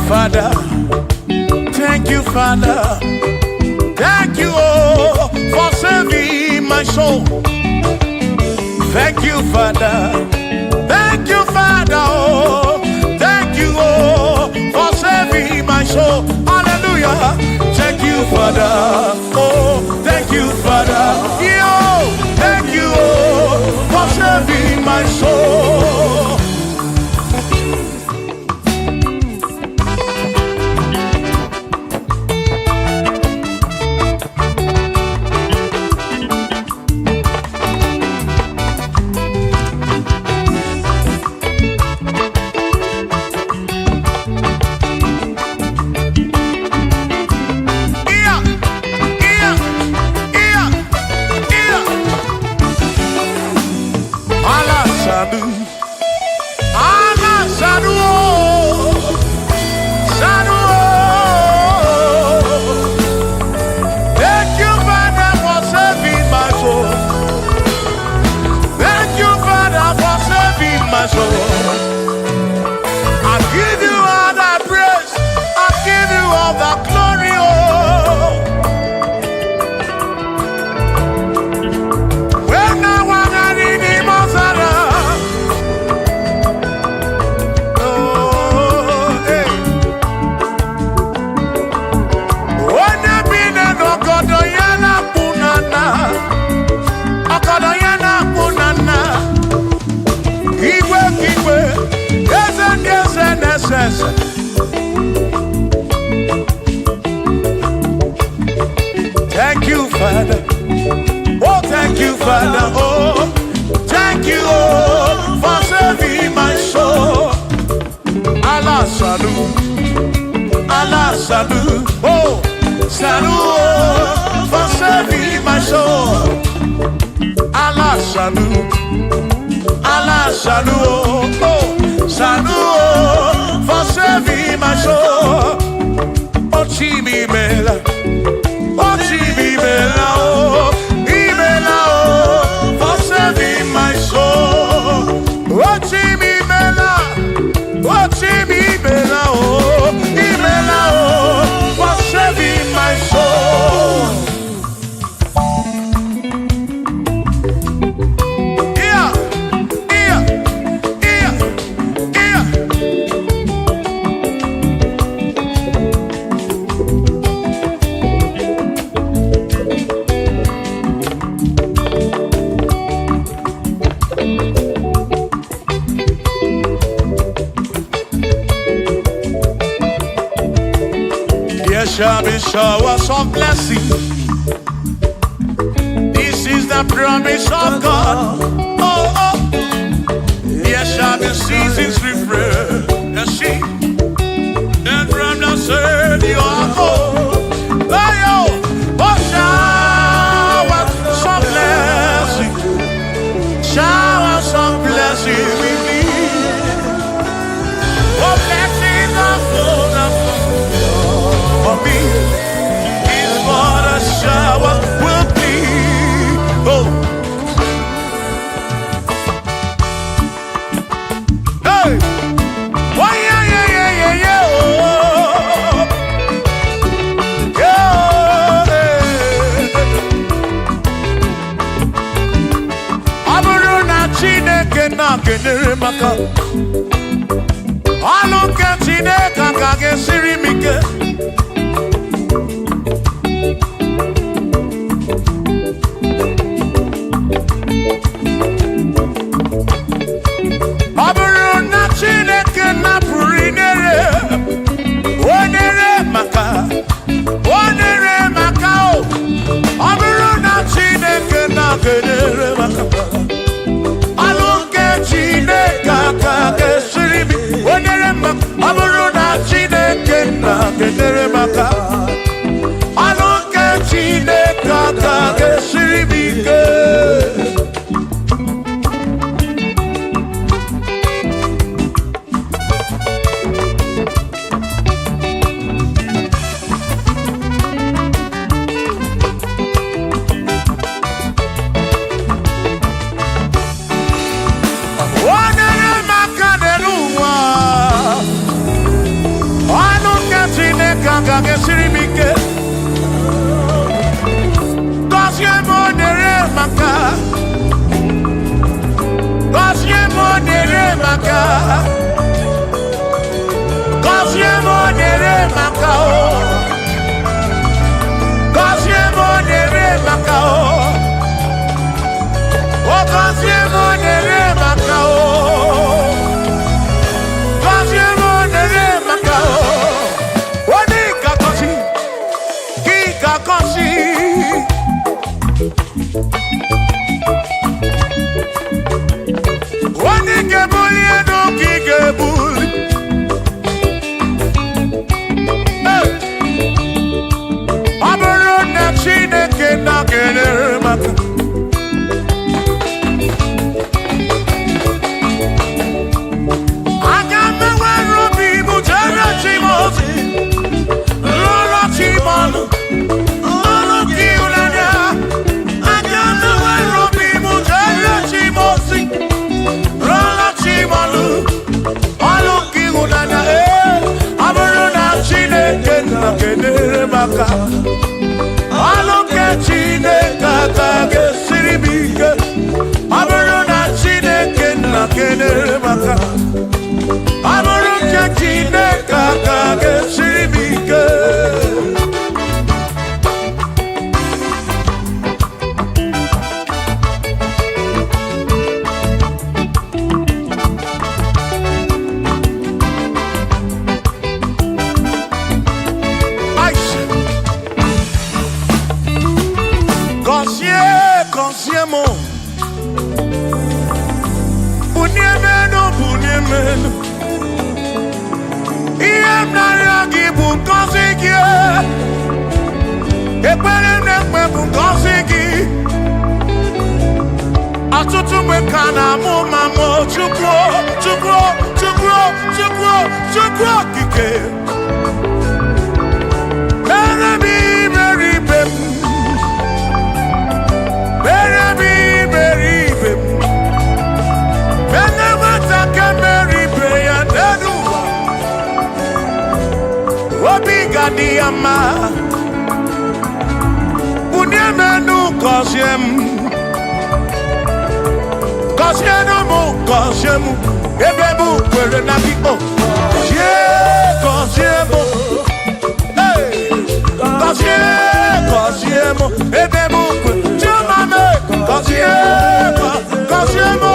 Father, thank you, Father, thank you, oh, for saving my soul. Thank you, Father, oh, thank you, oh, for saving my soul. Hallelujah. Thank you, Father, oh, thank you, Father, yo, thank you, oh, for saving my soul. salut, Allah salut, oh, salut, oh, for saving my soul. Allah salut, oh, salut, oh, for saving my soul. Oh, Chimi Bella, oh, for saving my soul. Oh, Chimi Bella, oh, for saving my soul. Yeah. There shall be showers of blessing. This is the promise of God. Oh, oh. There shall be seasons refreshing. And from the sun you are home. Oh, showers of blessing. Showers of blessing we need. Oh, blessings of God. For me is what a shower will be. Oh, hey, oh yeah. Oh, yeah. Aburu na Chineke na kenere maka. Aluke Chineke ka gesiri mike. Ekpere na-ekpe bụ ngọzi gị. Ọtụtụ mgbe ka na-amụ ma mụ Chukwu okike. Mere m iberibe m. Mere m iberibe m. Mere nwata ka mere ibe ya n'elu ụwa. Obi ga-adị ya mma. Bunye m enu gọzie m. Gọzie m ebe m kwere na gị. Gọzie m. Gọzie m ebe m kwere. Chioma m gọzie m.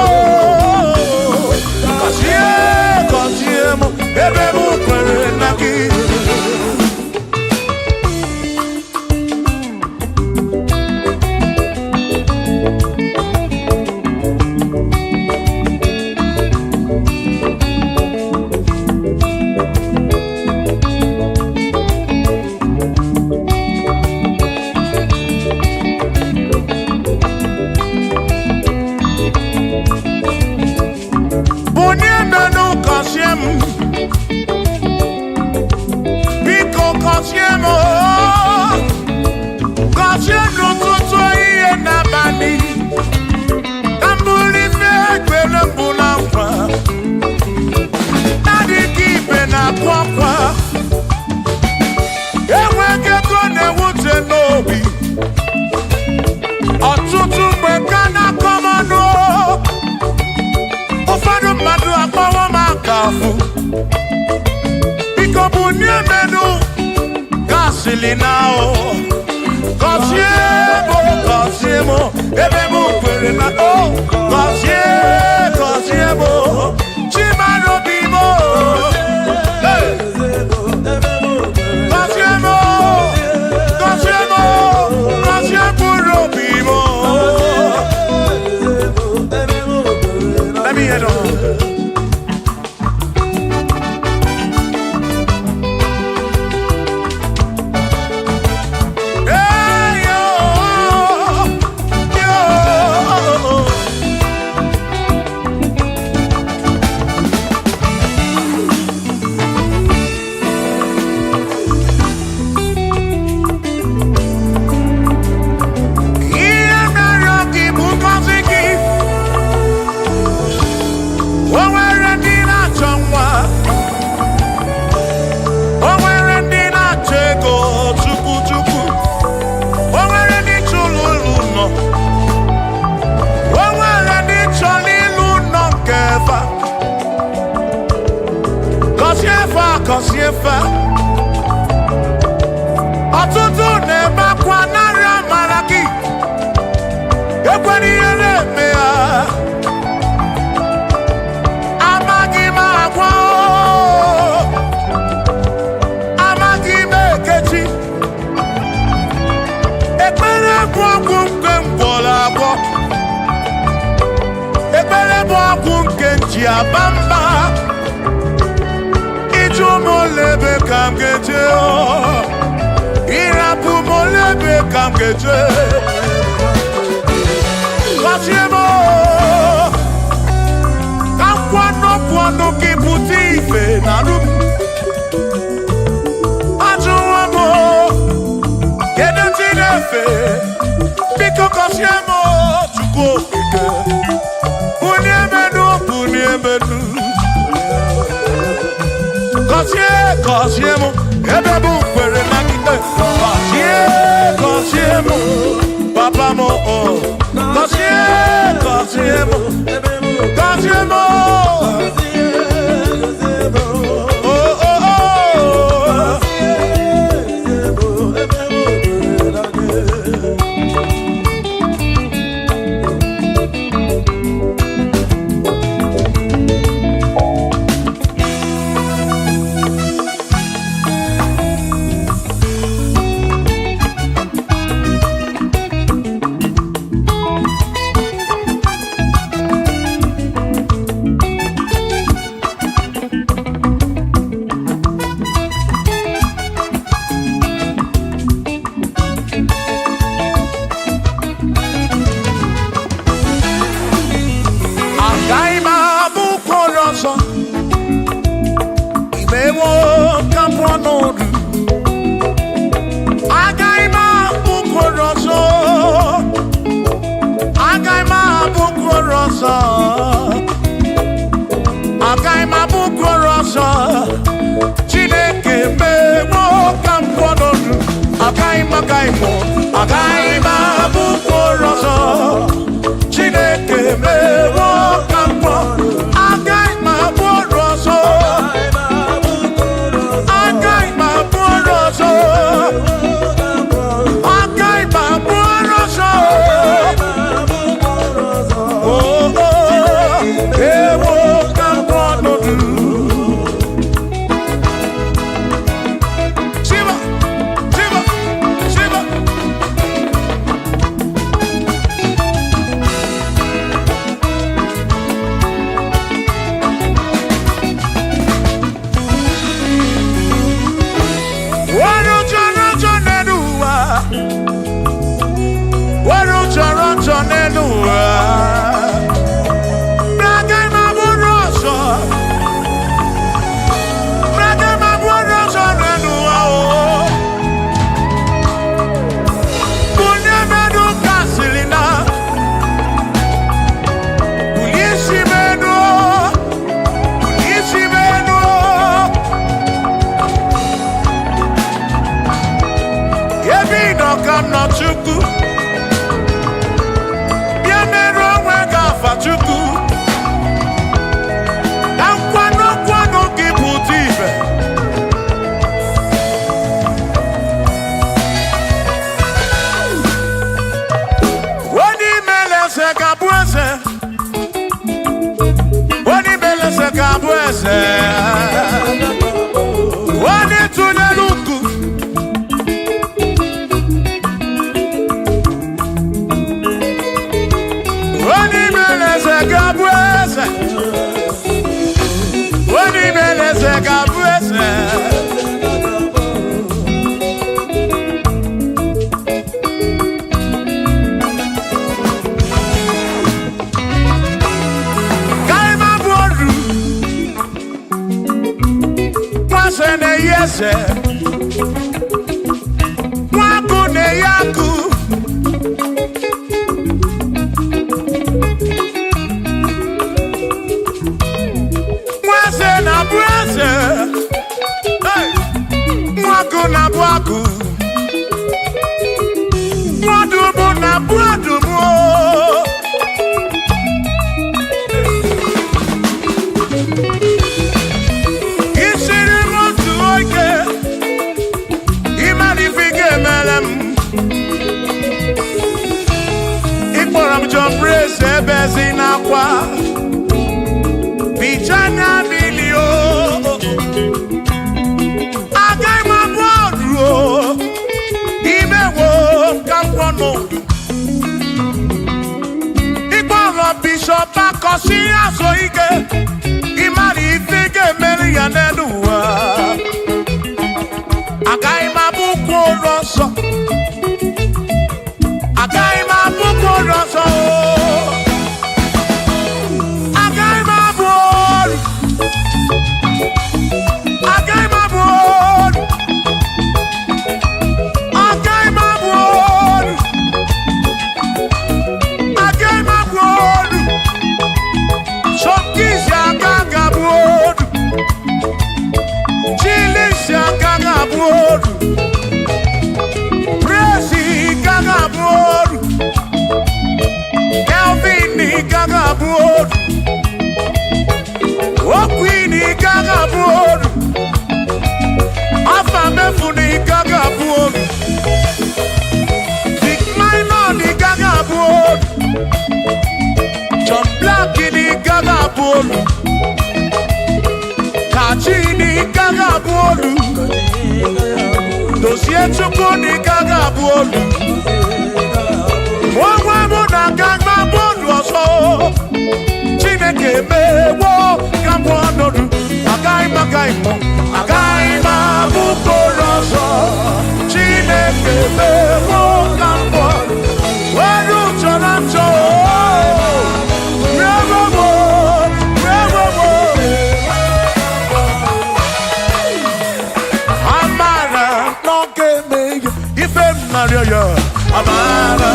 Gọzie m ebe m kwere na gị. Ọtụtụ mgbe ka na-akọma ọnụ. Ụfọdụ mmadụ akpọwa m akafụ. Biko bunye menu gasịlị na o. Gọzie m ebe m kwere na o. Gọzie m Chimara obi m. Let me hear it. Ọtụtụ na-ebe akwa narị amara gị. Ekwere ihe na-eme ya. Amaghị m agwa. Amaghị m ekechi. Ekpere bụ ọgwụ nke mgbọrọ agwọ. Ekpere bụ ọgwụ nke nji aba mba. Molebe kam geje o. Irapu molebe kam geje. Gọzie m. Ka kwano gị pụta ife na rum. Ajụwa m. Kedu ndị na-efe? Biko gọzie m Chukwu okike. Bunye menu. Gọzie m ebe m kwere na gị. Gọzie m papa m. Gọzie m. Chukwu. Bịa mere onwe gị afa Chukwu. Na nkwanụ gị pụta ibe. Onye imele eze ga-abụ eze. Onye imele eze ga-abụ eze. Onye tụnyere ukwu. Onye imele eze ga-abụ eze. Onye imele eze ga-abụ eze. Eze nwaku na-eyaku nwaze na-abụ eze nwaku na-abụ akụ nwadumu na-abụ adumu Praise ebezi n'akwa bichanya milio agaghị m abụ ọdụ imewo ka mkpọnụ ịkpọrọ bishọp akọsi azụ ike ịmara ife ga-emeri ya n'elu ụwa agaghị m abụ ụkwụ ụlọ nsọ agaghị m abụ ụkwụ ụlọ nsọ Kachini gaga bolu dosie Chukwu ni gaga bolu Mwa na gaga bolu oso Chineke mewo gambo anodu Agaghị ma bukolo oso Chineke mewo gambo Welu chorancho Amara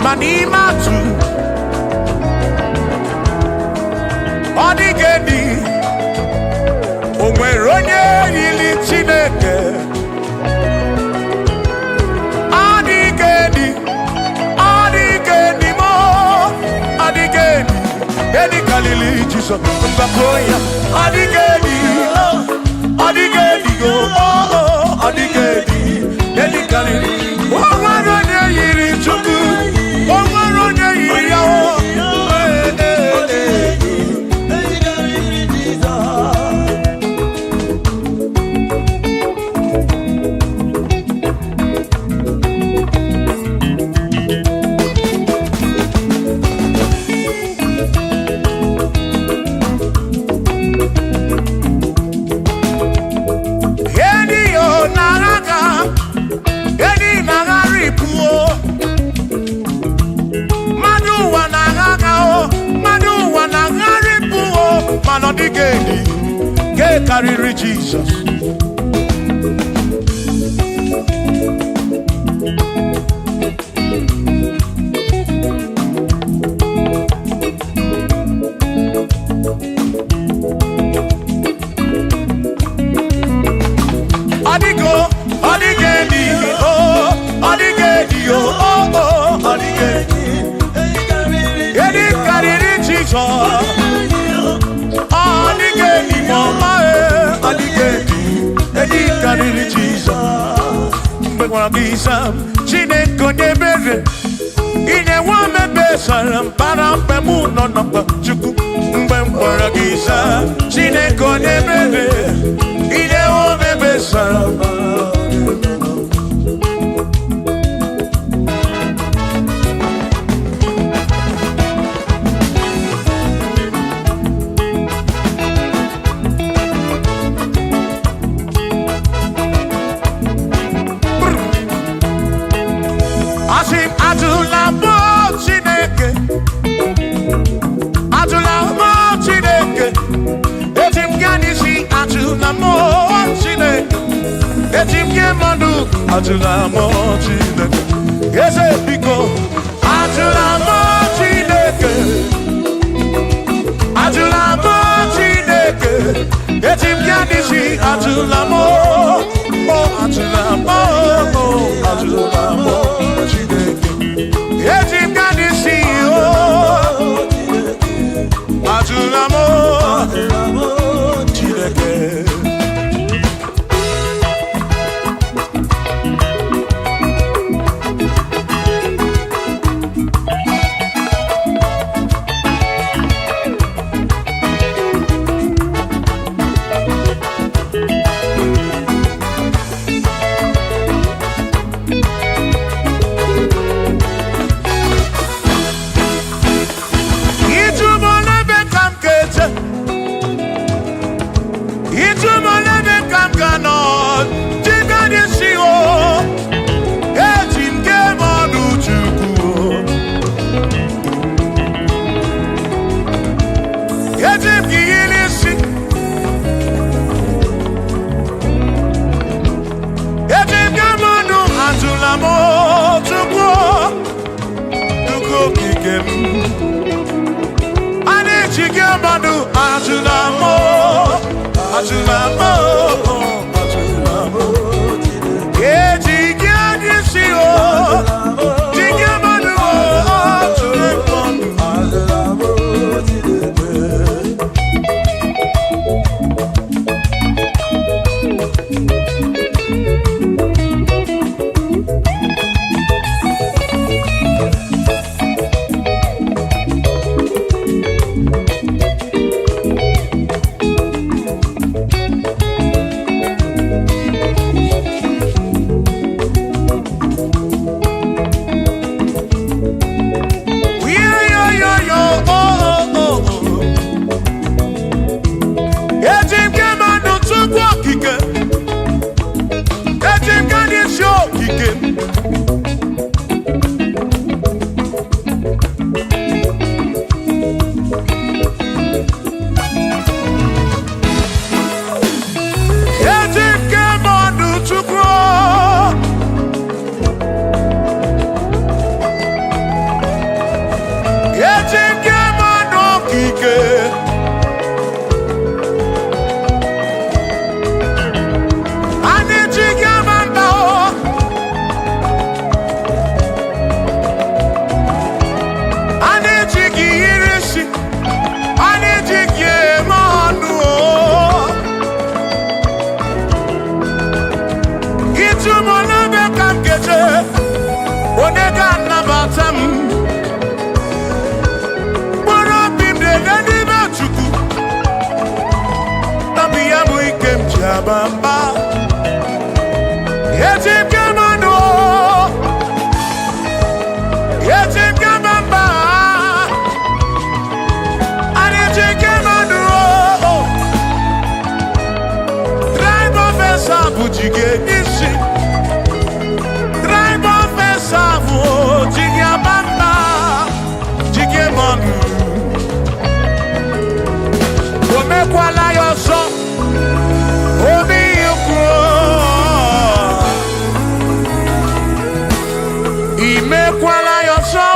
manimatu odigedi onwere onye yili Chineke odigedi mo odigedi edi kalili Jesus mbakoya odigedi go odigedi edi kalili onwere onye yiri Chukwu onwere onye yiri yawo Odigedi, get carry Jesus. Odigedi, Odigedi, get carry Jesus. Chineke onye mere inye nwa mebe sara mpara mpe mụ nọ n'ọkpa Chukwu mgbe m gwara gị saa Chineke onye mere inye nwa mebe sara Ajula mo Chineke, eze biko. Ajula mo Chineke, ajula mo Chineke, etim yanisi ajula mo, oh ajula mo Chineke, etim yanisi oh ajula mo Chineke. bamba. Yeti kamando. Yeti kamamba. Yeti kamando. Drive officer bujige nisi. Drive officer bujige bamba. Jige manu. Omekwala yoso. Obi yukro. Imekwala yoso.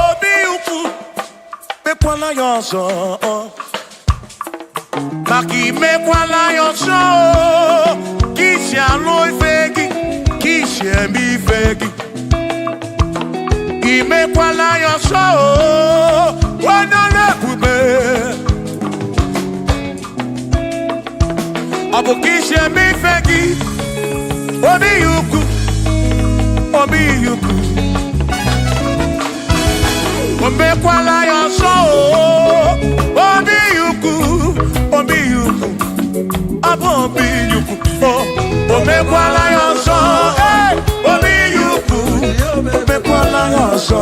Obi yukro. Mekwala yoso. Maki mekwala yoso. Kishi aloi fegi. Kishi embi fegi. Imekwala yoso. Wana lepube. Abukishe mi fegi. Obi yuku. Obi yuku. Omekwala yoso. Obi yuku. Obi yuku. Abo obi yuku. Omekwala yoso. Obi yuku. Omekwala yoso.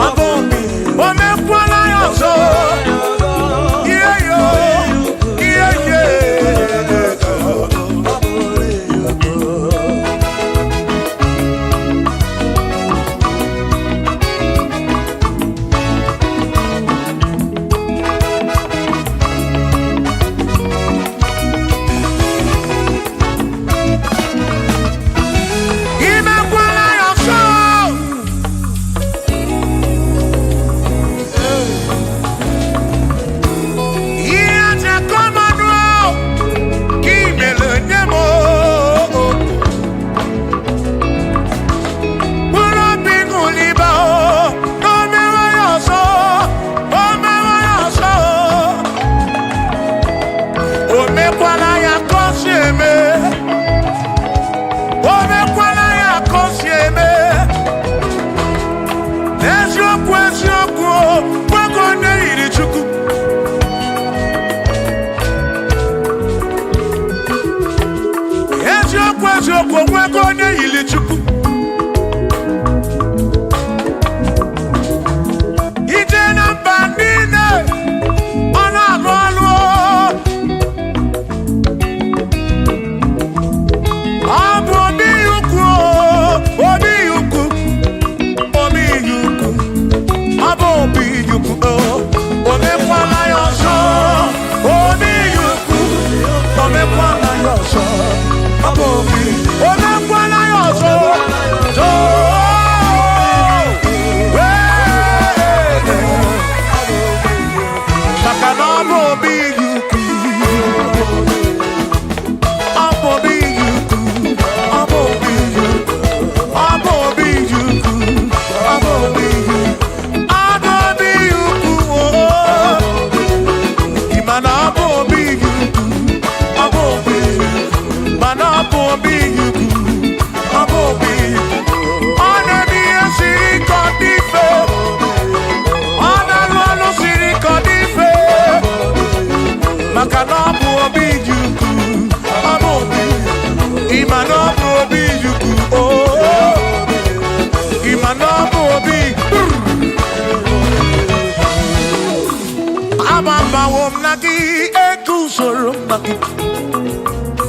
Abo obi. Omekwala yoso. Yeah yo. Yeah yeah.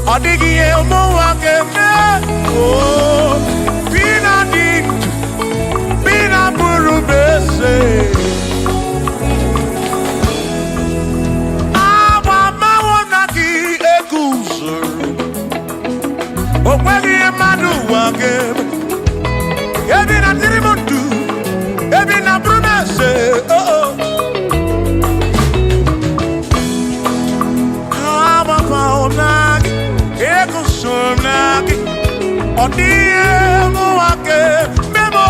Odigi elmo wakeme, oh, pina dit, pina burubese. Abama wonaki ekuso, okwegi emadu wakeme. Ebi na tirimutu, ebi na burubese, oh oh. Abama wonaki. Odie muake memo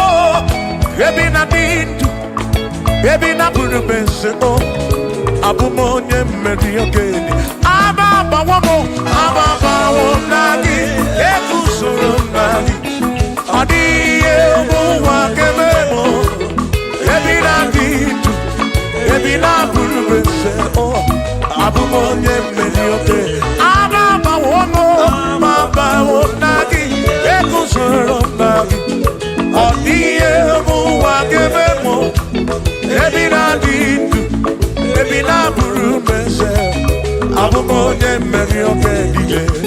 ebi na dintu ebi na burubese o abumonye medi ogeni ababa wamo nagi ekusoro nagi odie muake memo ebi na dintu ebi na burubese o abumonye medi ogeni ababa Abumone Mario Kedile.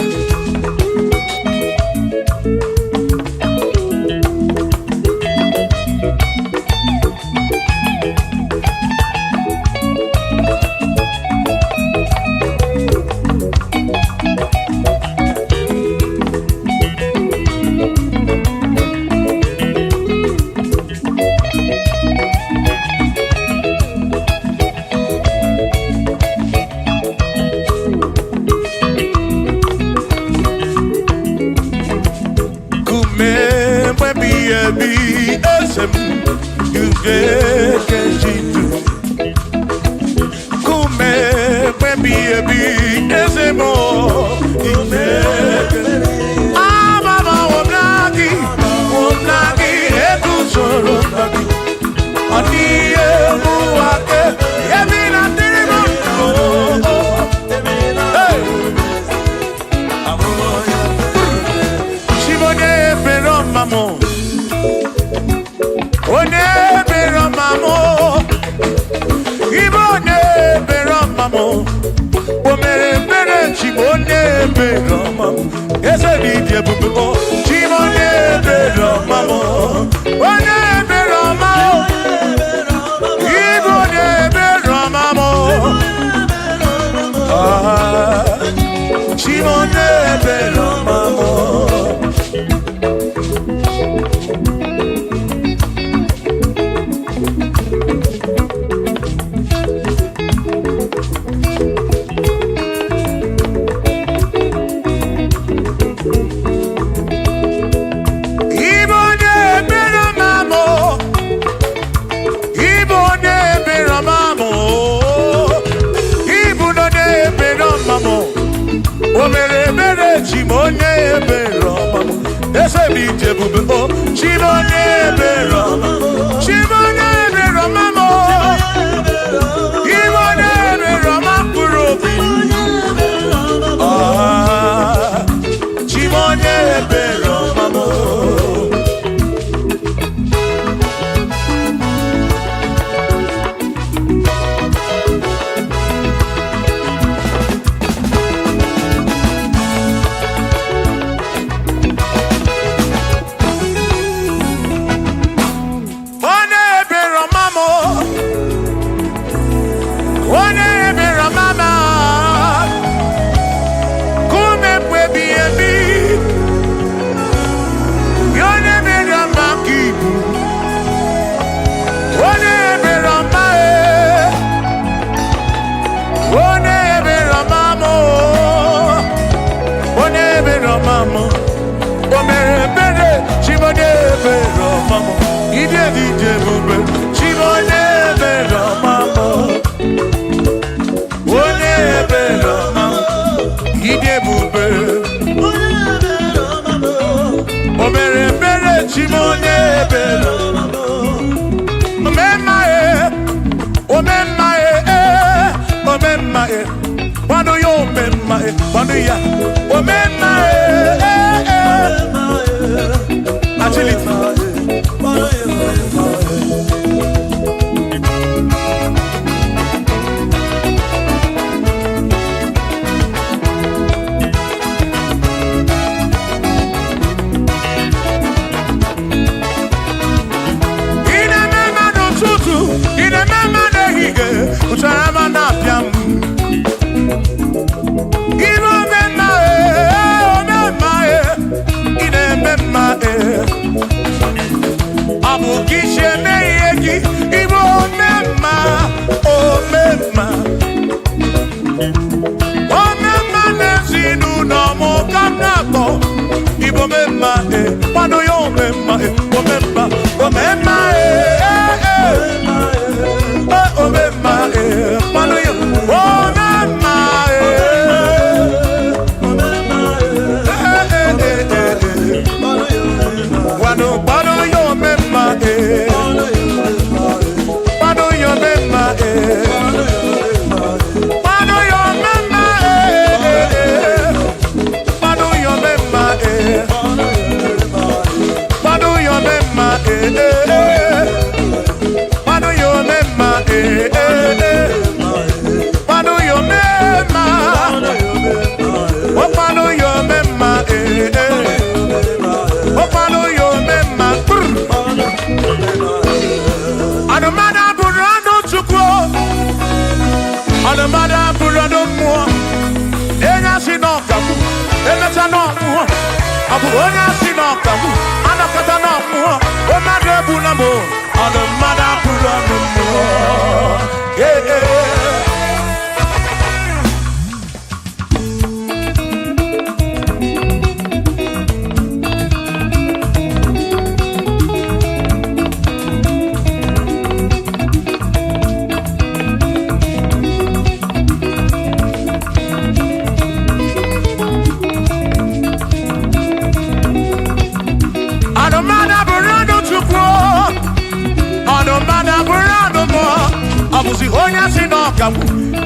gamu.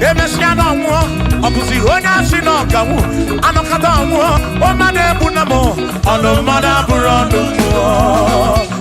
Emesiano mo. Obusi onya shino gamu. Anokata mo. Omane bunamo. Ono mana burondo mo.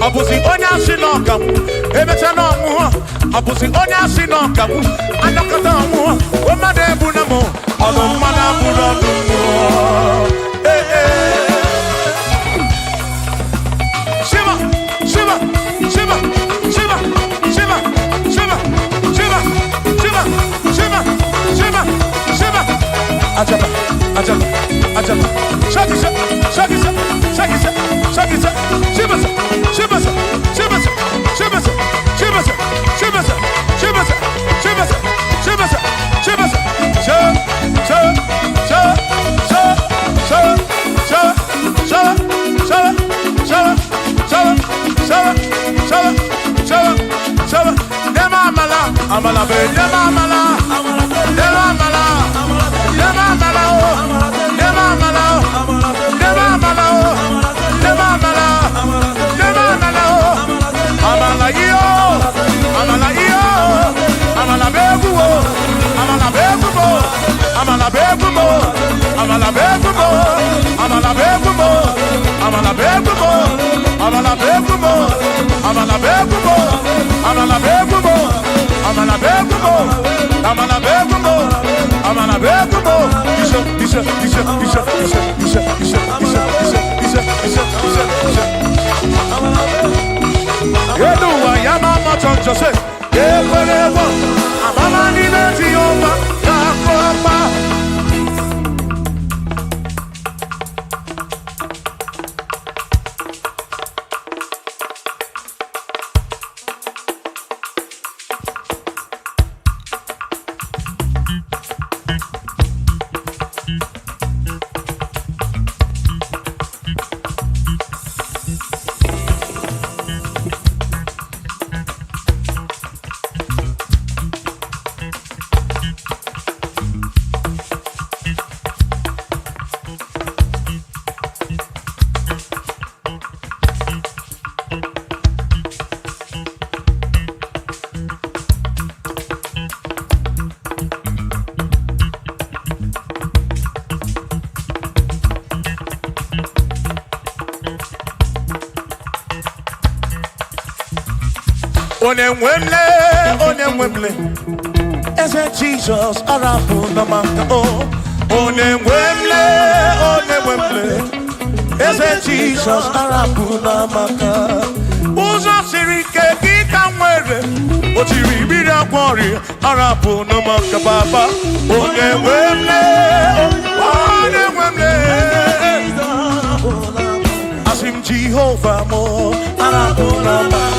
Abusi onya shinoka mu ebetano mu abusi onya shinoka mu anakata mu omade bunamo ono mana burondo mu Shiva Shiva Shiva Shiva Shiva Shiva Shiva Shiva Shiva Shiva Shiva Ajaba Ajaba Ajaba Shakisa Shakisa Shakisa Shakisa Shiva Shiva Shiva Shiva Shiva Shiva Shiva Shiva Shiva Shiva Amala be amala amala Onemwemle, is it Jesus? Arabu namaka oh. Onemwemle, is it Jesus? Arabu namaka. Uza sirike kita mwere, otiri bida kwari. Arabu namaka baba. Onemwemle, asim Jehovah mo. Arabu namaka.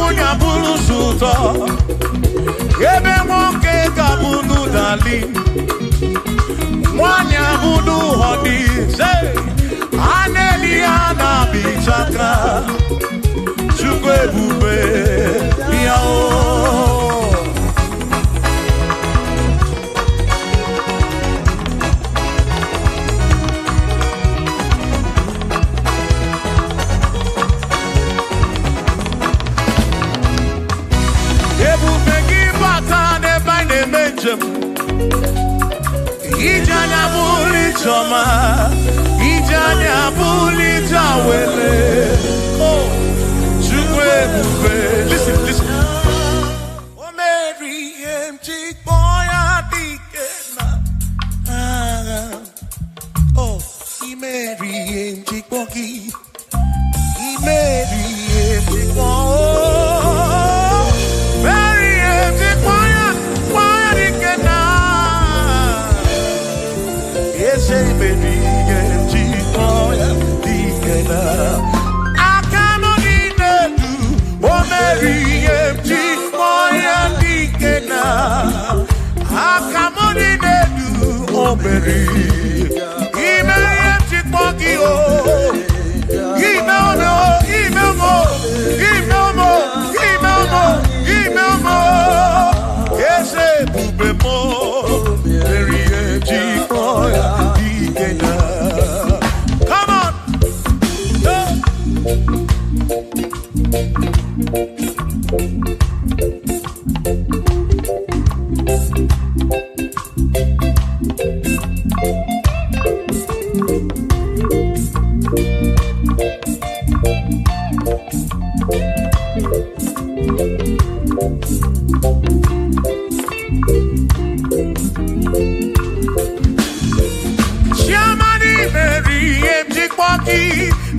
nwunye bụrụ ụzọ ebe nwoke ga-abụrụ dali nwanyị abụrụ ọdịze a na-eli ya na-abịchaka Chukwu ebube ya o Ijanya buli choma, ijanya buli jawele. Oh, Chukwe bube. Listen, listen. Oh, Mary, empty boy, adikena. Oh, Mary, empty boy, Mary, empty boy, Mary, empty boy, adikena. Say baby, empty boy, dikena. I cannot need you. Oh Mary, empty boy, dikena. I cannot need you. Oh Mary, empty boy, oh. Email more. Yes, bube more. Mary, empty boy. Come on.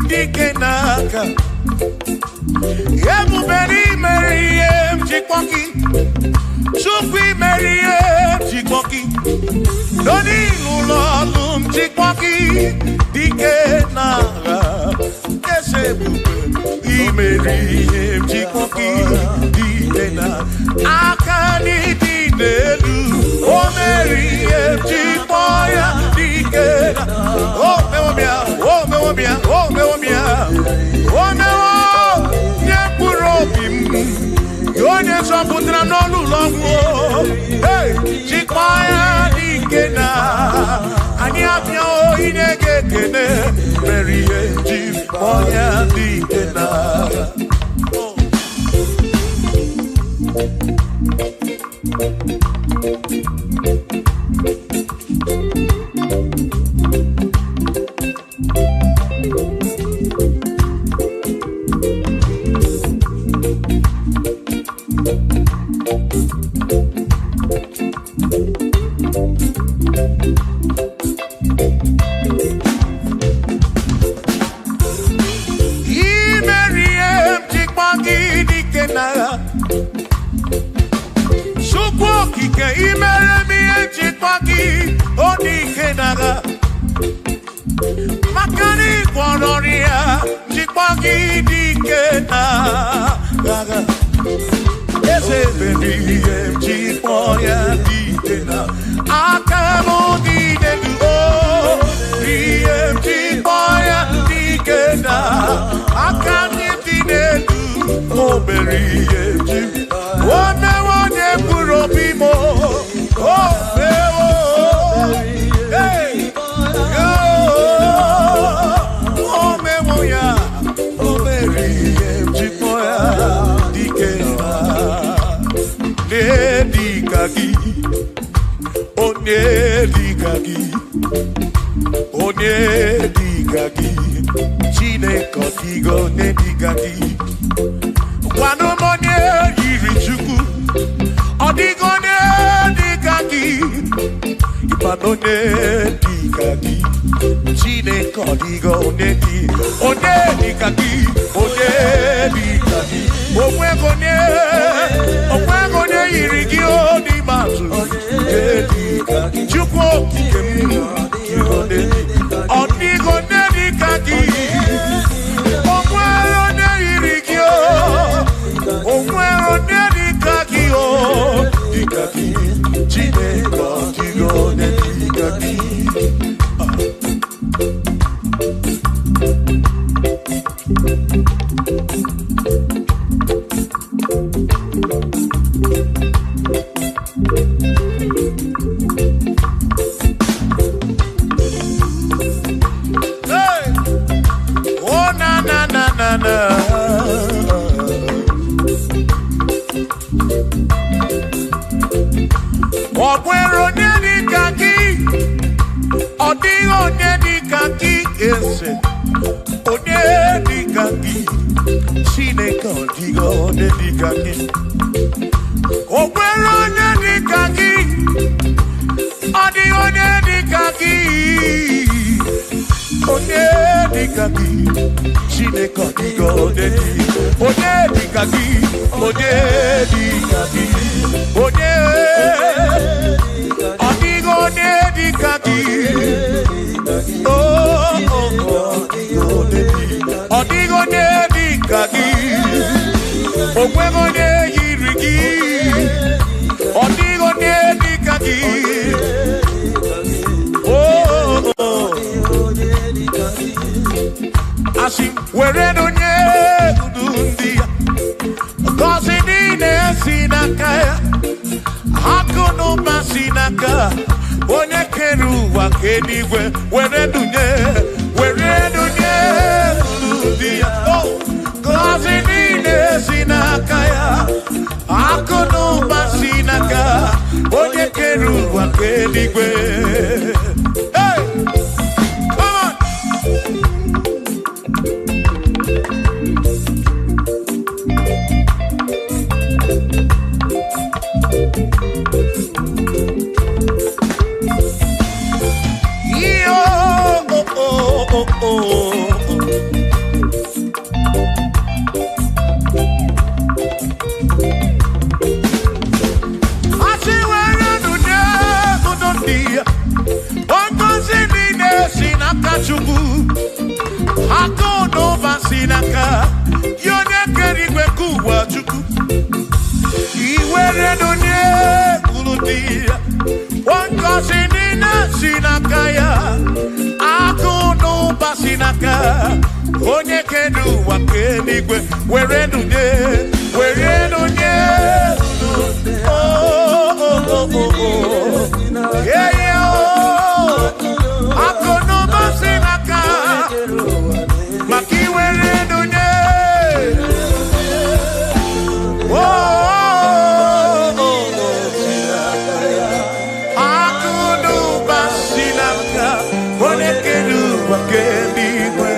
Dikenaka Ebuberi Meriem Chikwoki Chukwi Meriem Chikwoki Doni Lulolum Chikwoki Dikenaka Esebuberi Meriem Chikwoki Dikenaka Akani Dinelu O Meriem Chikwoya Dikenaka Oh Mewomia Oh Mewomia Oh Mewomia Oh Mewo Nyekuropim Yonye Soputra Nolu Longo Hey Chikmaya Dikena Anyapnya O Inegekene Merie Chikmaya Dikena Chineke ọdịgo onye dịka gị. O nwere onye dịka gị. Ọ dịghị onye dịka gị. Onye dịka gị. Chineke ọdịgo onye dịka gị. Onye dịka gị. Onye ọdịgo onye dịka gị. Ọdịgo onye dịka gị. Onweghị onye yiri gị. Ọdịgo onye dịka gị. Asị were onye ndu ndị ya. Ngọzi niile si n'aka ya. Akụ na ụba si n'aka. Onye kere ụwa ka eluigwe were dunye ndu ndị ya. Ngọzi niile si n'aka ya. Akụ na ụba si n'aka. Onye kere ụwa ka eluigwe. Hey! Come on! Onye kedu ụwa ka eluigwe were nunye akụ n'ụba si n'aka maka iwere nunye akụ n'ụba si n'aka onye kedu ụwa ka eluigwe.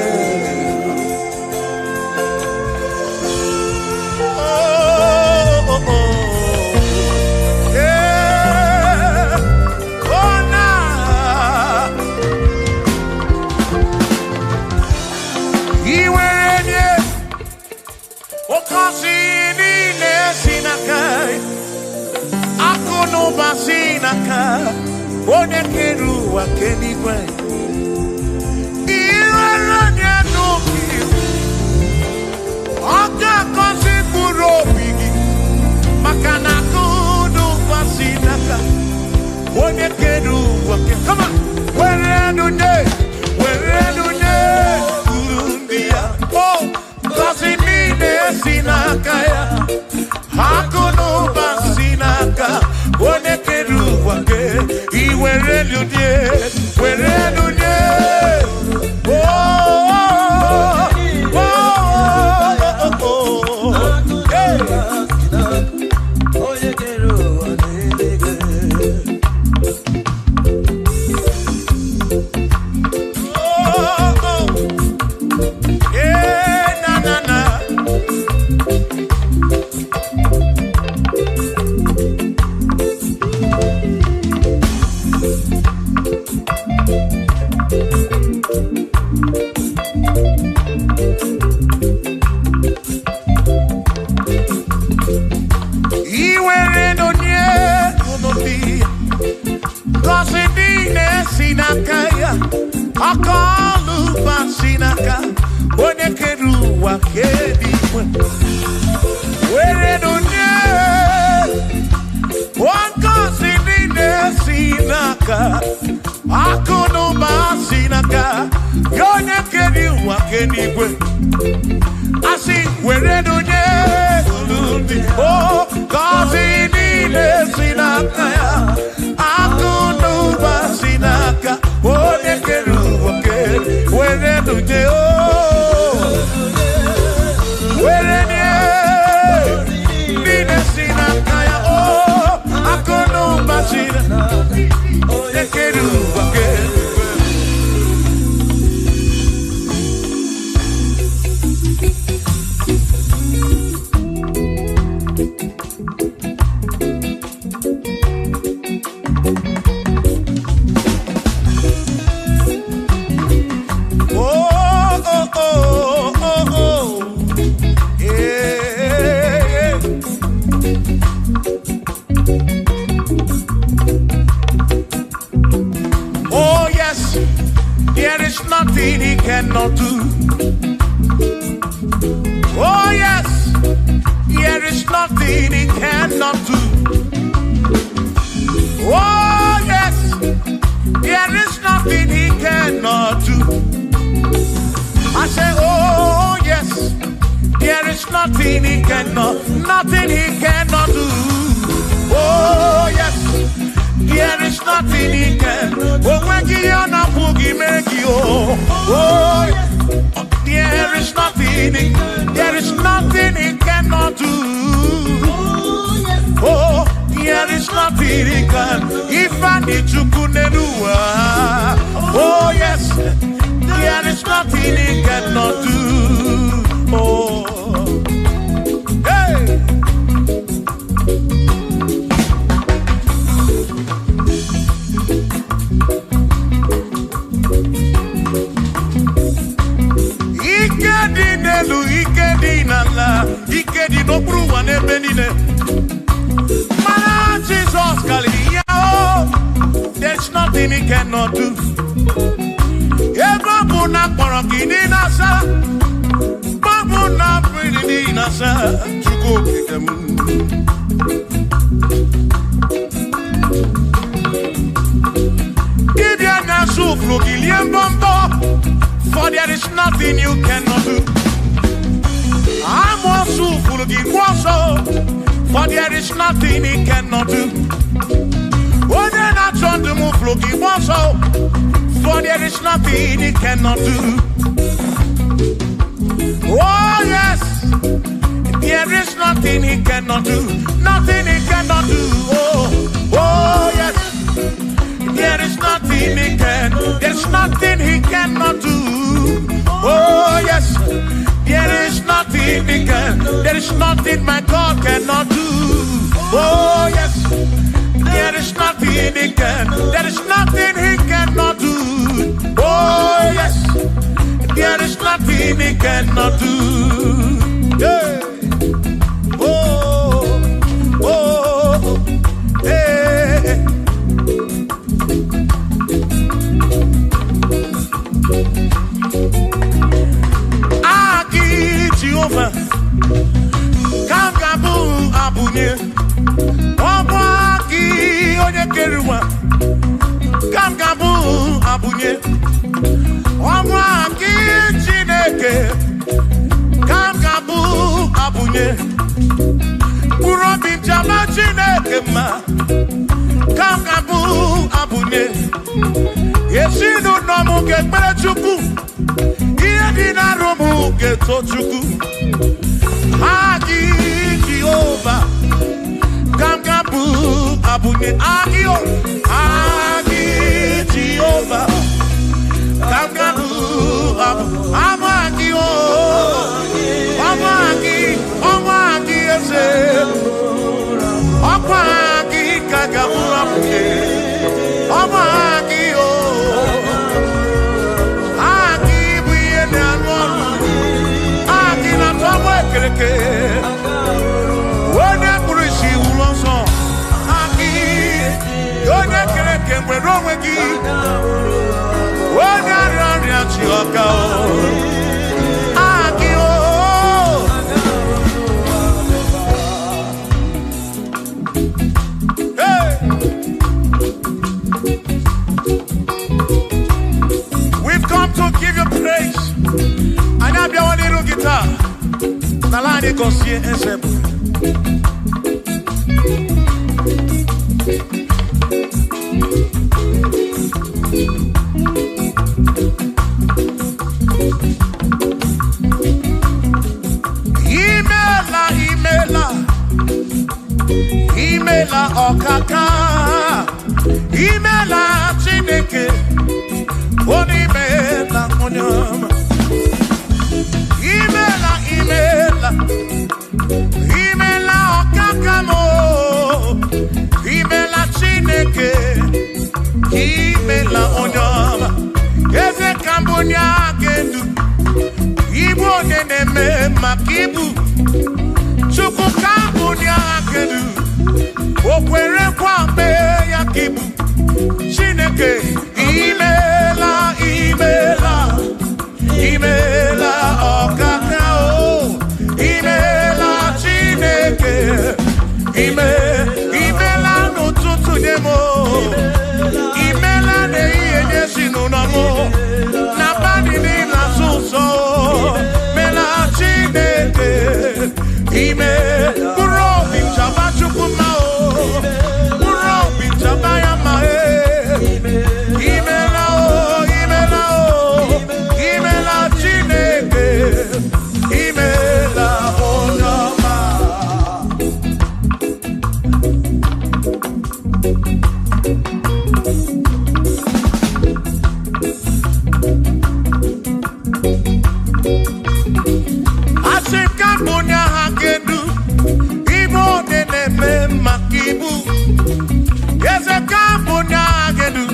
Onye kere ụwa ka eluigwe. Iwere onye n'obi ọ ga-akọzi mkpụrụ obi gị maka na akụ n'ụwa si n'aka onye kere ụwa ka come on were nunye uru ndị ya. Ngọzi niile si n'aka ya. Akụ n'ụba si n'aka onye kere ụwa ka iwere nunye cannot do. Oh yes, there is nothing he cannot do. Oh yes, there is nothing he cannot do. I say, oh yes, there is nothing he cannot do. Oh yes, there is nothing he can. Oh when you on a boogie make you. Oh yes, there is nothing he cannot do. Oh, there is nothing he can. If I need to kunenua. Oh yes, there is nothing he cannot do. Oh, hey. Ikedi no pruwa ne benine. Mana Jesus Galilee, oh, there's nothing he cannot do. Eba buna korokini nasa, babuna pretty nasa, chuko kidemu. Ibya nasu flogilien bombo, for there is nothing you cannot do. I'm also full of for there is nothing he cannot do. Oh, then I turn to move looking also, for there is nothing he cannot do. Oh, yes, there is nothing he cannot do. Nothing he cannot do. Oh, yes, there is nothing he can. There's nothing he cannot do. Oh, yes. There is nothing he can. There is nothing my God cannot do. Oh yes. There is nothing he can. There is nothing he cannot do. Oh yes. There is nothing he cannot do. Yeah. Oh, oh, hey. Jehovah, Kangabu Abunye, Obaki Onyekeruwa, Kangabu Abunye, Obaki Chineke, Kangabu Abunye, Urobi Jama Chineke ma, Kangabu Abunye, Yesinu Nomu Kekpere Chukwu. Dina romu geto chuku Agi Jehovah Kamgabu Abunye Agio Agi Jehovah Kamgabu Amagio Amagi ese Amagi Kagabu Abunye Amagio when I see Ulonso, Aki, Yona Kereke, when Romagi, when I run at Chioka, Aki, hey, we've come to give you praise, and I have your little guitar. Nalani konsie ensebu. Imela okaka. Imela Chineke. Onimela onyama. Imela okakamo, imela Chineke, imela onyama, eze kambunya gendu, ibu neneme makibu, chuku kambunya gendu, okwere kwambe yakibu, Chineke, imela, Imela n'ụtụtụ nye m, imela n'ehihie nye ezinụlọ m, n'abalị niile azụ ụzọ, mela Chineke. Ime mkpụrụ obi chaba Chukwu mma o, mkpụrụ obi chaba ya mma e. Imela o, imela o, imela Chineke, imela onye ọma. Asị ka mbụ onye agha kedu ibe onye na-eme maka ibu. Eze ka mbụ onye agha kedu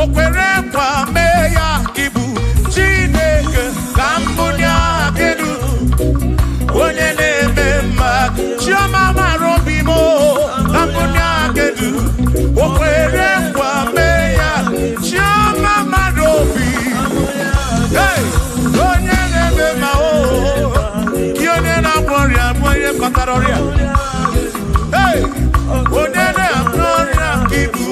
o kwere nkwa mee ya ibu. Chineke ka mbụ onye agha kedu onye na-eme maka Chioma mara obi m ka mbụ onye agha kedu o kwere nkwa mee ya. Chioma mara obi onye na-eme ma o onye na-agwọ ọrịa bụ onye kpatara ọrịa. Onye na-agwọ ọrịa ka ibu.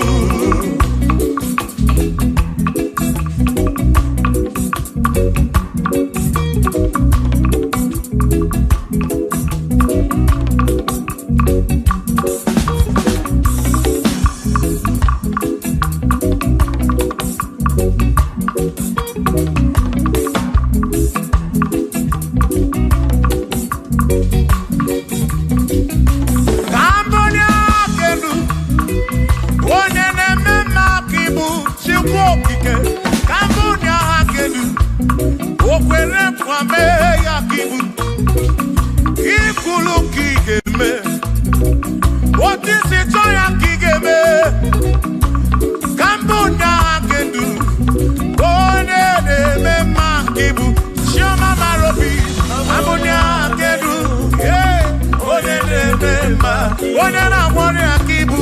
Onye na-agwọrị aka ibu,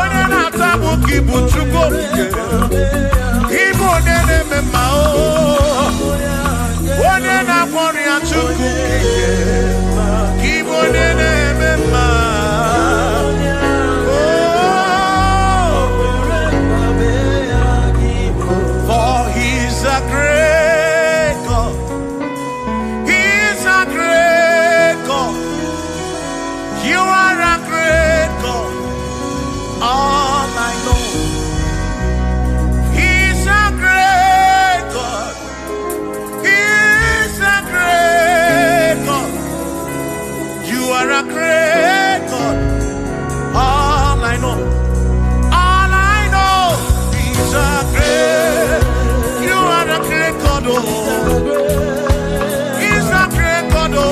onye na-atabụ ka ibu Chukwu okike, ibu onye na-eme mma o, onye na-agwọrị ya Chukwu okike, ibu onye na-eme mma. For he's a great God, he's a great God. You are a great God, all I know. He's a great God, he's a great God. You are a great God, all I know. All I know, he's a great, you are a great God, oh. He's a great God, oh.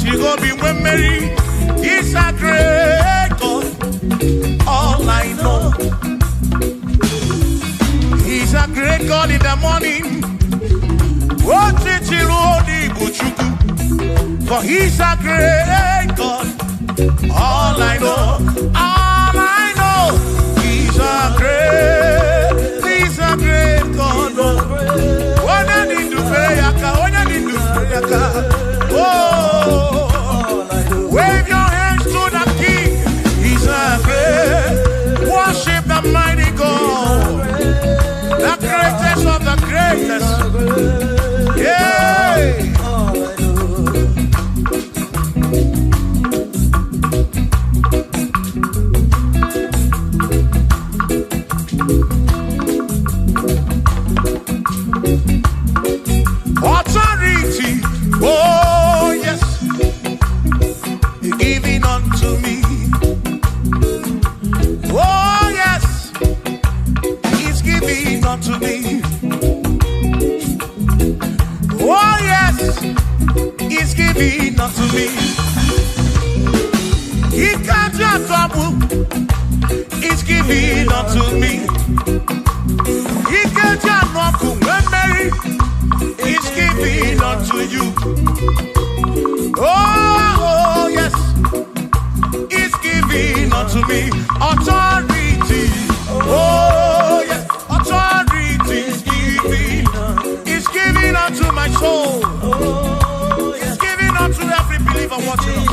You go be when Mary. He's a great God. All I know, he's a great God in the morning. What did you for he's a great God. All I know, he's a great God. What I need to pray, oh, wave your hands to the King. He's a great. Worship the mighty God, the greatest of the greatest. Yeah. unto me. He can't just trouble. He's giving unto me. He can't just trouble. When Mary, he's giving unto you. Oh, yes. He's giving unto me authority. Oh, yes. Authority is giving. He's giving unto my soul. He's giving unto every believer watching us.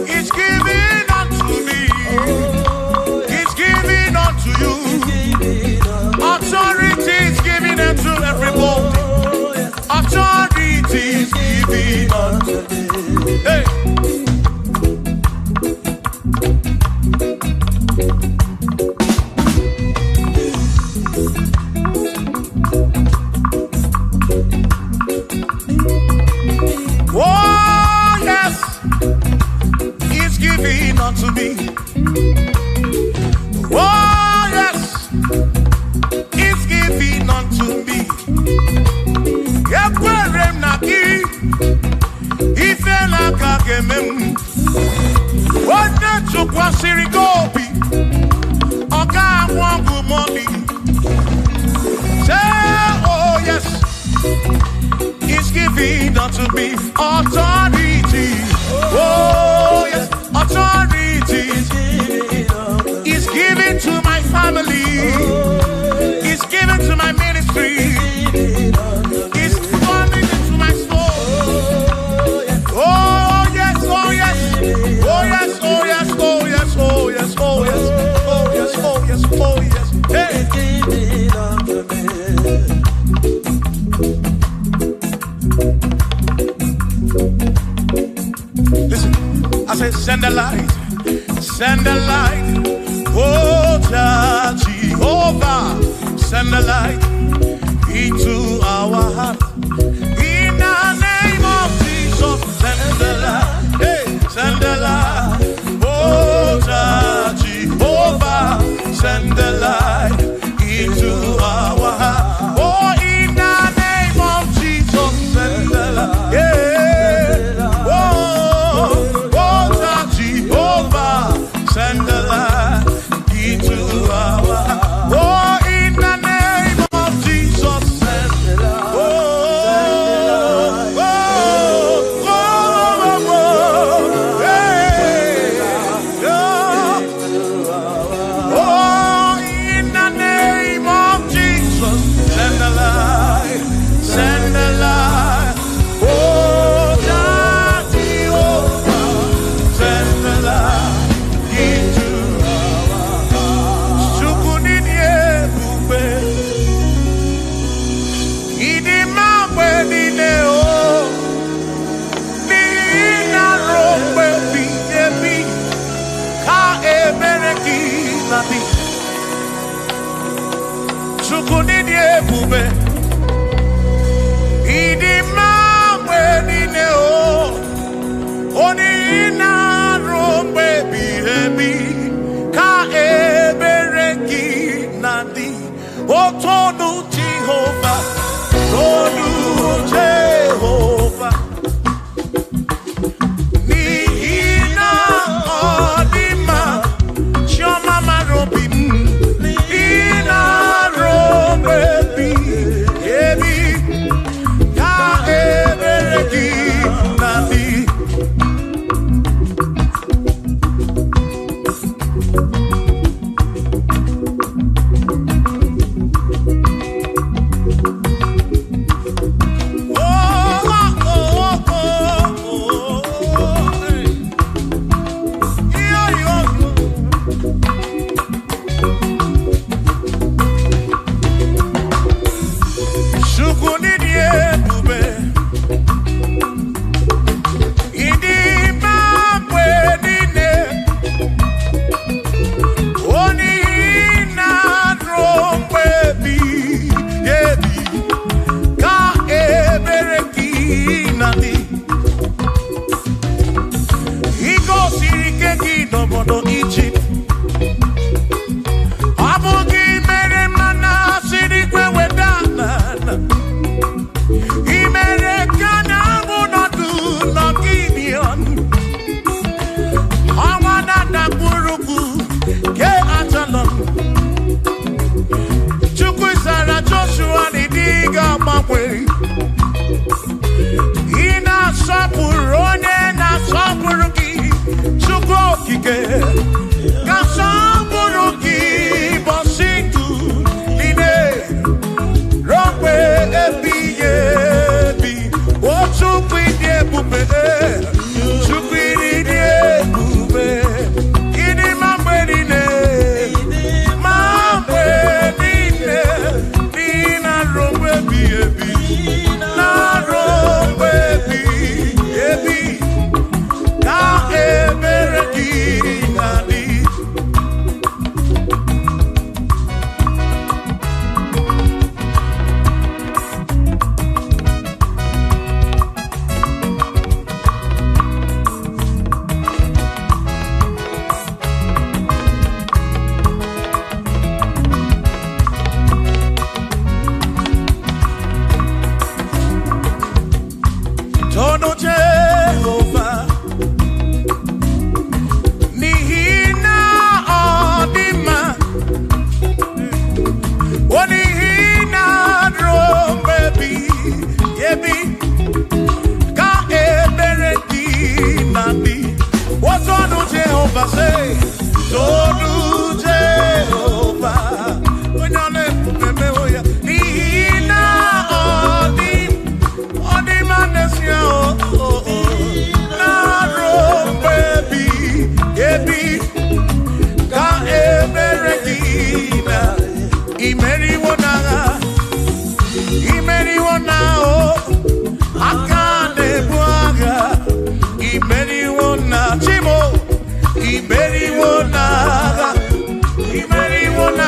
He's giving unto me. He's giving unto you. Authority is giving unto everybody. Authority is giving unto me. Hey. Oh, yes. He's giving unto me. Oh, yes. He's giving unto me. What the took was Sirigobi. Oga won good money. Say, oh yes, he's giving unto me authority. Oh yes, authority. He's giving to my family. He's giving to my ministry. He's coming into my soul. Oh yes, oh yes, oh yes, oh yes, oh yes, oh yes, oh yes, oh yes, oh yes, oh yes. Hey. Listen, I said send the light, oh Jehovah, send the light into our heart. In the name of Jesus, send the light, hey, send the light, oh Jehovah, send the light into our heart. Oh, in the name of Jesus, send the light, yeah. Oh, Jehovah, send the light into our heart. Oh, in the name of Jesus, send the light. Give Jehovah say, Tolu Jehovah. When your name memoya, Nina Odi Manesia, Naro baby, Ebi, Ka Eberegina, Imeri Wona, Akane Buaga, Imeri Wona, Chimo, Imeri Wona,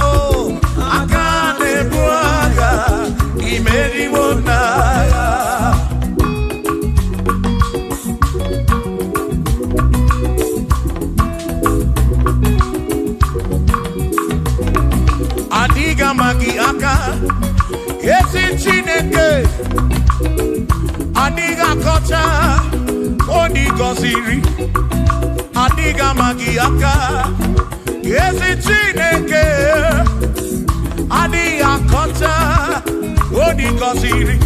oh, Akane Buaga, Imeri Wona. Adiga Magi Aka, Yesi Chineke, Adiga Kocha, Onigo Siri, Adiga Magi Aka, Yesi Chineke, Adiga Kocha, Onigo Siri,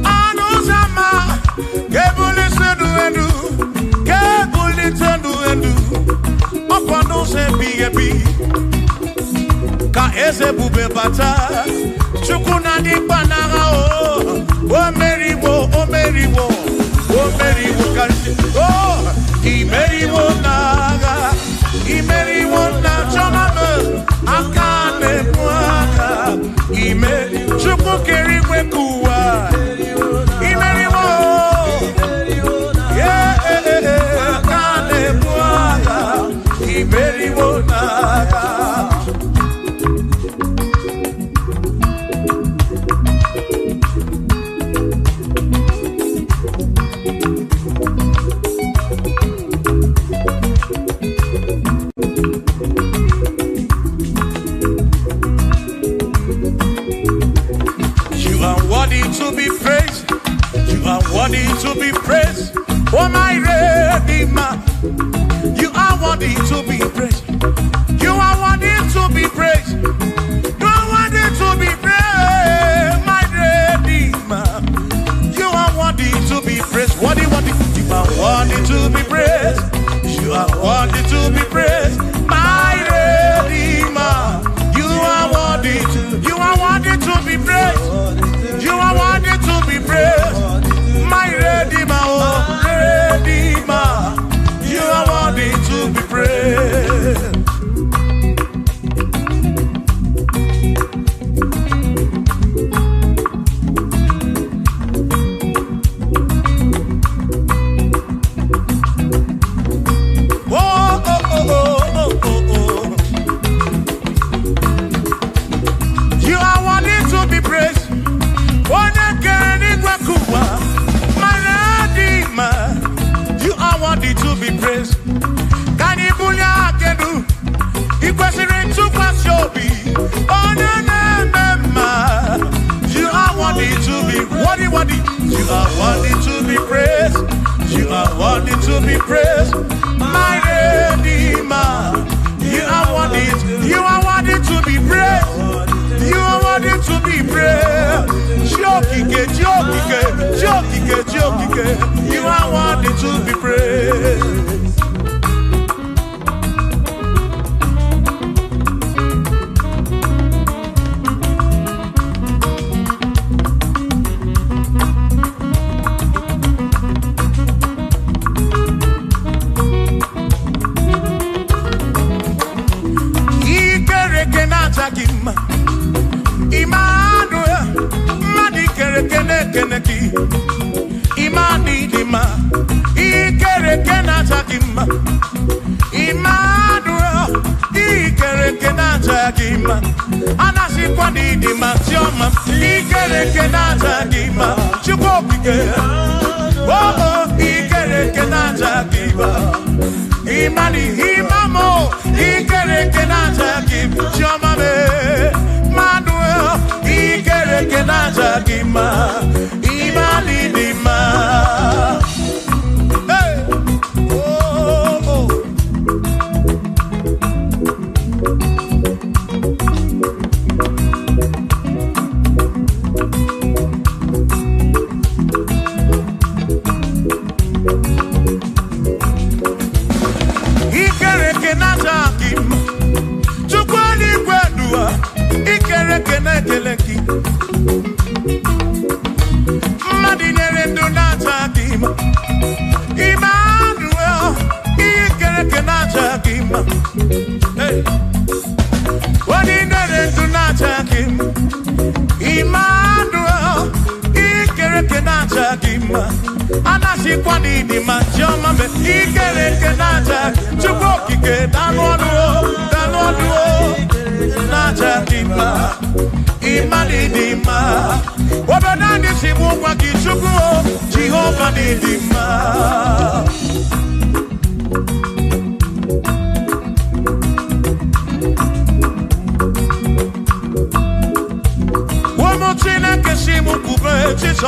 Anusama, Kebuli Sendu Endu, Opano Se Bigebi. Ka eze bube bata chukuna di panaga o meriwo kashi o imeriwo na chomame akane mwaka imeri chuku kerikwe kuwa imeriwo akane mwaka imeriwo naga. To be praised, oh my Redeemer. You are worthy to be praised. You are worthy to be praised. You are worthy to be praised, my Redeemer. You are worthy to be praised. Worthy. You are worthy to be praised. You are worthy to be praised, my Redeemer. You are worthy to be praised. You are worthy to be praised. My Redeemer, oh Redeemer, you are worthy to be praised. You are worthy to be praised. You are worthy to be praised. Can you pull your canoe? You question to pass your be. Oh, no. You are worthy to be worthy. You are worthy to be praised. You are worthy to be praised. My Redeemer. You are worthy to be praised. You are worthy to be praised. Jokike. You are worthy to be praised. Imani dima, ikere kena takima. Imani ikere kena takima. Anasi kwani dima tioma, ikere kena takima. Chukopike, oh ikere kena takima. Imani imamo, ikere kena takima. Tioma me, Manuel, ikere kena takima. Imani dima. Hey, oh. Hey. What in the to Najakim? Emmanuel, Ikereke Najakim. Anasi Kwani di Majoma, Ikereke Naja, Chubokike, Danwaduo, Najakim. Imani Dima. Wabanani Simuwa Kishugo, Jehovah Dima. Jesus,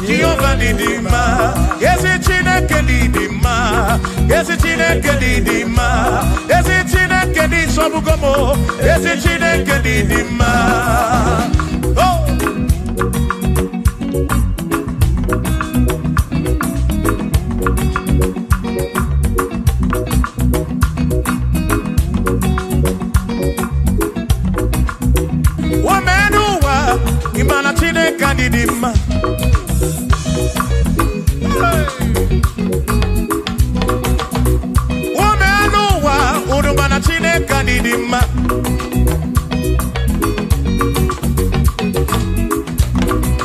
Jehovah Didima, yes it's in a Kedidima, yes it's in a Kedidima, yes it's in a Kedisobugomo, yes it's in a Kedidima. Oh. Kanidima. Womenuwa urubana chine kanidima.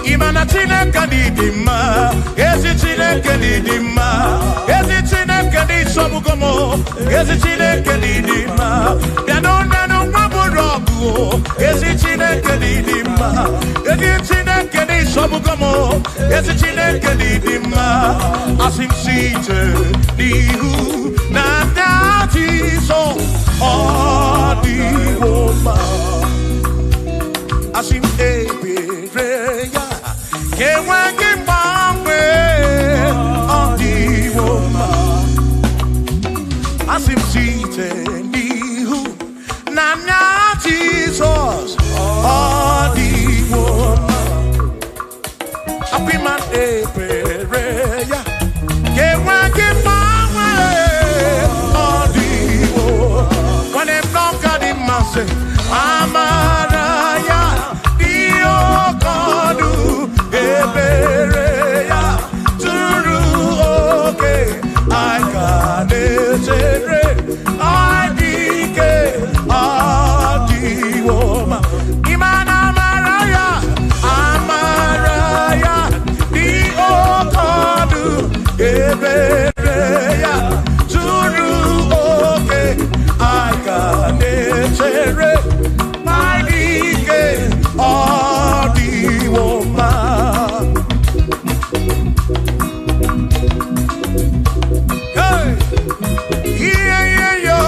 Imana chine kanidima. Ezi chine kanidima. Ezi chine kanisobugomo. Ezi chine kanidima. Yanonanu maburogu. Ezi chine kanidima. Ezi chine Sobugomo, yes, it's in a Kedidima. As him seated, Nihu, Nandati, so, the woman. As him Ebereya, came when he found the woman. As him seated, Nihu, Nandati, so, the woman. Happy man, Ebereya. Get working my way. All the war. When they block out the massive, I'm Araya. Dio Kodu, Ebereya. Turu, okay. I got it. I did all the woman. Imana Maraya. Amaraya. Ebereya, Turu, okay, I got it, my dike, all the woman. Hey, yeah, yo.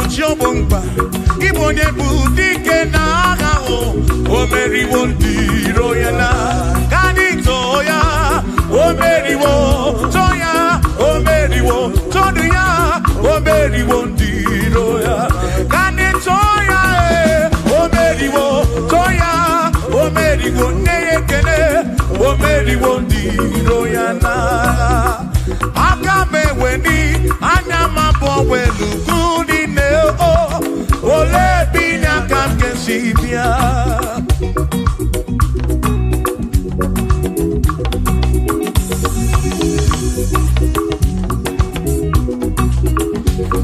Jobongba, Ibonye Budike Naga, O Mary Wondi Royana, Kanitoya, O Mary Wo, Toya, O Mary Wo, Toya, O Mary Wondi Roya, Kanitoya, O Mary Wo, Toya, O Mary Wo, Nekene, O Mary Wondi Royana, Akame Weni, Anyama Bowe Luguni. Oh, Manesia.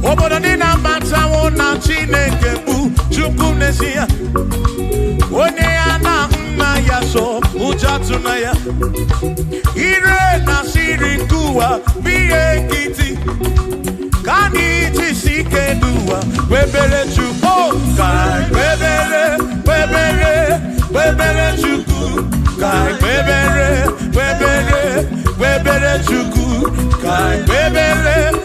Obodo ni na bata wona Chineke bu Chukwu nesia. Onye ya na nna ya so ujatu na ya. Ire na siri kuwa biye kiti. Kani tisike duwa webere Chukwu kai webere Chukwu kai webere Chukwu kai webere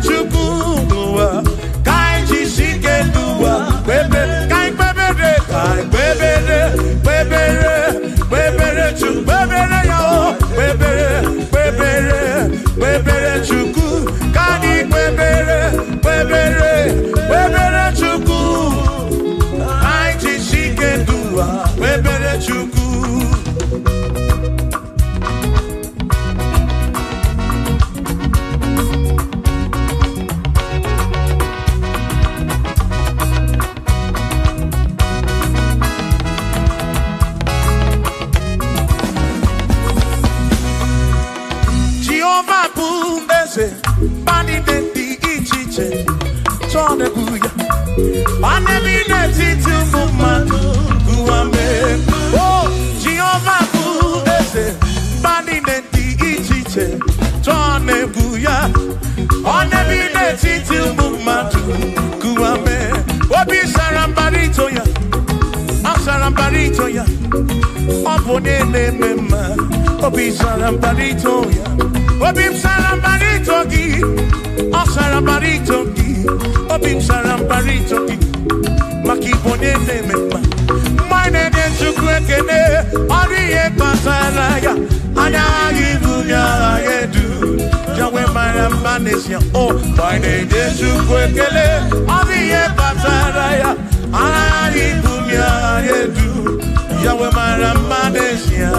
Chukwu kai tisike duwa webere kai webere Chukwu webere yo webere Chukwu kani webere Chukwu kai tisike duwa webere Chukwu. Bani de di ichiche Tone buya Bane bine titu mumanu Guame Oh, Jehovah Budese Bani de di ichiche Tone buya Bane bine titu mumanu Guame Obi sarambarito ya Sarambarito ya Opone mema Obi sarambarito ya Obim sarambarito ki, sarambarito ki, obim sarambarito ki, makibone nemema. Mine de chukwekene, ariye pasaraya, anayi dunya yedu, jawe marambanesia. Oh, mine de chukwekene, ariye pasaraya, anayi dunya yedu, jawe marambanesia.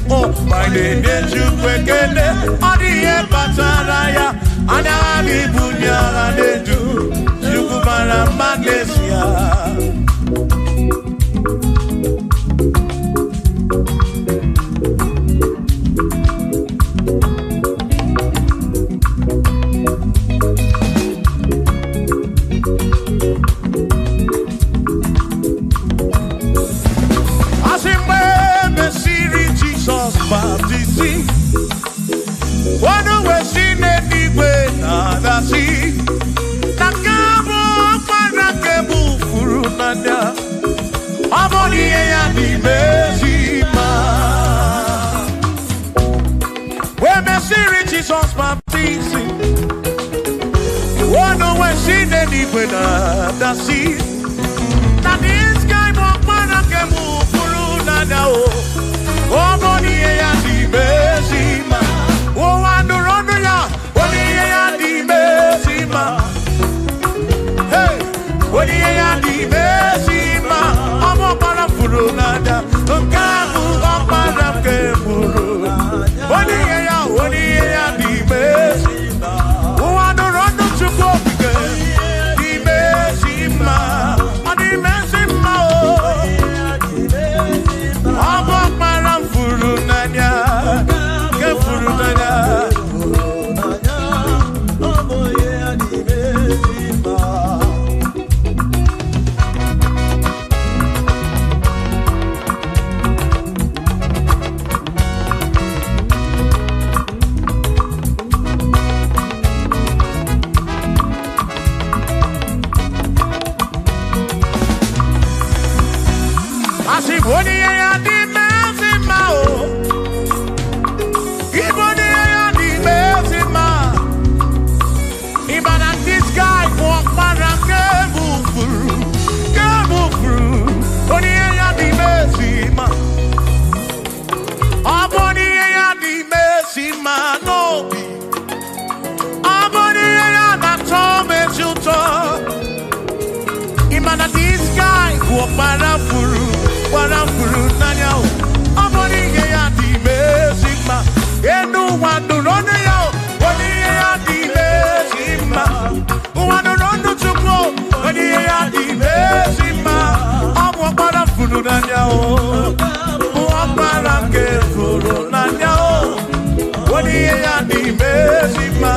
Oh, my name is Chukwekene, Odiye Pataraya, Anabi Bunya Adedu, Chukwumara Magnesia. Jesus baptizing. One when she did it with the sea. That this guy won't can move through now. Oh, Monie and the Besima. Oh, I do run ya. Monie and the Besima. Hey, Monie and the Besima. I'm up on a furunada. Don't come up on a keburu. Monie and the Besima. Oh, I do run to go again. The Besima. And the Besima. I'm up on a furunada. Warafuru nanya o. Amoni ya di mezima. Enu wanu ronu ya o. Wani ya di mezima. Wanu ronu tuklo. Wani ya di mezima. Amu warafuru nanya o. Wabarake furu nanya o. Wani ya di mezima.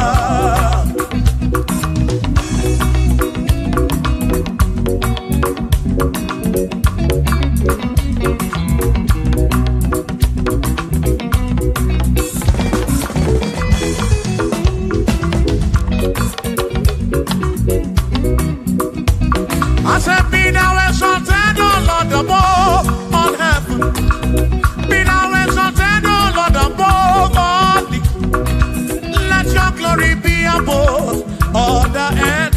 I said, be thou exalted, O Lord, above all heaven. Be thou exalted, O Lord, above all the. Let your glory be above all the earth.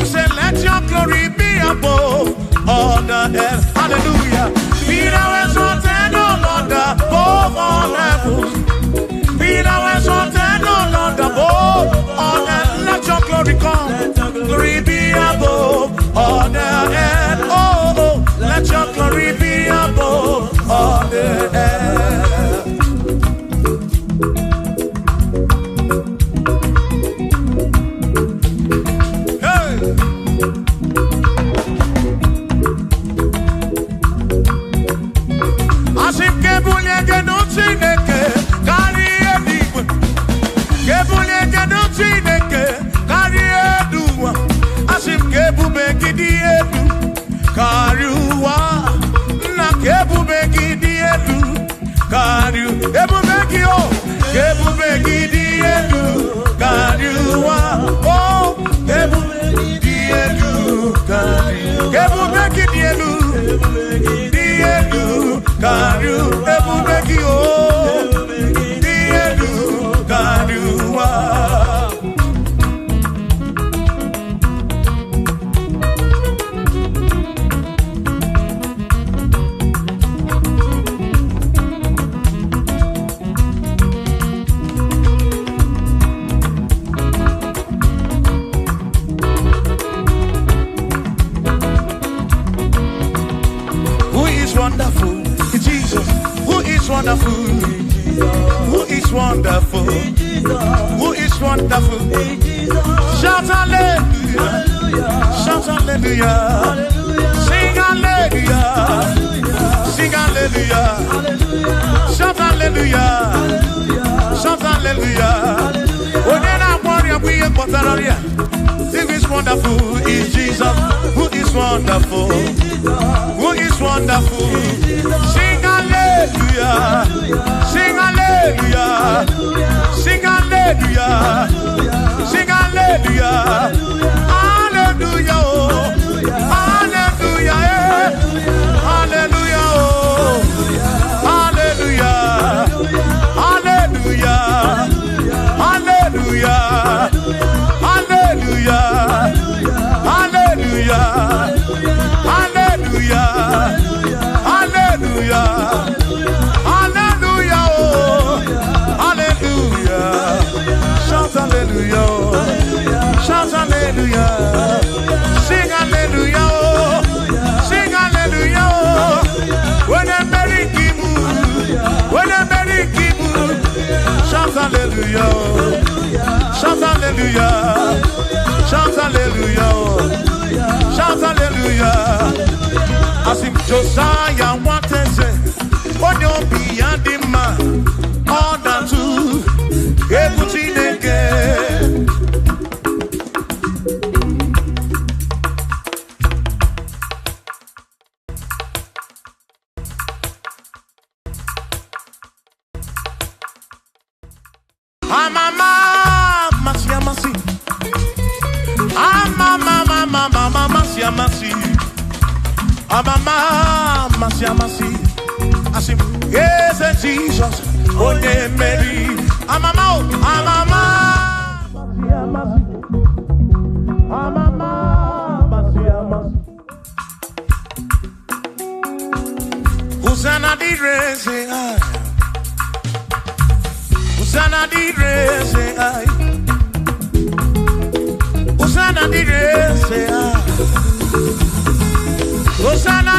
Say, let your glory be above all the earth. Hallelujah. Be thou exalted, O Lord, above all heaven. Be thou exalted, O Lord, above all earth. Let your glory come. Glory be above all the earth. Oh, oh, let your glory be above all the earth. Hey. Asim kebule genuti neke kari ediwe. Kebule genuti neke kari eduwa. Asim kebube gidi edu kariwa. Na kebube gidi edu kariu. Kebube gidi o. Kebube gidi edu kariwa. Oh, kebube gidi edu kariu. Kebube gidi edu. Edu kariu. Kebube gidi o. Edu kariwa. Wonderful, Jesus. Who is wonderful? Who is wonderful? Who is wonderful? Shout hallelujah! Shout hallelujah! Sing hallelujah! Sing hallelujah! Shout hallelujah! Shout hallelujah! When I worry, we are Potaria. Who is wonderful? Is Jesus. Who is wonderful? Who is wonderful? Sing hallelujah! Sing hallelujah! Sing hallelujah! Sing hallelujah! Hallelujah! Oh. Hallelujah! Hallelujah! Oh. Hallelujah! Hallelujah! Hallelujah! Hallelujah! Hallelujah! Hallelujah! Hallelujah! Hallelujah! Oh! Hallelujah! Shout hallelujah! Shout hallelujah! Sing hallelujah! Sing hallelujah! When I'm very kibu, when I'm very kibu, shout hallelujah! Shout hallelujah! Shout hallelujah! Shout hallelujah! As if Josiah wanted to say, on your beyond the man, all that too, everything again. Yes, Jesus, oh yeah, Mary, Hosanna di re say I, Hosanna di re say I, Hosanna di re say I, Hosanna.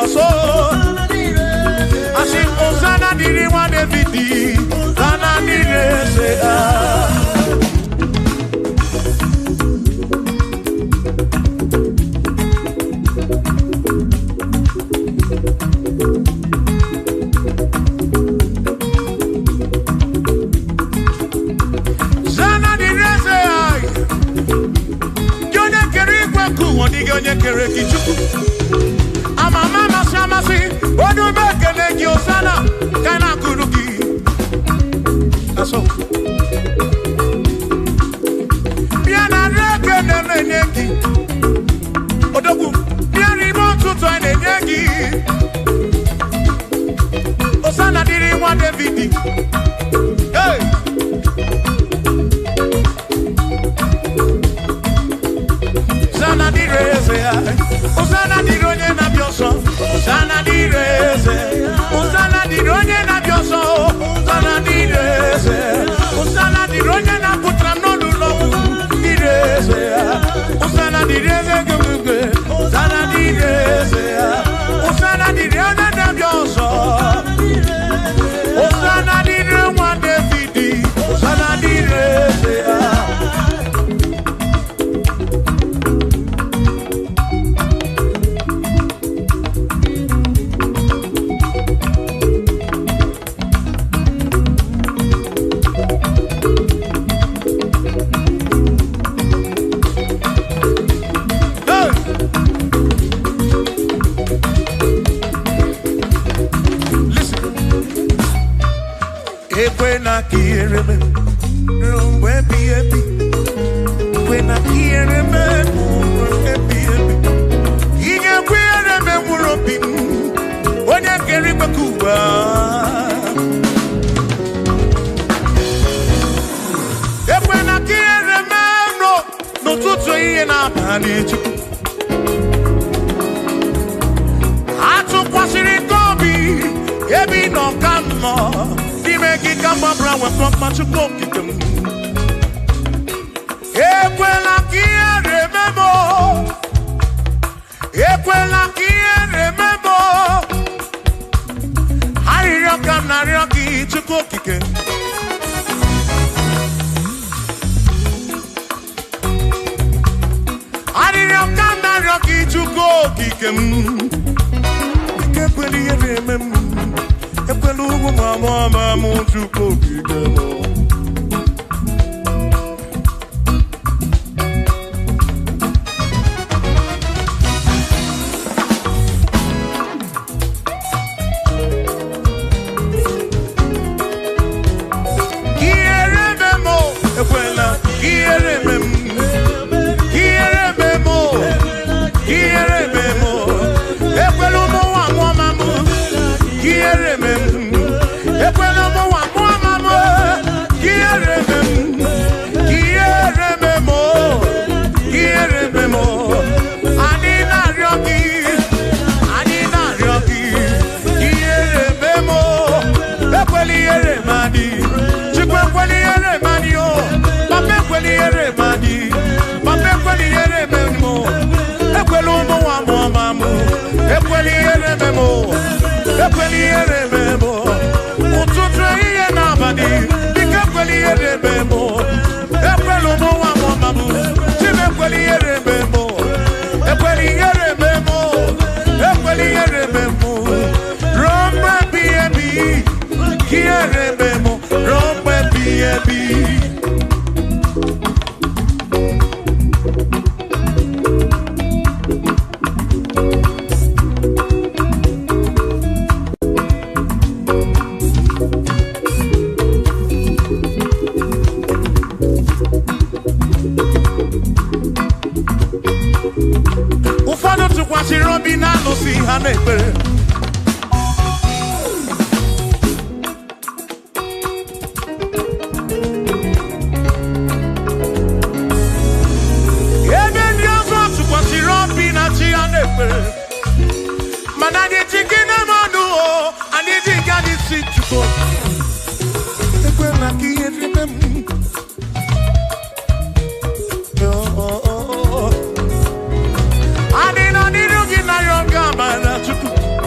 Jesus. I sing Hosanna diri wa David. Hosanna diri say Amama Samasi, Odu Bekele Osana, Kana Kuruki. Aso Piana Rekene Neki Odogu, Piani Montu Twane Neki Osana diri wa David. Hey! Osana direze, Osana dironye na bioso, Osana direze, Osana dironye na bioso, Osana direze, Osana dironye na putrano lulo direze, Osana direze gumugwe, Osana direze, Osana dironye na bioso, Osana dironye wa David, Osana direze. When I hear him, when I hear him, he can wear him and will be when I get him a Cuba. When I hear him, no to in our panic. I took what's in it, Gobi, Ebi no come more. Make it come up around with from much of cooking. Equela here, remember. Equela here, remember. I come now, to cooking. I didn't come now, to go kicking. Equally remember. Mama, to cooking. I didn't need to get my young man.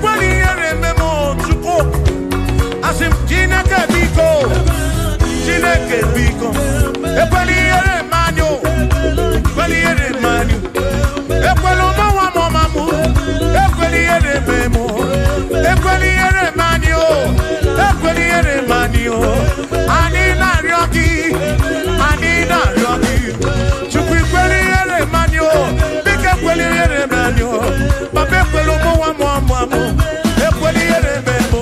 kweliere memo chuko. Asim Chineke biko. Ekweliere manyo. Ekwelo mawa momamu. Ekweliere memo. Ekweliere manyo. Anina ryoki. Chukwi kweliere manyo. Bike kweliere manyo. Babe kwelo mawa momamu. Ekweliere memo.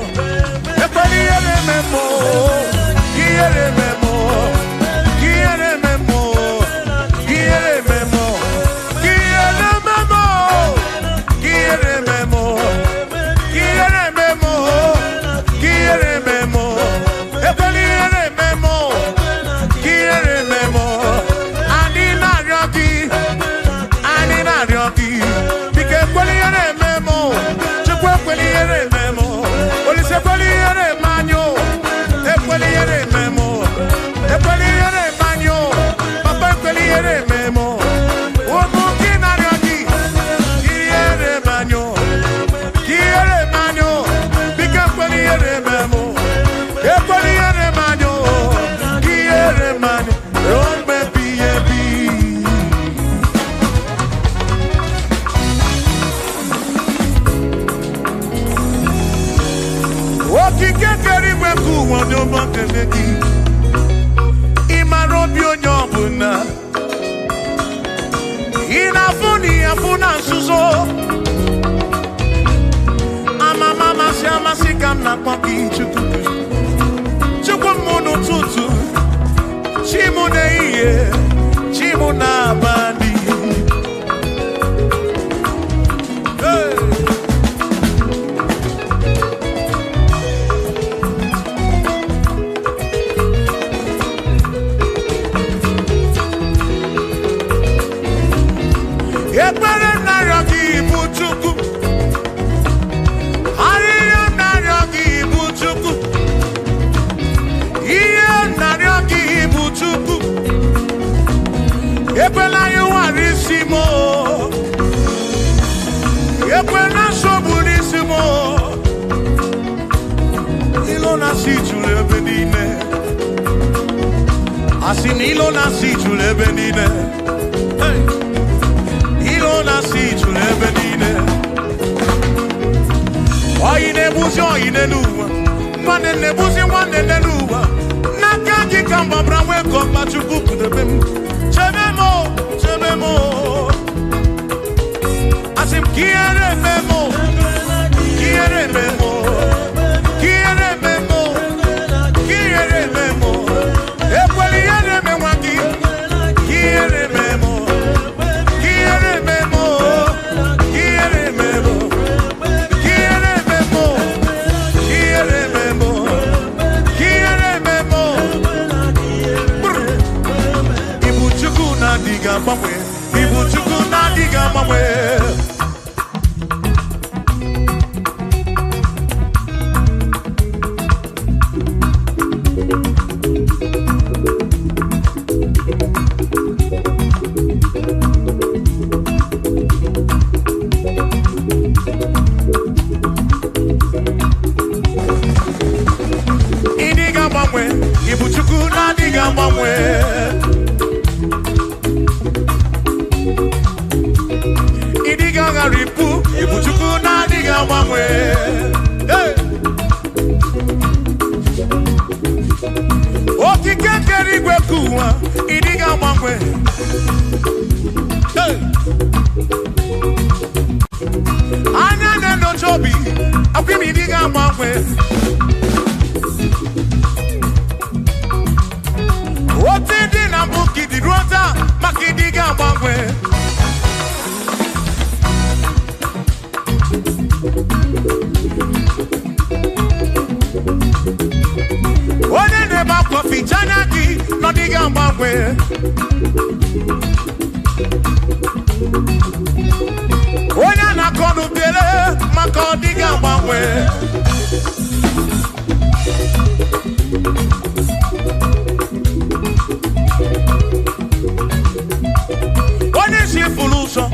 One is here for Luso,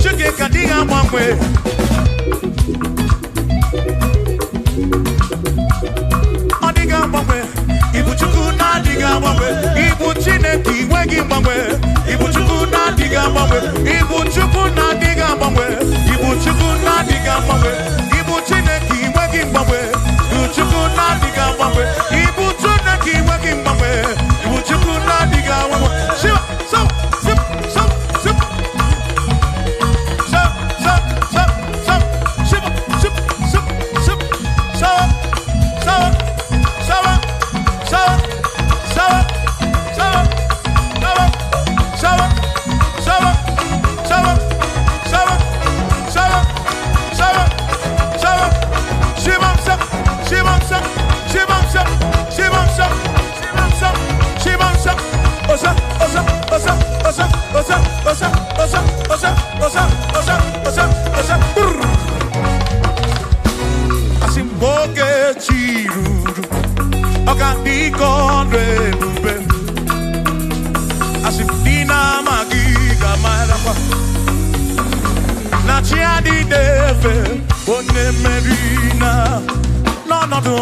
Chicken Kadiga Mangwe. mgbanwe. Ibu Chineke inweghị mgbanwe. Ibu Chukwu na-adịghị mgbanwe. Ibu Chukwu na-adịghị mgbanwe. Ibu Chukwu na-adịghị mgbanwe. Ibu Chineke inweghị mgbanwe. Ibu Chukwu na-adịghị mgbanwe. Ibu Chineke inweghị mgbanwe. Ibu Chukwu na-adịghị mgbanwe. Shiva, so, sip, so, sip. So, so, so, so, shiva, sip, sip, sip. So, so, so, so, so, so, so, so, so, so, so, so, so, shivam sip, shivam sip, shivam sip, shivam sip, shivam sip, shivam sip. Osa, osa, osa, osa, osa, osa, osa, osa, osa, osa, osa, osa. Asimboke chiruru, okandiko rebube. Asimdina magiga marapa. Nachiadi deve, one merina, no no do.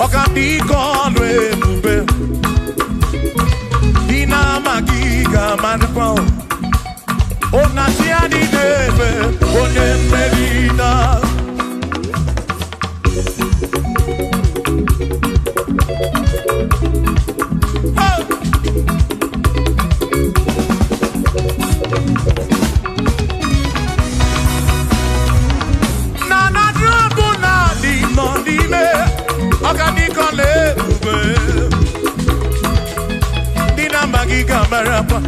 Okandiko rebube. Dina magiga marapa. Ona tia di deve, one merina. Oh. Na na drabo na di mondi me, okandi kole ube. Dina magiga marapa.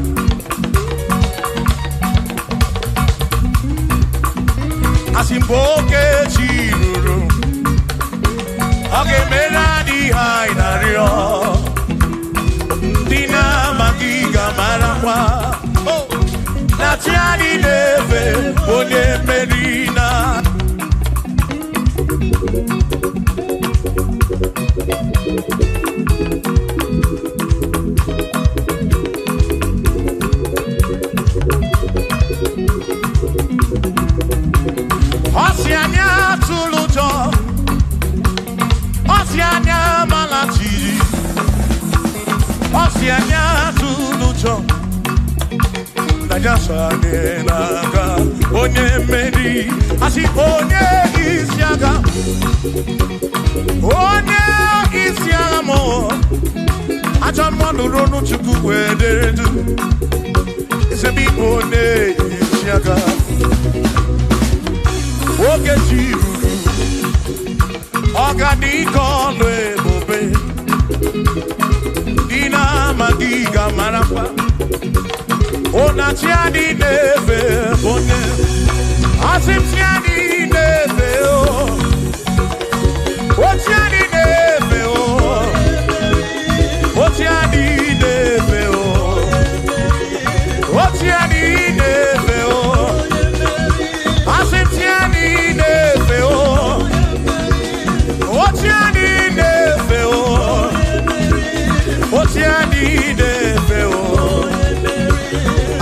Asimboke chiruru, oge mera di hainario. Dina magiga marapa. Oh, na tiani neve, one merina. Osianya tulujo, Osianya malati, Osianya tulujo. Naija sanenanga, onye meri, asi onye isiaga, onye isiaga mo. Acha mmanụ ronu Chukwu wederedu, isebi onye isiaga. Oge chiruru, ọganiko ọlụ ebube. Dina magiga marapa. Ona tiani neve one. Asim tiani neve o. O tiani neve o. O tiani neve o. O tiani neve o. Asim tiani neve o. O tiani neve o. O tiani neve o.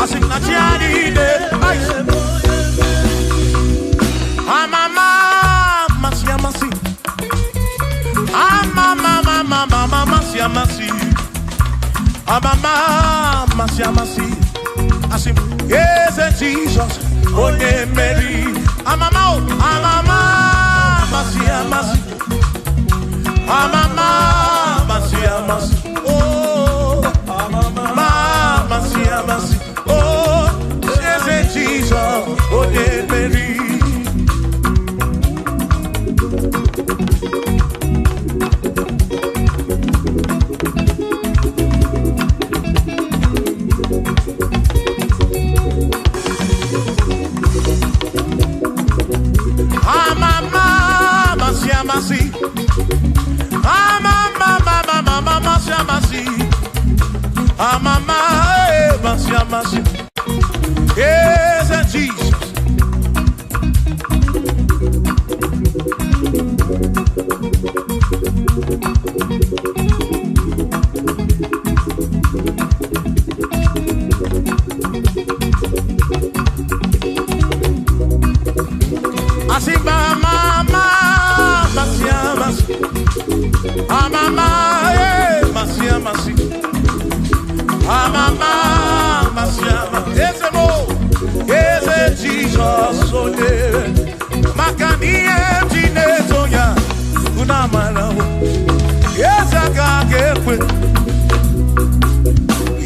Asim na tiani neve. Amama masiamasi. Amama mama masiamasi. Amama masiamasi. Asim yes Jesus. Onye meri. Amama masiamasi. Amama masiamasi. Oh, amama masiamasi. Oh, yes Jesus. Onye meri. Yes, Jesus. Mama, sonye makanie tineto ya unamara yesa ka kekwe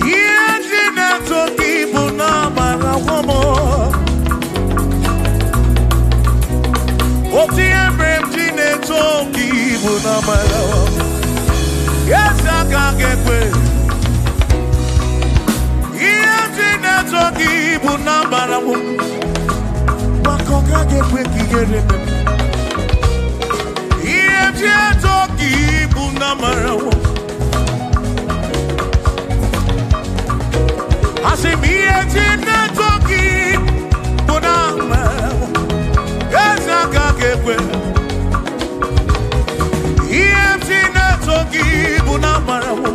ye tineto kibu namara womo oti embrem tineto kibu namara yesa ka kekwe ye tineto kibu namara womo wakoka kekwe kigere Namarawo Asimiye tina toki Bunamarawo Ezaka kekwe Iye tina toki Bunamarawo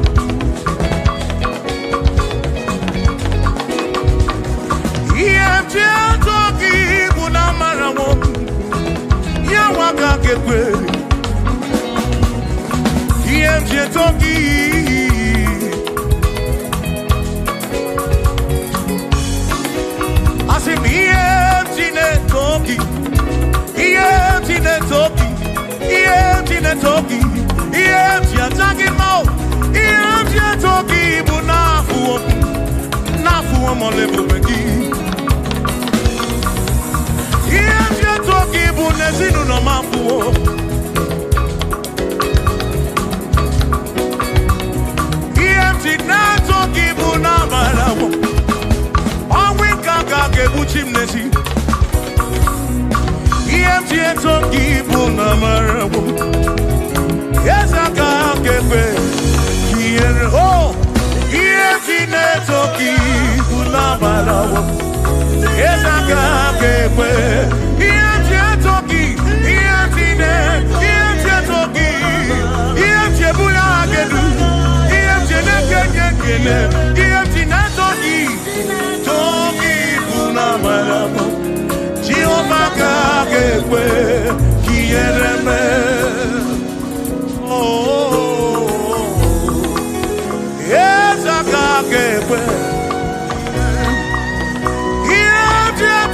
Iye tina toki Bunamarawo Yawaka kekwe Toki Asimiye tine toki Iye tine toki Iye tine toki Iye tia taki mo Iye tia toki Bu nafu mo lebu meki Iye tia toki Bu nezinu no mafu Nato kibu na marawo Awe kaka kebu chimnesi EMT to kibu na marawo Yesa kaka kepe Kiere ho EMT neto kibu na marawo Yesa kaka kepe EMT to ki EMT ne EMT to ki EMT bula gedu Toki buna maramo Jehovah kakekwe kiereme Oh Yes kakekwe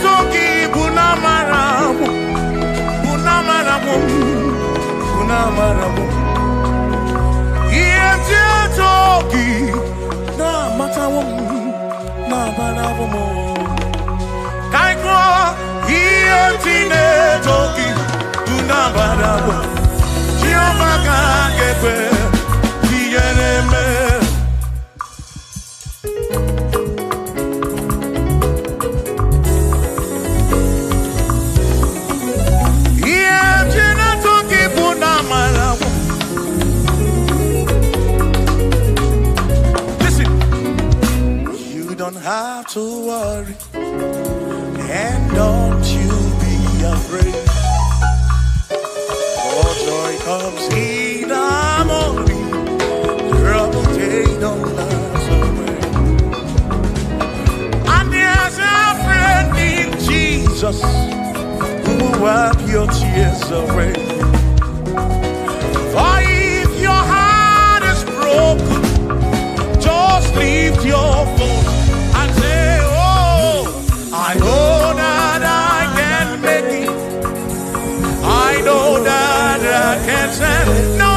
Toki buna maramo Buna maramo Buna maramo Toki na matawom na banavomo Kaiko ietine toki na banavo Jehovah kepe kiereme Ietine toki buna malavo Don't have to worry and don't you be afraid. For joy comes in the morning, trouble they don't last away. And there's a friend in Jesus who will wipe your tears away. For if your heart is broken, just lift your voice. I know that I can make it. I know that I can stand. No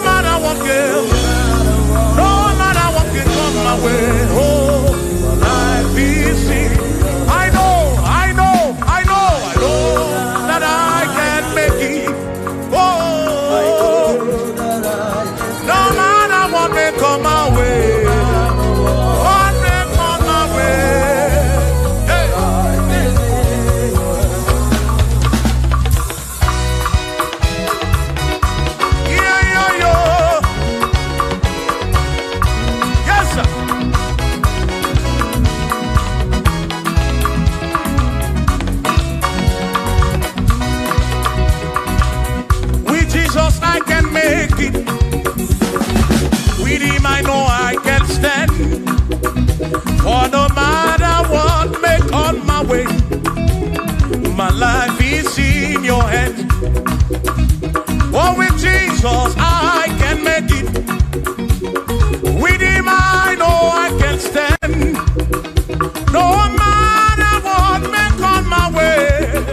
matter what comes, no matter what can come my way. Oh, life is seen. I know that I can make it. Oh, no matter what may come my way. What may come my way. With him I know I can stand. For no matter what may come my way, my life is in your hands. For with Jesus I can make it. With him I know I can stand. No matter what may come my way,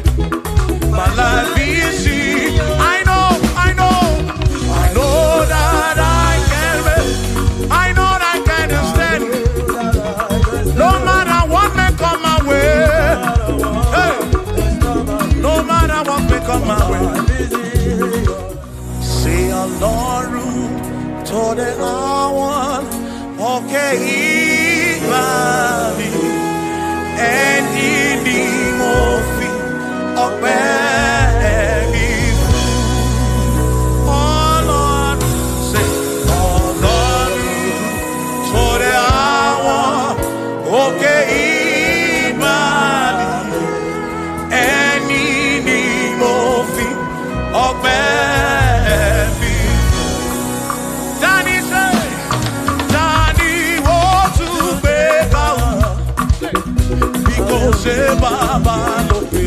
to the hour. Okay, body and in the mofi of belly. Oh Lord, say, oh Lord, to the hour. Okay, body and in the mofi of belly. Danny say, Danny want to make out because Baba loke.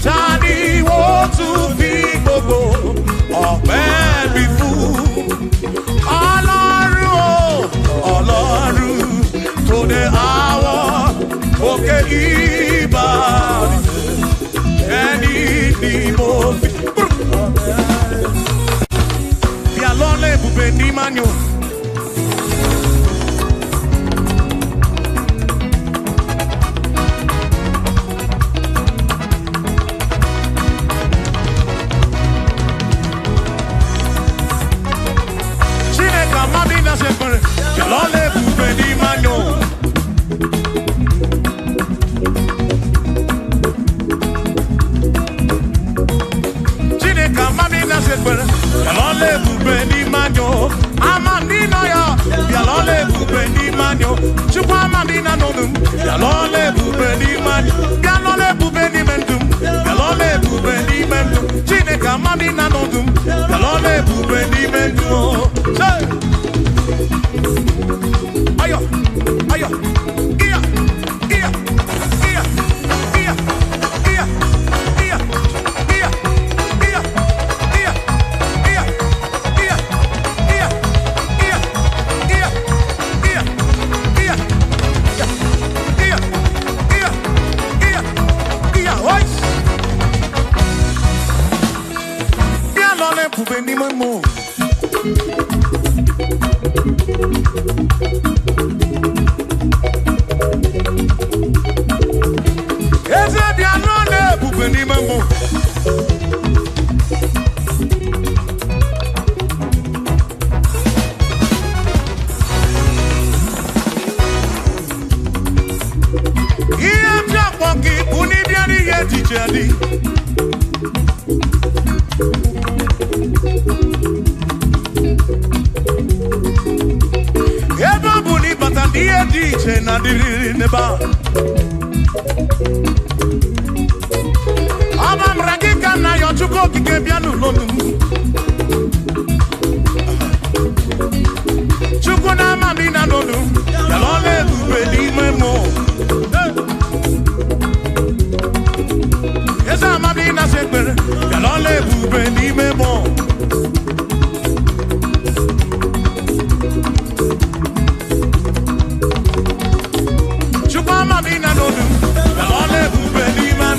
Danny want to be gogo of baby food. Ọlọ́run to the hour. Okay, ibadi ẹni ni mo fi. Bí alọ́lẹ̀ ibùgbé ní manyo. Chineke amadi na sekpere. Bí alọ́lẹ̀ ibùgbé ní manyo. Bialole bube ni manyo, amandina ya. Bialole bube ni manyo, chukwa amandina nonum. Bialole bube ni manyo, bialole bube ni mendum. Bialole bube ni mendum, chineka amandina nonum. Bialole bube ni mendum. Say, ayo, ayo, iya, iya, iya, iya, iya, iya, iya, iya. Ni mamo. Eze bia no le bube ni mamo. Iye bia ponki uni bia ni ye ticheli. Iye dice na diri neba. Amam ragika na yo chuko kike bianu lonu. Chuko na mami na lonu. Yalole bube ni memo. Esa mami na sekbere. Yalole bube ni memo. Mamina nonu, kalone bube liman.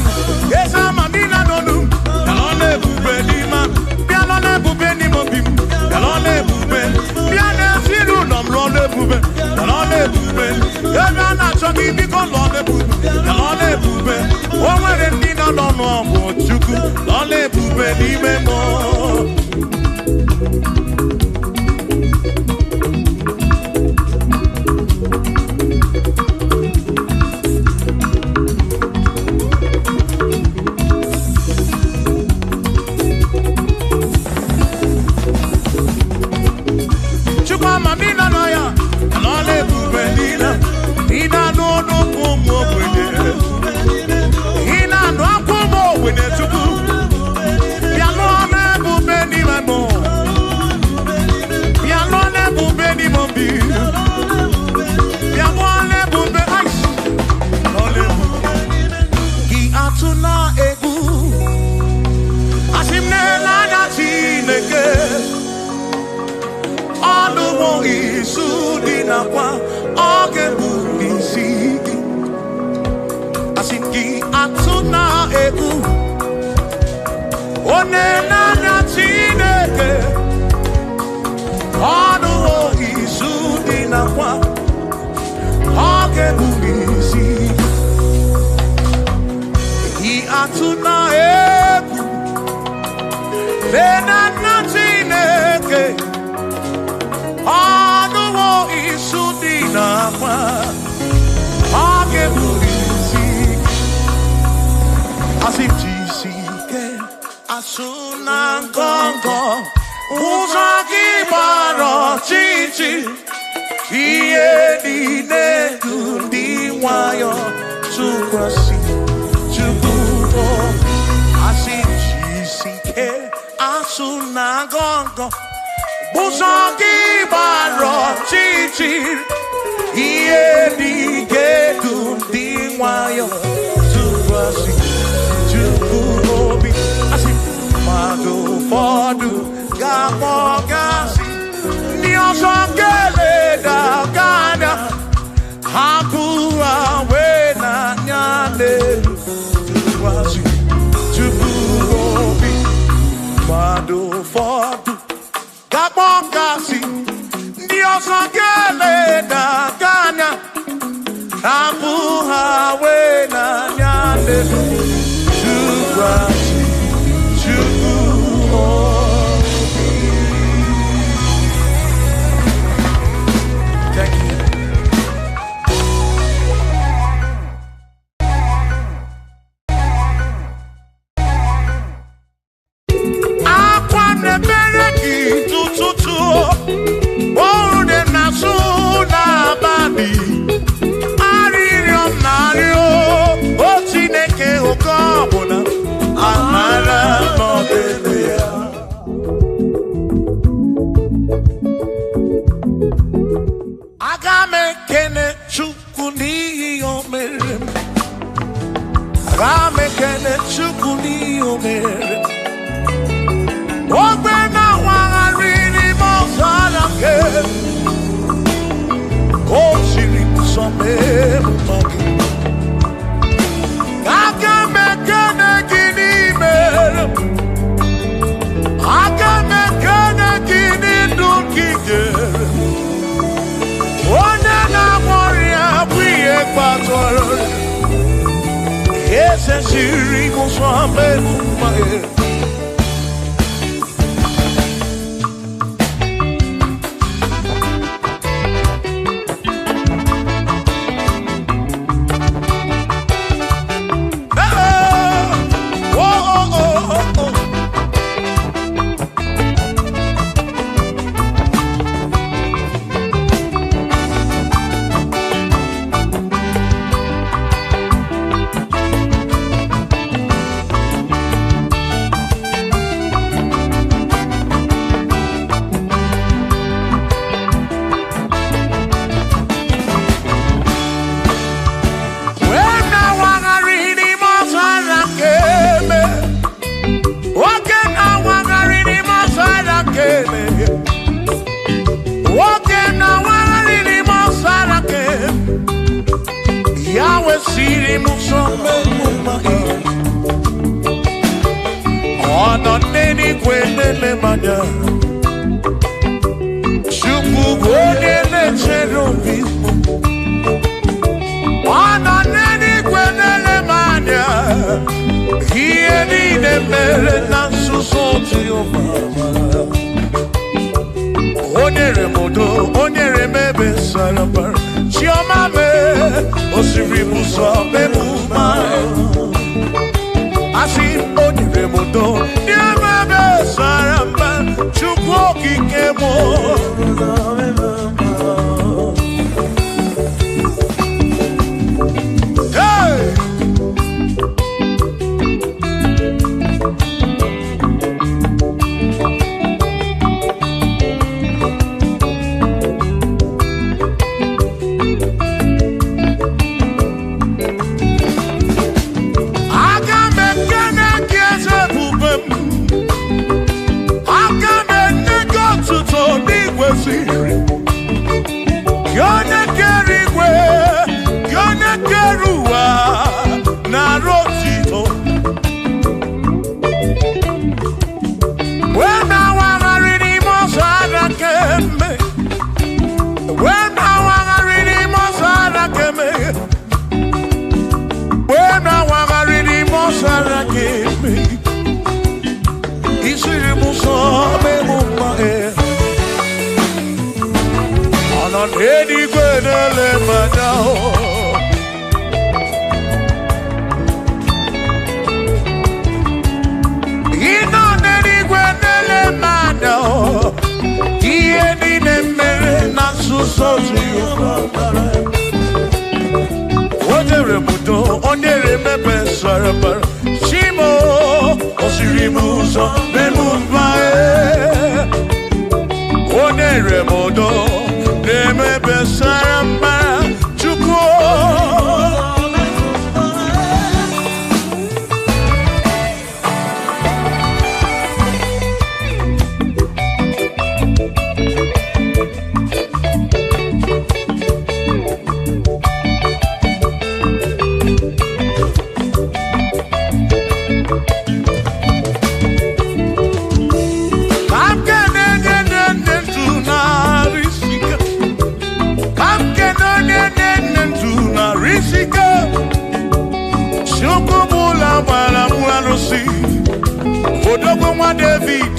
Yes, mamina nonu, kalone bube liman. Pianone bube ni mobim, kalone bube. Piane siru nomrone bube, kalone bube. Ega na choki biko lone bube, kalone bube. Owere nina nono ambo chuku, kalone bube limemo. Mamina noya, kalole bube nina. Ina no kumo wene. Ina no kumo wene chuku. Bialo ame bu asuna ngongo uzagi baro chichi iye dine dundi wayo tukwasi tukubo asijisike asuna ngongo uzagi baro chichi iye dine dundi wayo tukwasi tukubo Madu fodu gamo gasi niosongele da gana hakuwa wena nyande wasi tubuobi madu fodu gamo gasi niosongele da gana hakuwa wena nyande wasi Ina so to you. Odere mudo, odere mepe saraba. Shimo, osirimuso, memumbae. Odere mudo, mepe saraba. Odogwa David,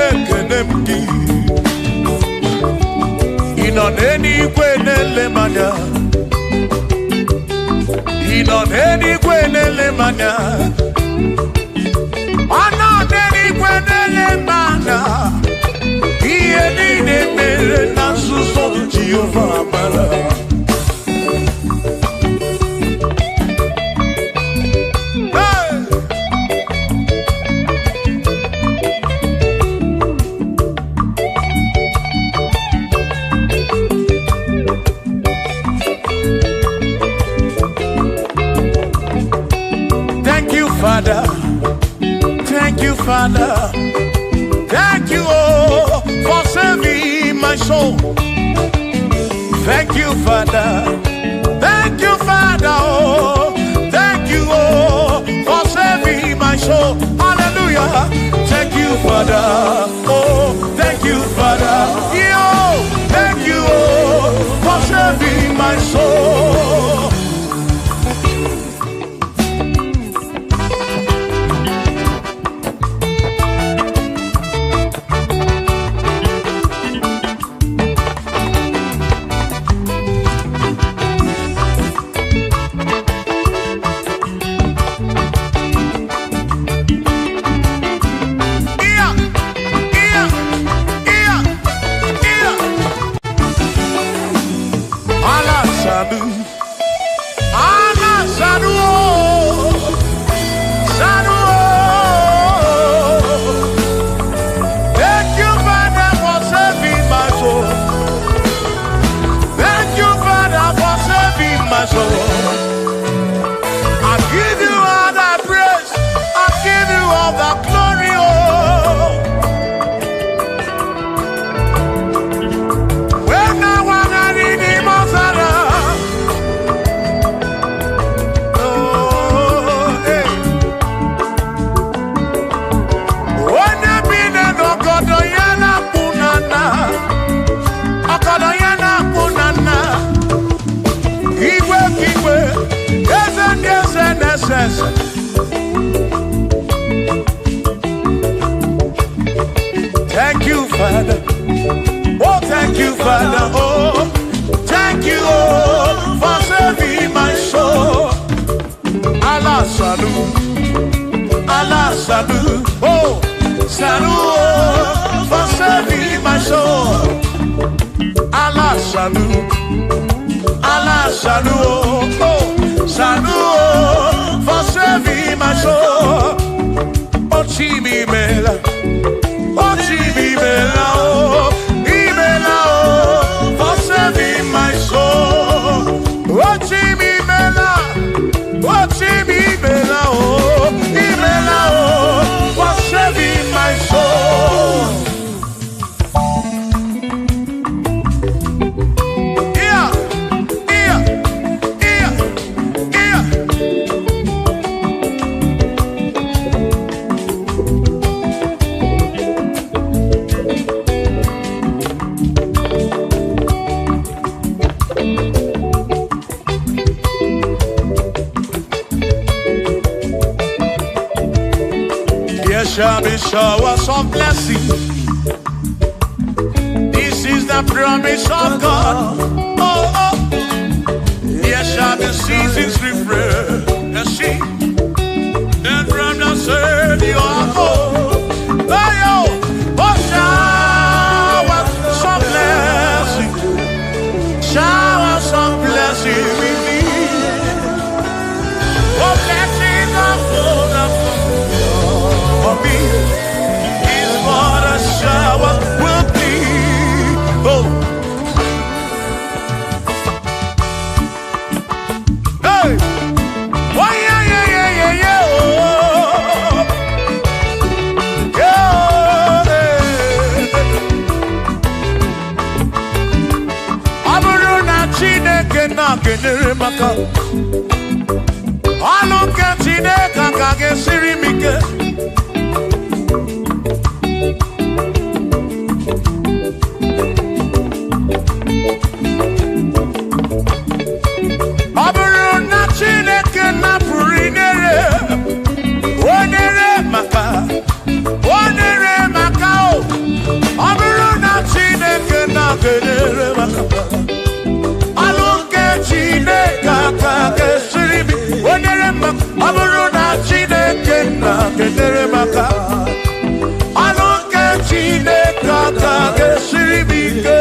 Ekenemdi. Inoneni kwenele manya. Inoneni kwenele manya. Anoneni kwenele manya. Iye ni mere na suso Jehovah mara. Father, thank you, Father, thank you, oh, for saving my soul. Thank you, Father, thank you, Father, oh, thank you, oh, for saving my soul. Hallelujah. Thank you, Father, oh, thank you, Father, yo, thank you, oh, for saving my soul. Thank you, Father. Oh, thank you, Father. Oh, thank you, oh, for saving my soul. Allah salut, Allah salut. Oh, salut, oh, for saving my soul. Allah salut, Allah salut. Oh, salut, oh, for saving my soul. Oh, Chimi Mela. Oh, Chimi Mela, oh, Imela, oh, for saving my soul. Oh, Chimi Mela, oh, Chimi Mela, oh, Imela, oh, for saving my soul. Yeah, yeah, yeah, yeah. There shall be showers of blessing. This is the promise of God. Oh, oh. There shall be seasons refreshing, and from the earth you are home. Oh, yo, oh, showers of blessing. kedere maka ọlụ nke Chineke ka ga-esiri m ike ọ bụrụ na Chineke napụrụ inere onere maka ọ bụrụ na Chineke na-kedere maka ọlụ nke Chineke ka ga-esiri m onere maka ọ bụrụ na Chineke na-kedere maka ọlụ nke Chineke ka ga-esiri m ike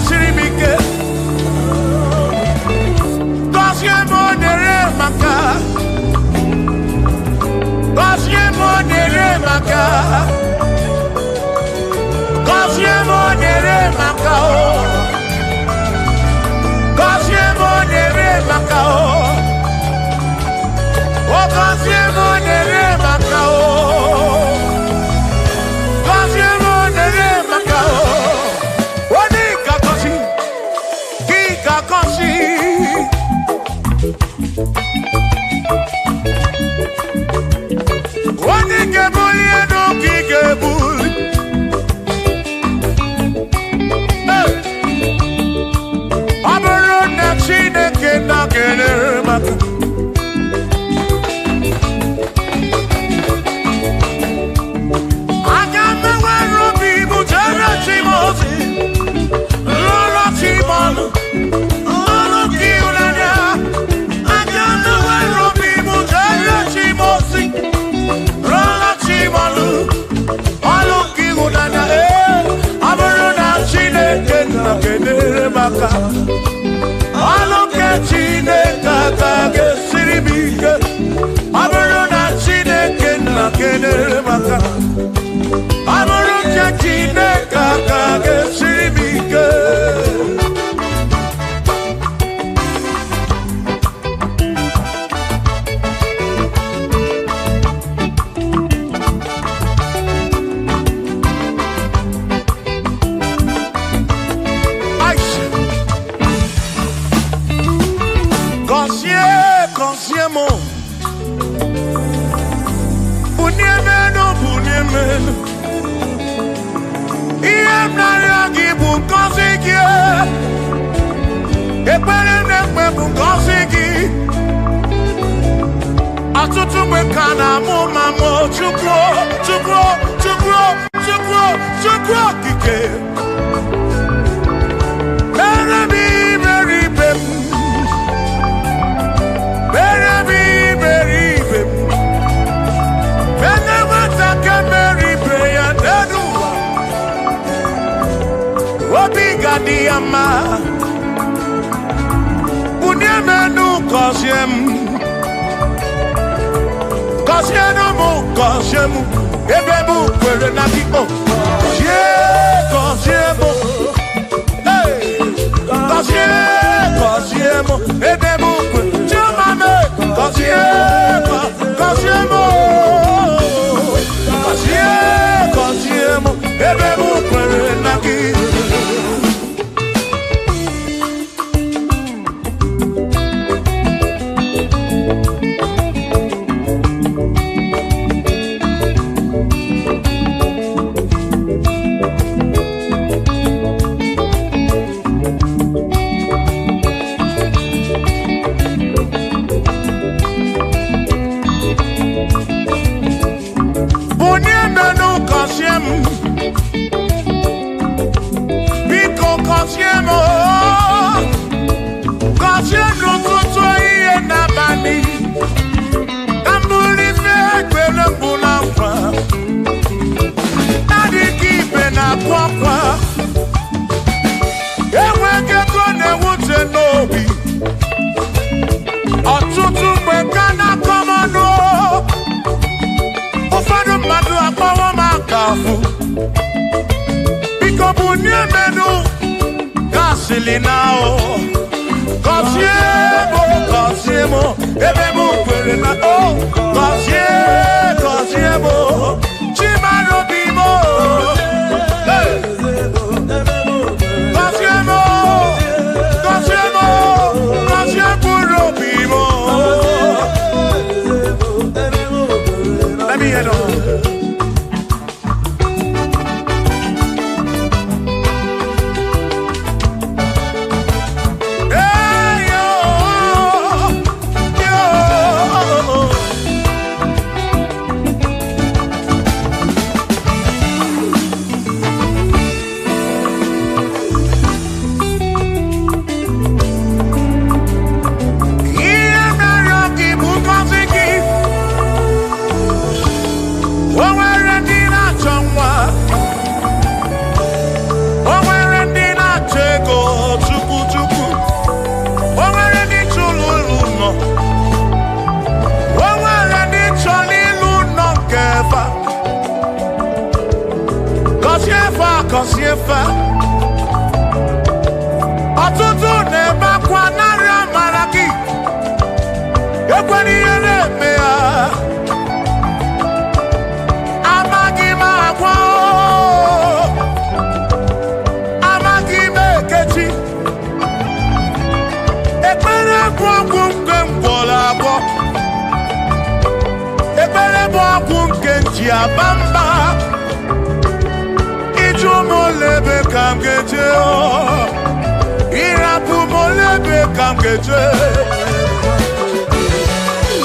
Siribike Gosie monere maka Gosie monere maka Gosie monere maka Gosie monere maka Gosie monere maka Gosie monere maka Ọlụ nke Chineke ka ga-esiri m ike ọ bụrụ na Chineke na-kedere maka ọ bụrụ nke Chineke ka ga-esiri m ike Ọtụtụ mgbe ka na-amụ mamụ Chukwu okike mere m iberibe m mere m nwata ka mere ibe ya n'elu ụwa obi ga-adị ya mma bunye m enu gọzie m Gozie mu, ebe mu kwere na kikpo. Gozie mu, ebe mu kwere. Chumame, gozie mu, ebe mu kwere na kikpo. Silinao, Koncept, Ebemu Perena, oh, Koncept, Chimano Bimo, Koncept, Bimo. Let me head on. Koncept, Atutu neba kwa nara maraki, Ekwani yele mea, Amagi magwa, Amagi mekechi, Ekpere kwa kumke mbola bo, Ekpere kwa kumke njiabamba. Molebe kam geje o, irapu molebe kam geje.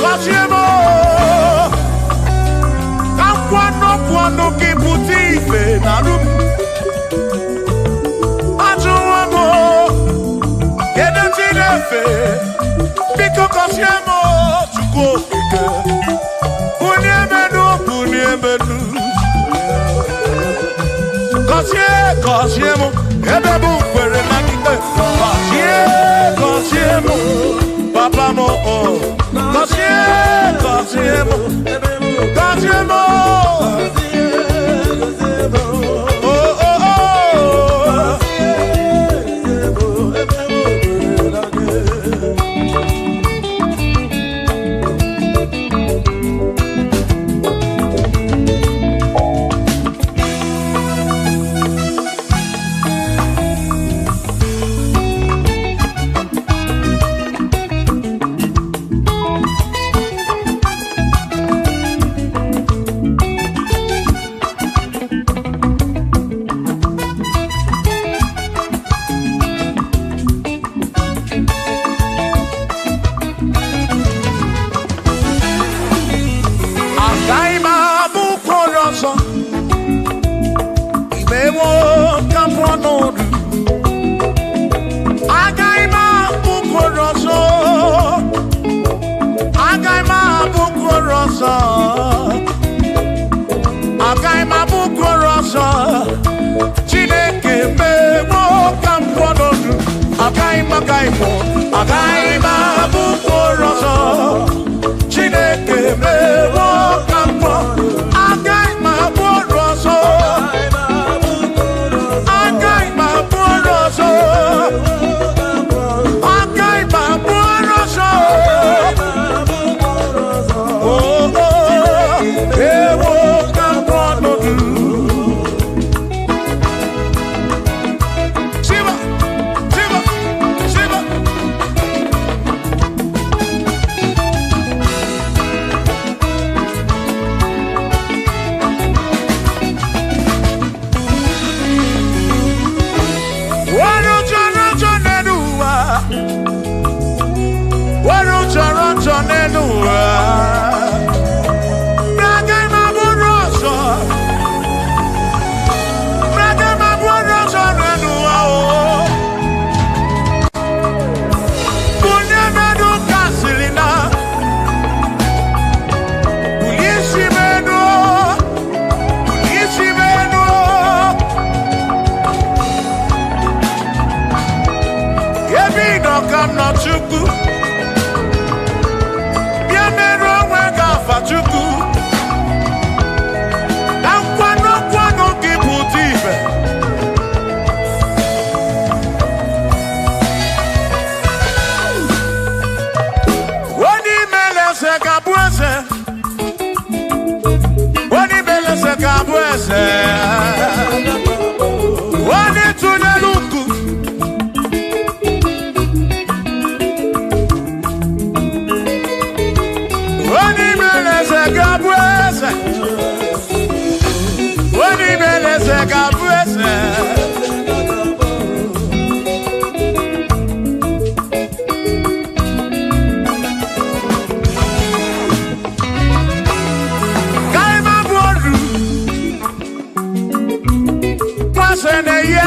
Koncept, kam kwano ki butife na rum. Ajuwamo, kede tilefe, biko Koncept chuko fike. Uniemenu. Koncept, Ebebu Perena, Koncept, Papa mo, Koncept,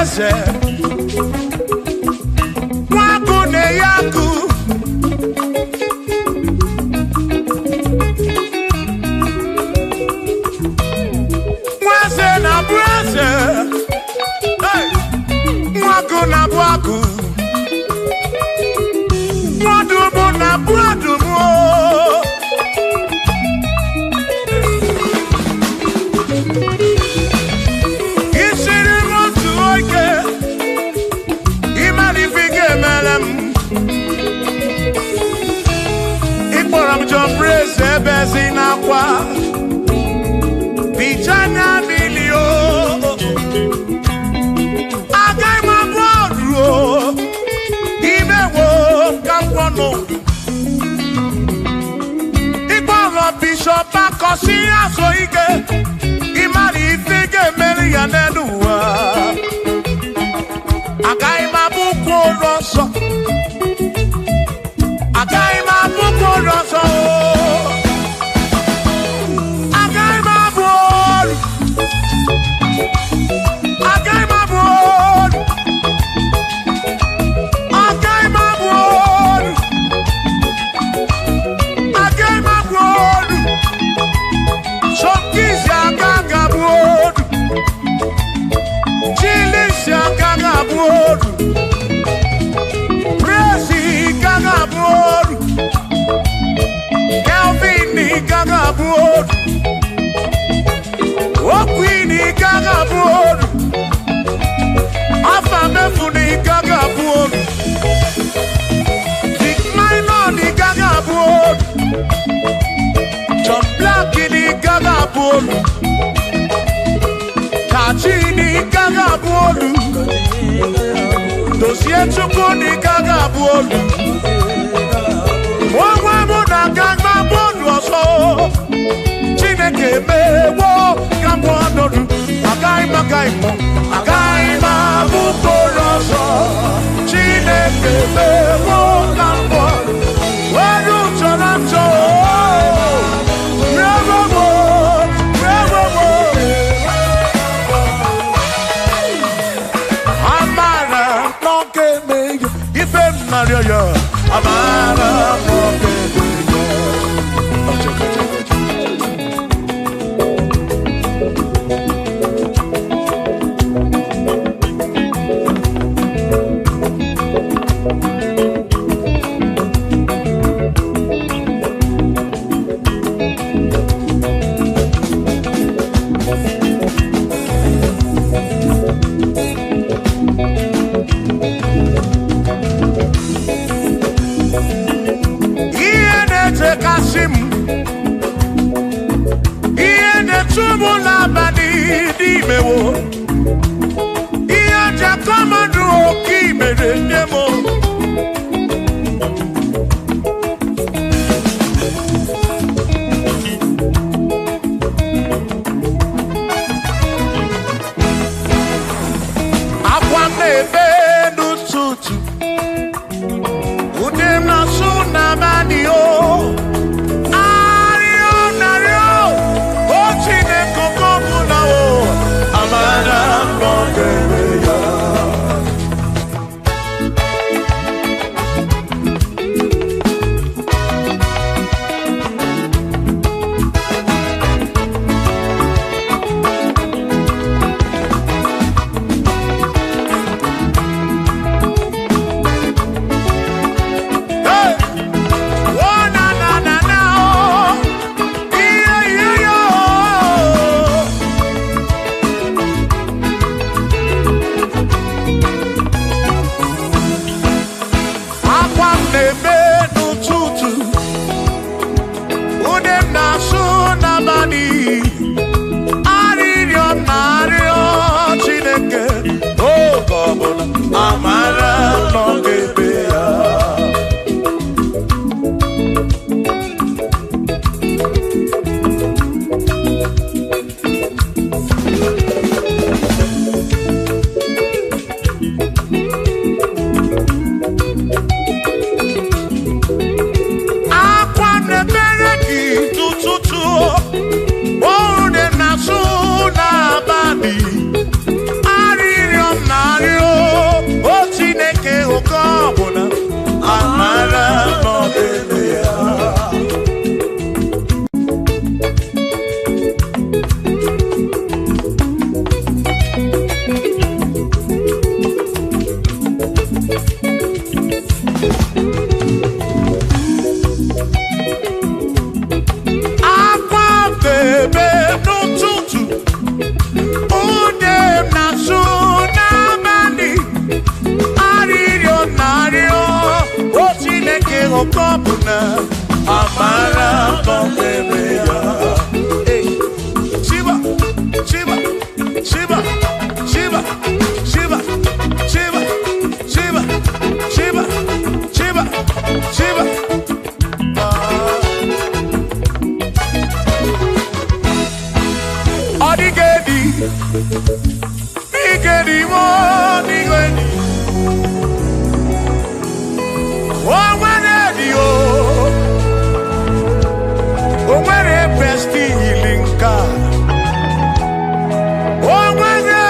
brese waku ne yaku mwase na brese waku na waku wadubu na wadubu Bezina kwa Vijana milio Agai mabodro Imewo kampono Ibolo bishop akosi asoike Imari fige meli yanenua Agai mabuko roso Agai mabuko roso Kachini kagabuolu Dosie chukuni kagabuolu Mwa muna kagabuolu oso Chineke mewo kagabuolu Agaima bukolo oso Chineke mewo kagabuolu Weru chonacho Amara okopuna amara komeya. Shiva, Shiva, Shiva, Shiva, Shiva, Shiva, Shiva, Shiva, Shiva, Shiva. Adigedi, Igedi, Adigedi. Oh, when a bestie healing God. Oh, when the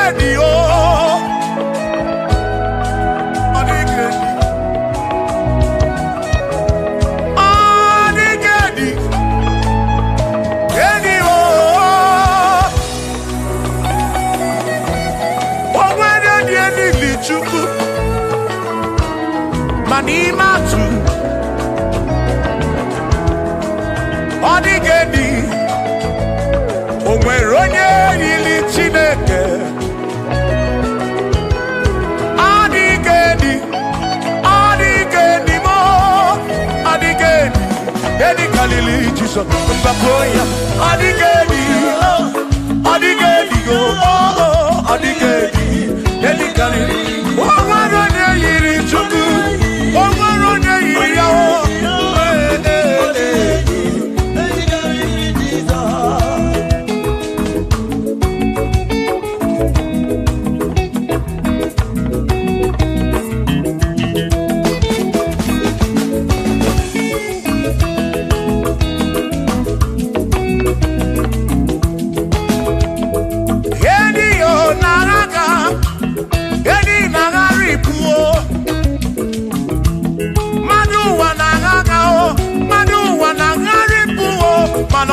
Manimatu Odigedi Omweronye ili Chineke Odigedi Odigedi mo Odigedi Edi Kalili Jesus Mbakoya Odigedi Odigedi Odigedi Edi Kalili Omweronye ili Chuku Omweronye ili Yao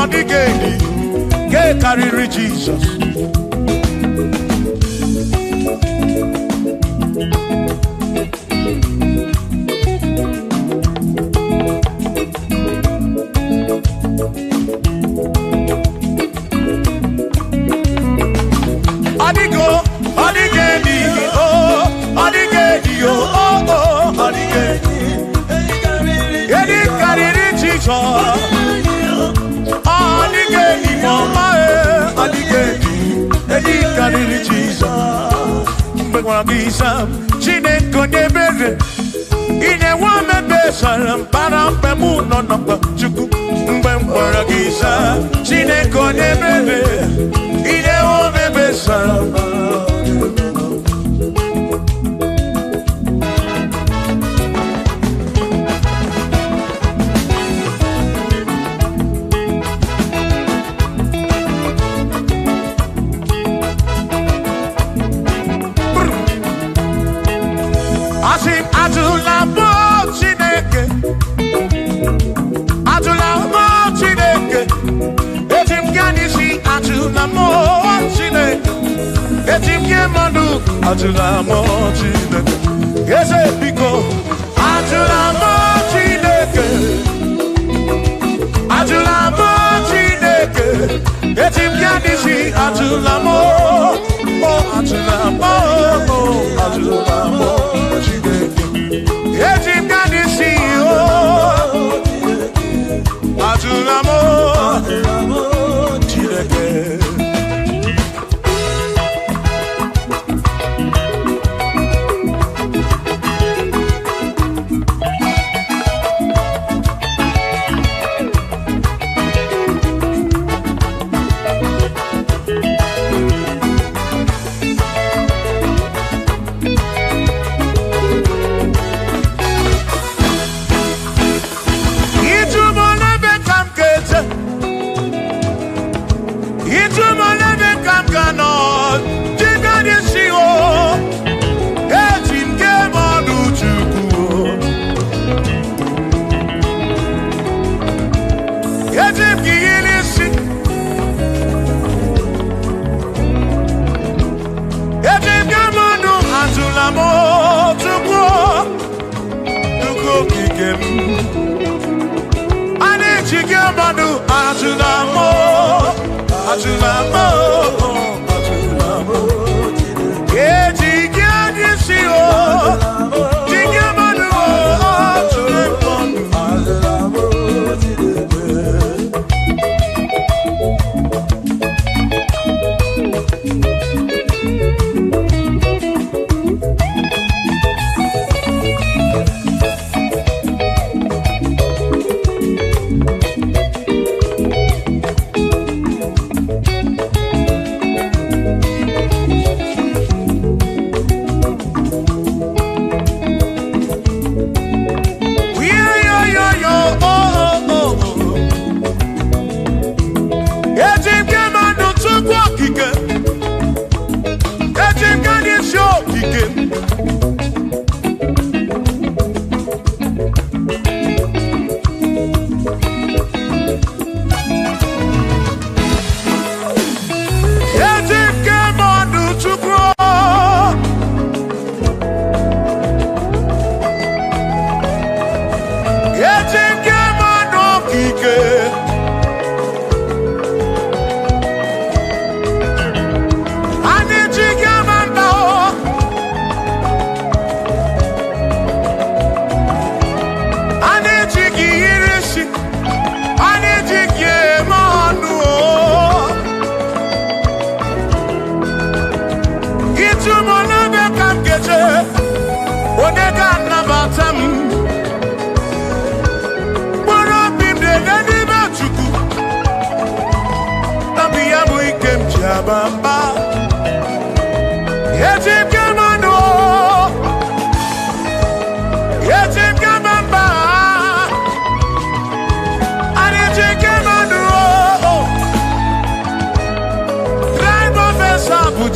Odigedi, get carry Jesus. Odigo, Odigedi, oh, Odigedi, oh, Odigedi, get carry Jesus. Adigedi mama adigedi edi kariri Jesus mbekwa gisa chineke nyebere ine wame besara para mpemu nonokwa chukwu mbekwa gisa chineke nyebere ine wame besara Atula mo Chineke, yes biko. Atula mo Chineke, Atula mo Chineke. Etim kanisi Atula mo, oh Atula mo, oh Atula mo Chineke. Etim kanisi oh, Atula mo Chineke.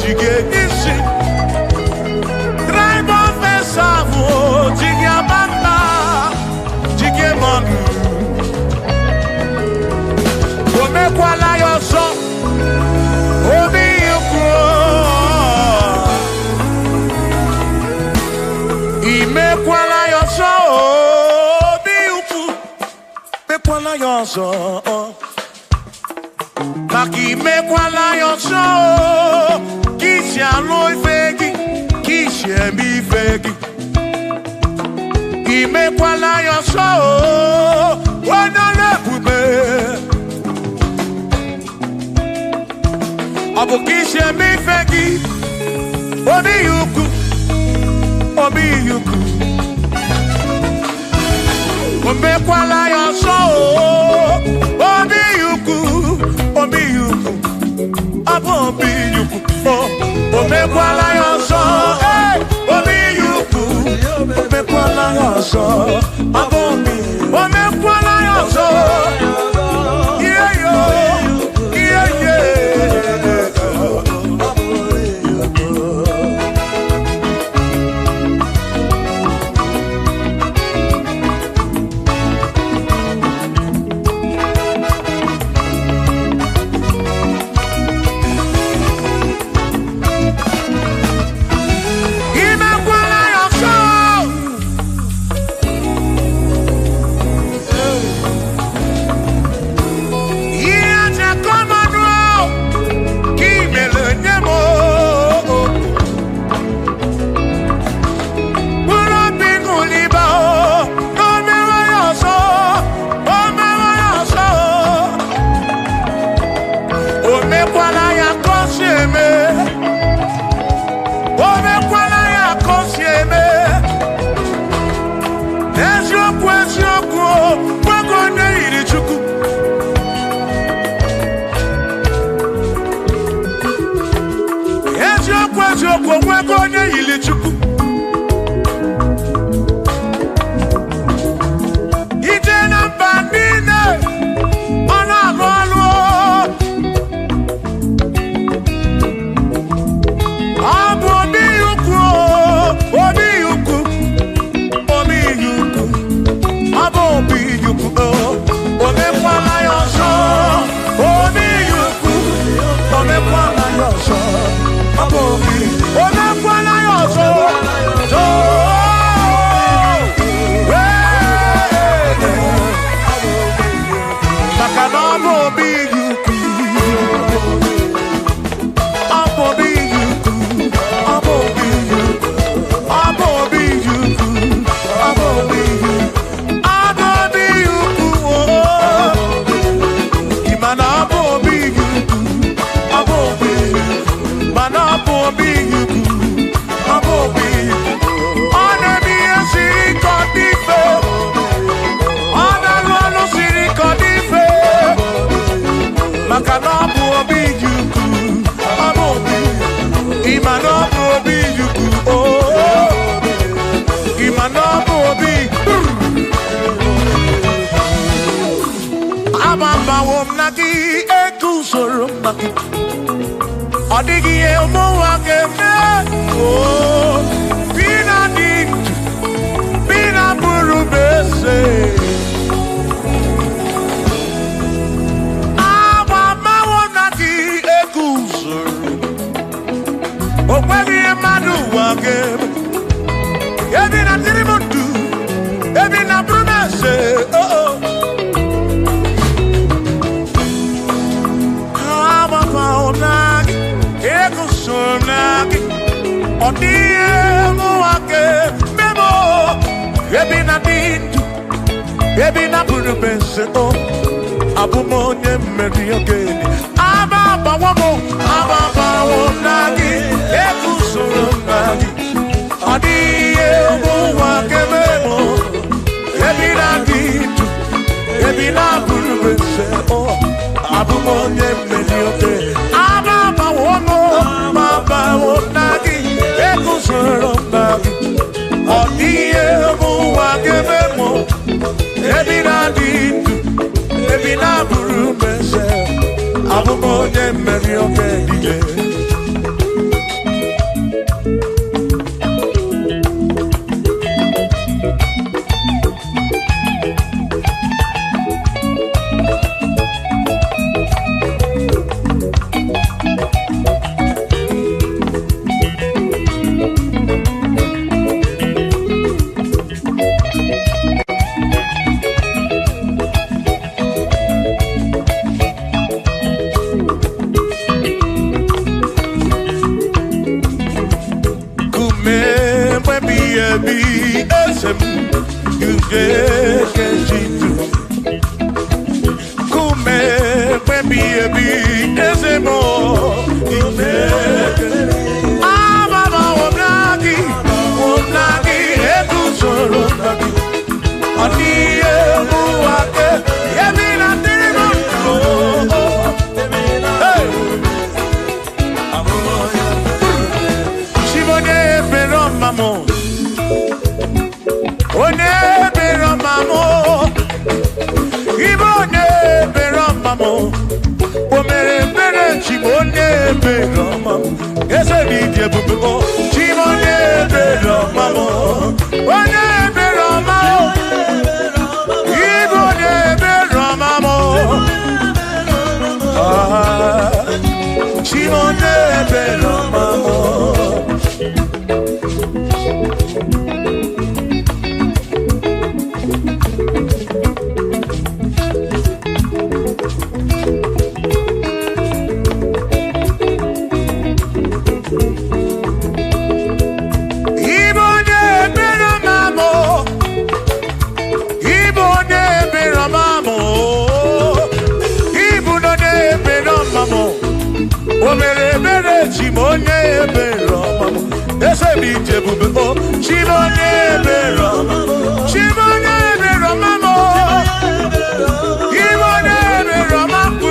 jige isi Driver fesavo jige abanda jige monu Omekwala yoso Obi yukro Imekwala yoso Obi yukro Mekwala yoso Maki mekwala yoso Kishi aloi fegi Kishi emi fegi Imekwala yoso Wana lepube Abu kishi emi fegi Obi yuku Obi yuku Omekwala yoso Obi yuku Obi yuku Abu obi yuku Omekwala yoso Obi yuku Omekwala yoso Abu obi Omekwala yoso Yeah yo Yeah yeah Odigi elmo akeme oh bina dit bina buru bese Aba mawona ki ekuso Okwagi emadu akeme Ebina tirimutu ebina buru bese oh oh Aba mawona Sonaki, odie muake memo, ebina bintu, ebina bunu bense o, abumonye mediokeni, ababa wonagi, ekusunagi, odie muake memo, ebina bintu, ebina bunu bense o, abumonye mediokeni, ababa wono. Baba wonagi, ekusunagi, odie muakememo, ebina ditu, ebina buru mese, abumonye merioke dige. jebubu Chimone bero mamo One bero mamo Ibone bero mamo Chimone bero mamo Chimone bero mamo ese bi jebube o Chimone bero mamo Chimone bero mamo Chimone bero mamo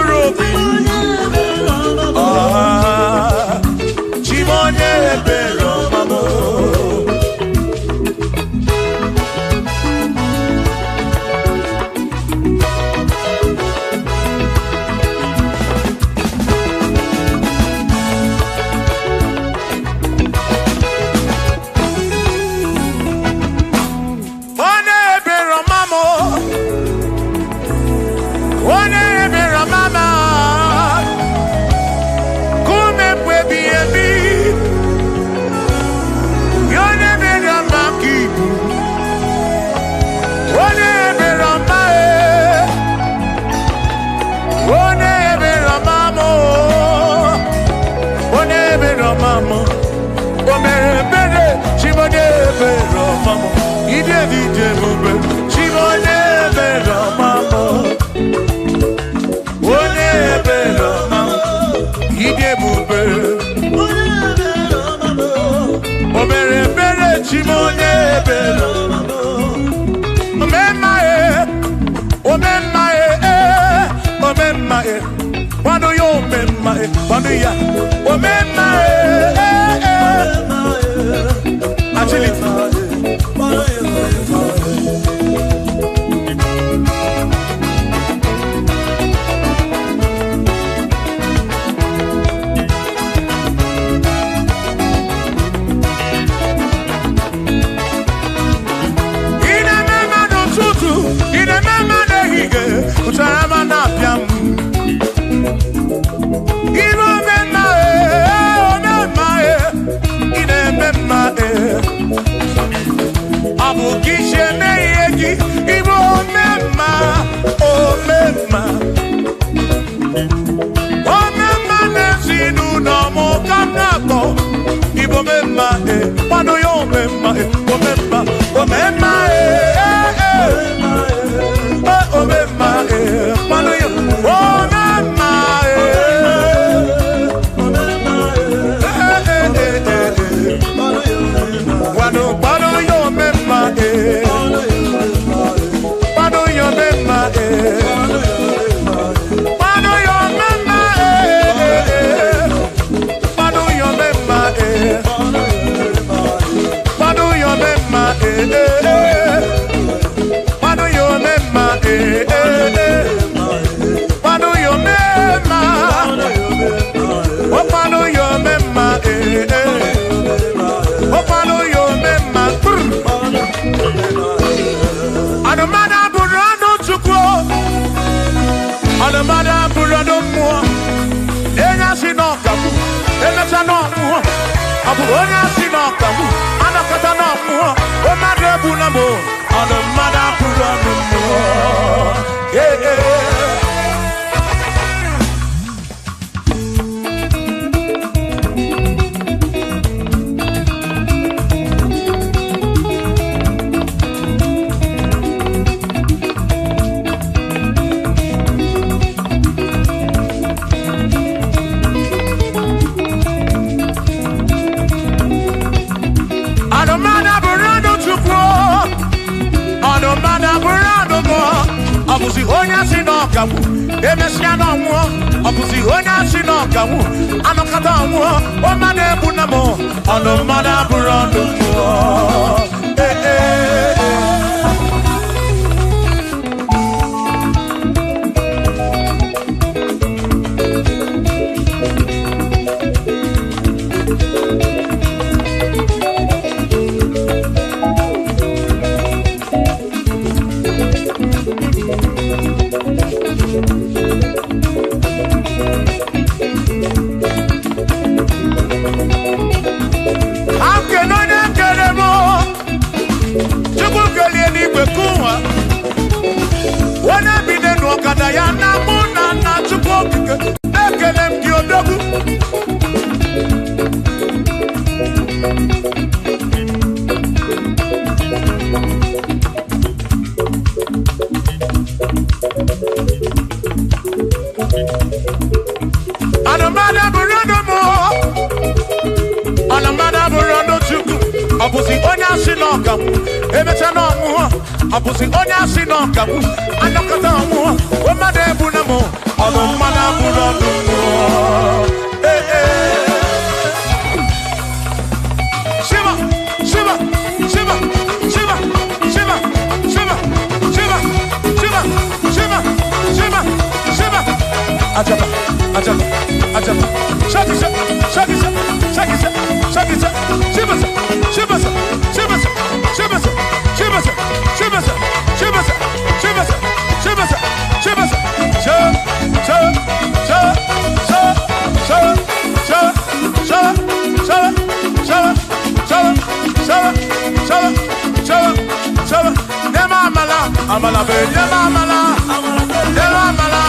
Chimone bero mamo Anamada burano mo. Anamada burano chuku. Abusi onya shinoka. Emechano mu. Abusi onya shinoka. Anokata mu. Omade bunamo. Anamada burano mo. Eh eh. Shiva, Shiva, Shiva, Shiva, Shiva, Shiva, Shiva, Shiva, Shiva, Shiva, Shiva. Ajaba, ajaba, ajaba. Shaki, shaki, shaki, shaki, shaki, shaki, Shiva, Shiva, Shiva, Shiva, Shiva, Shiva, Shiva, Shiva, Shiva, Shiva, Amala be, amala, amala, amala,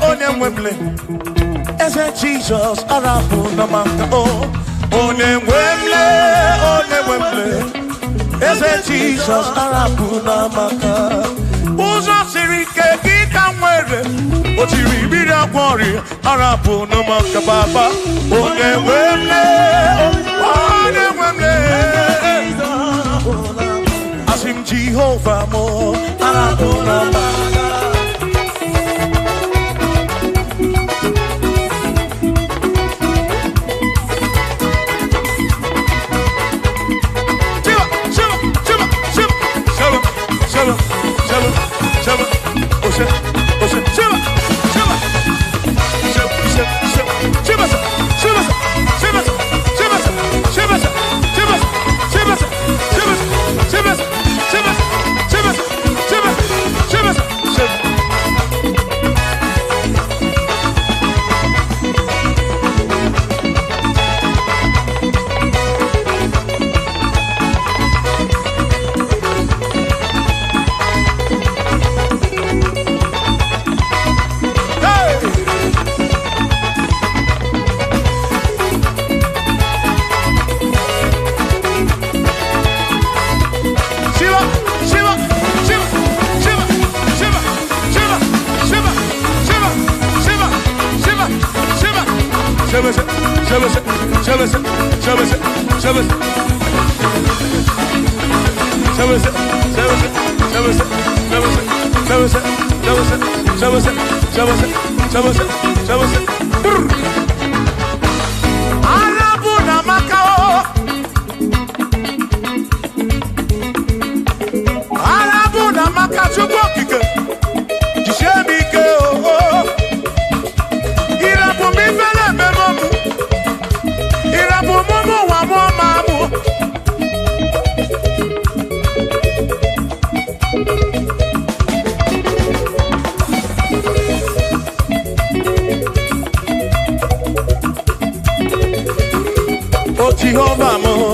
Onemwemle, isn't Jesus Arabu Namaka? Oh, Onemwemle, isn't Jesus Arabu Namaka? Uza Sirike Kikamwere, Otiri Bida Quarry, Arabu Namaka Baba, Onemwemle, Asim Jehovah Mo, Arabu Namaka. Oh Jehovah mo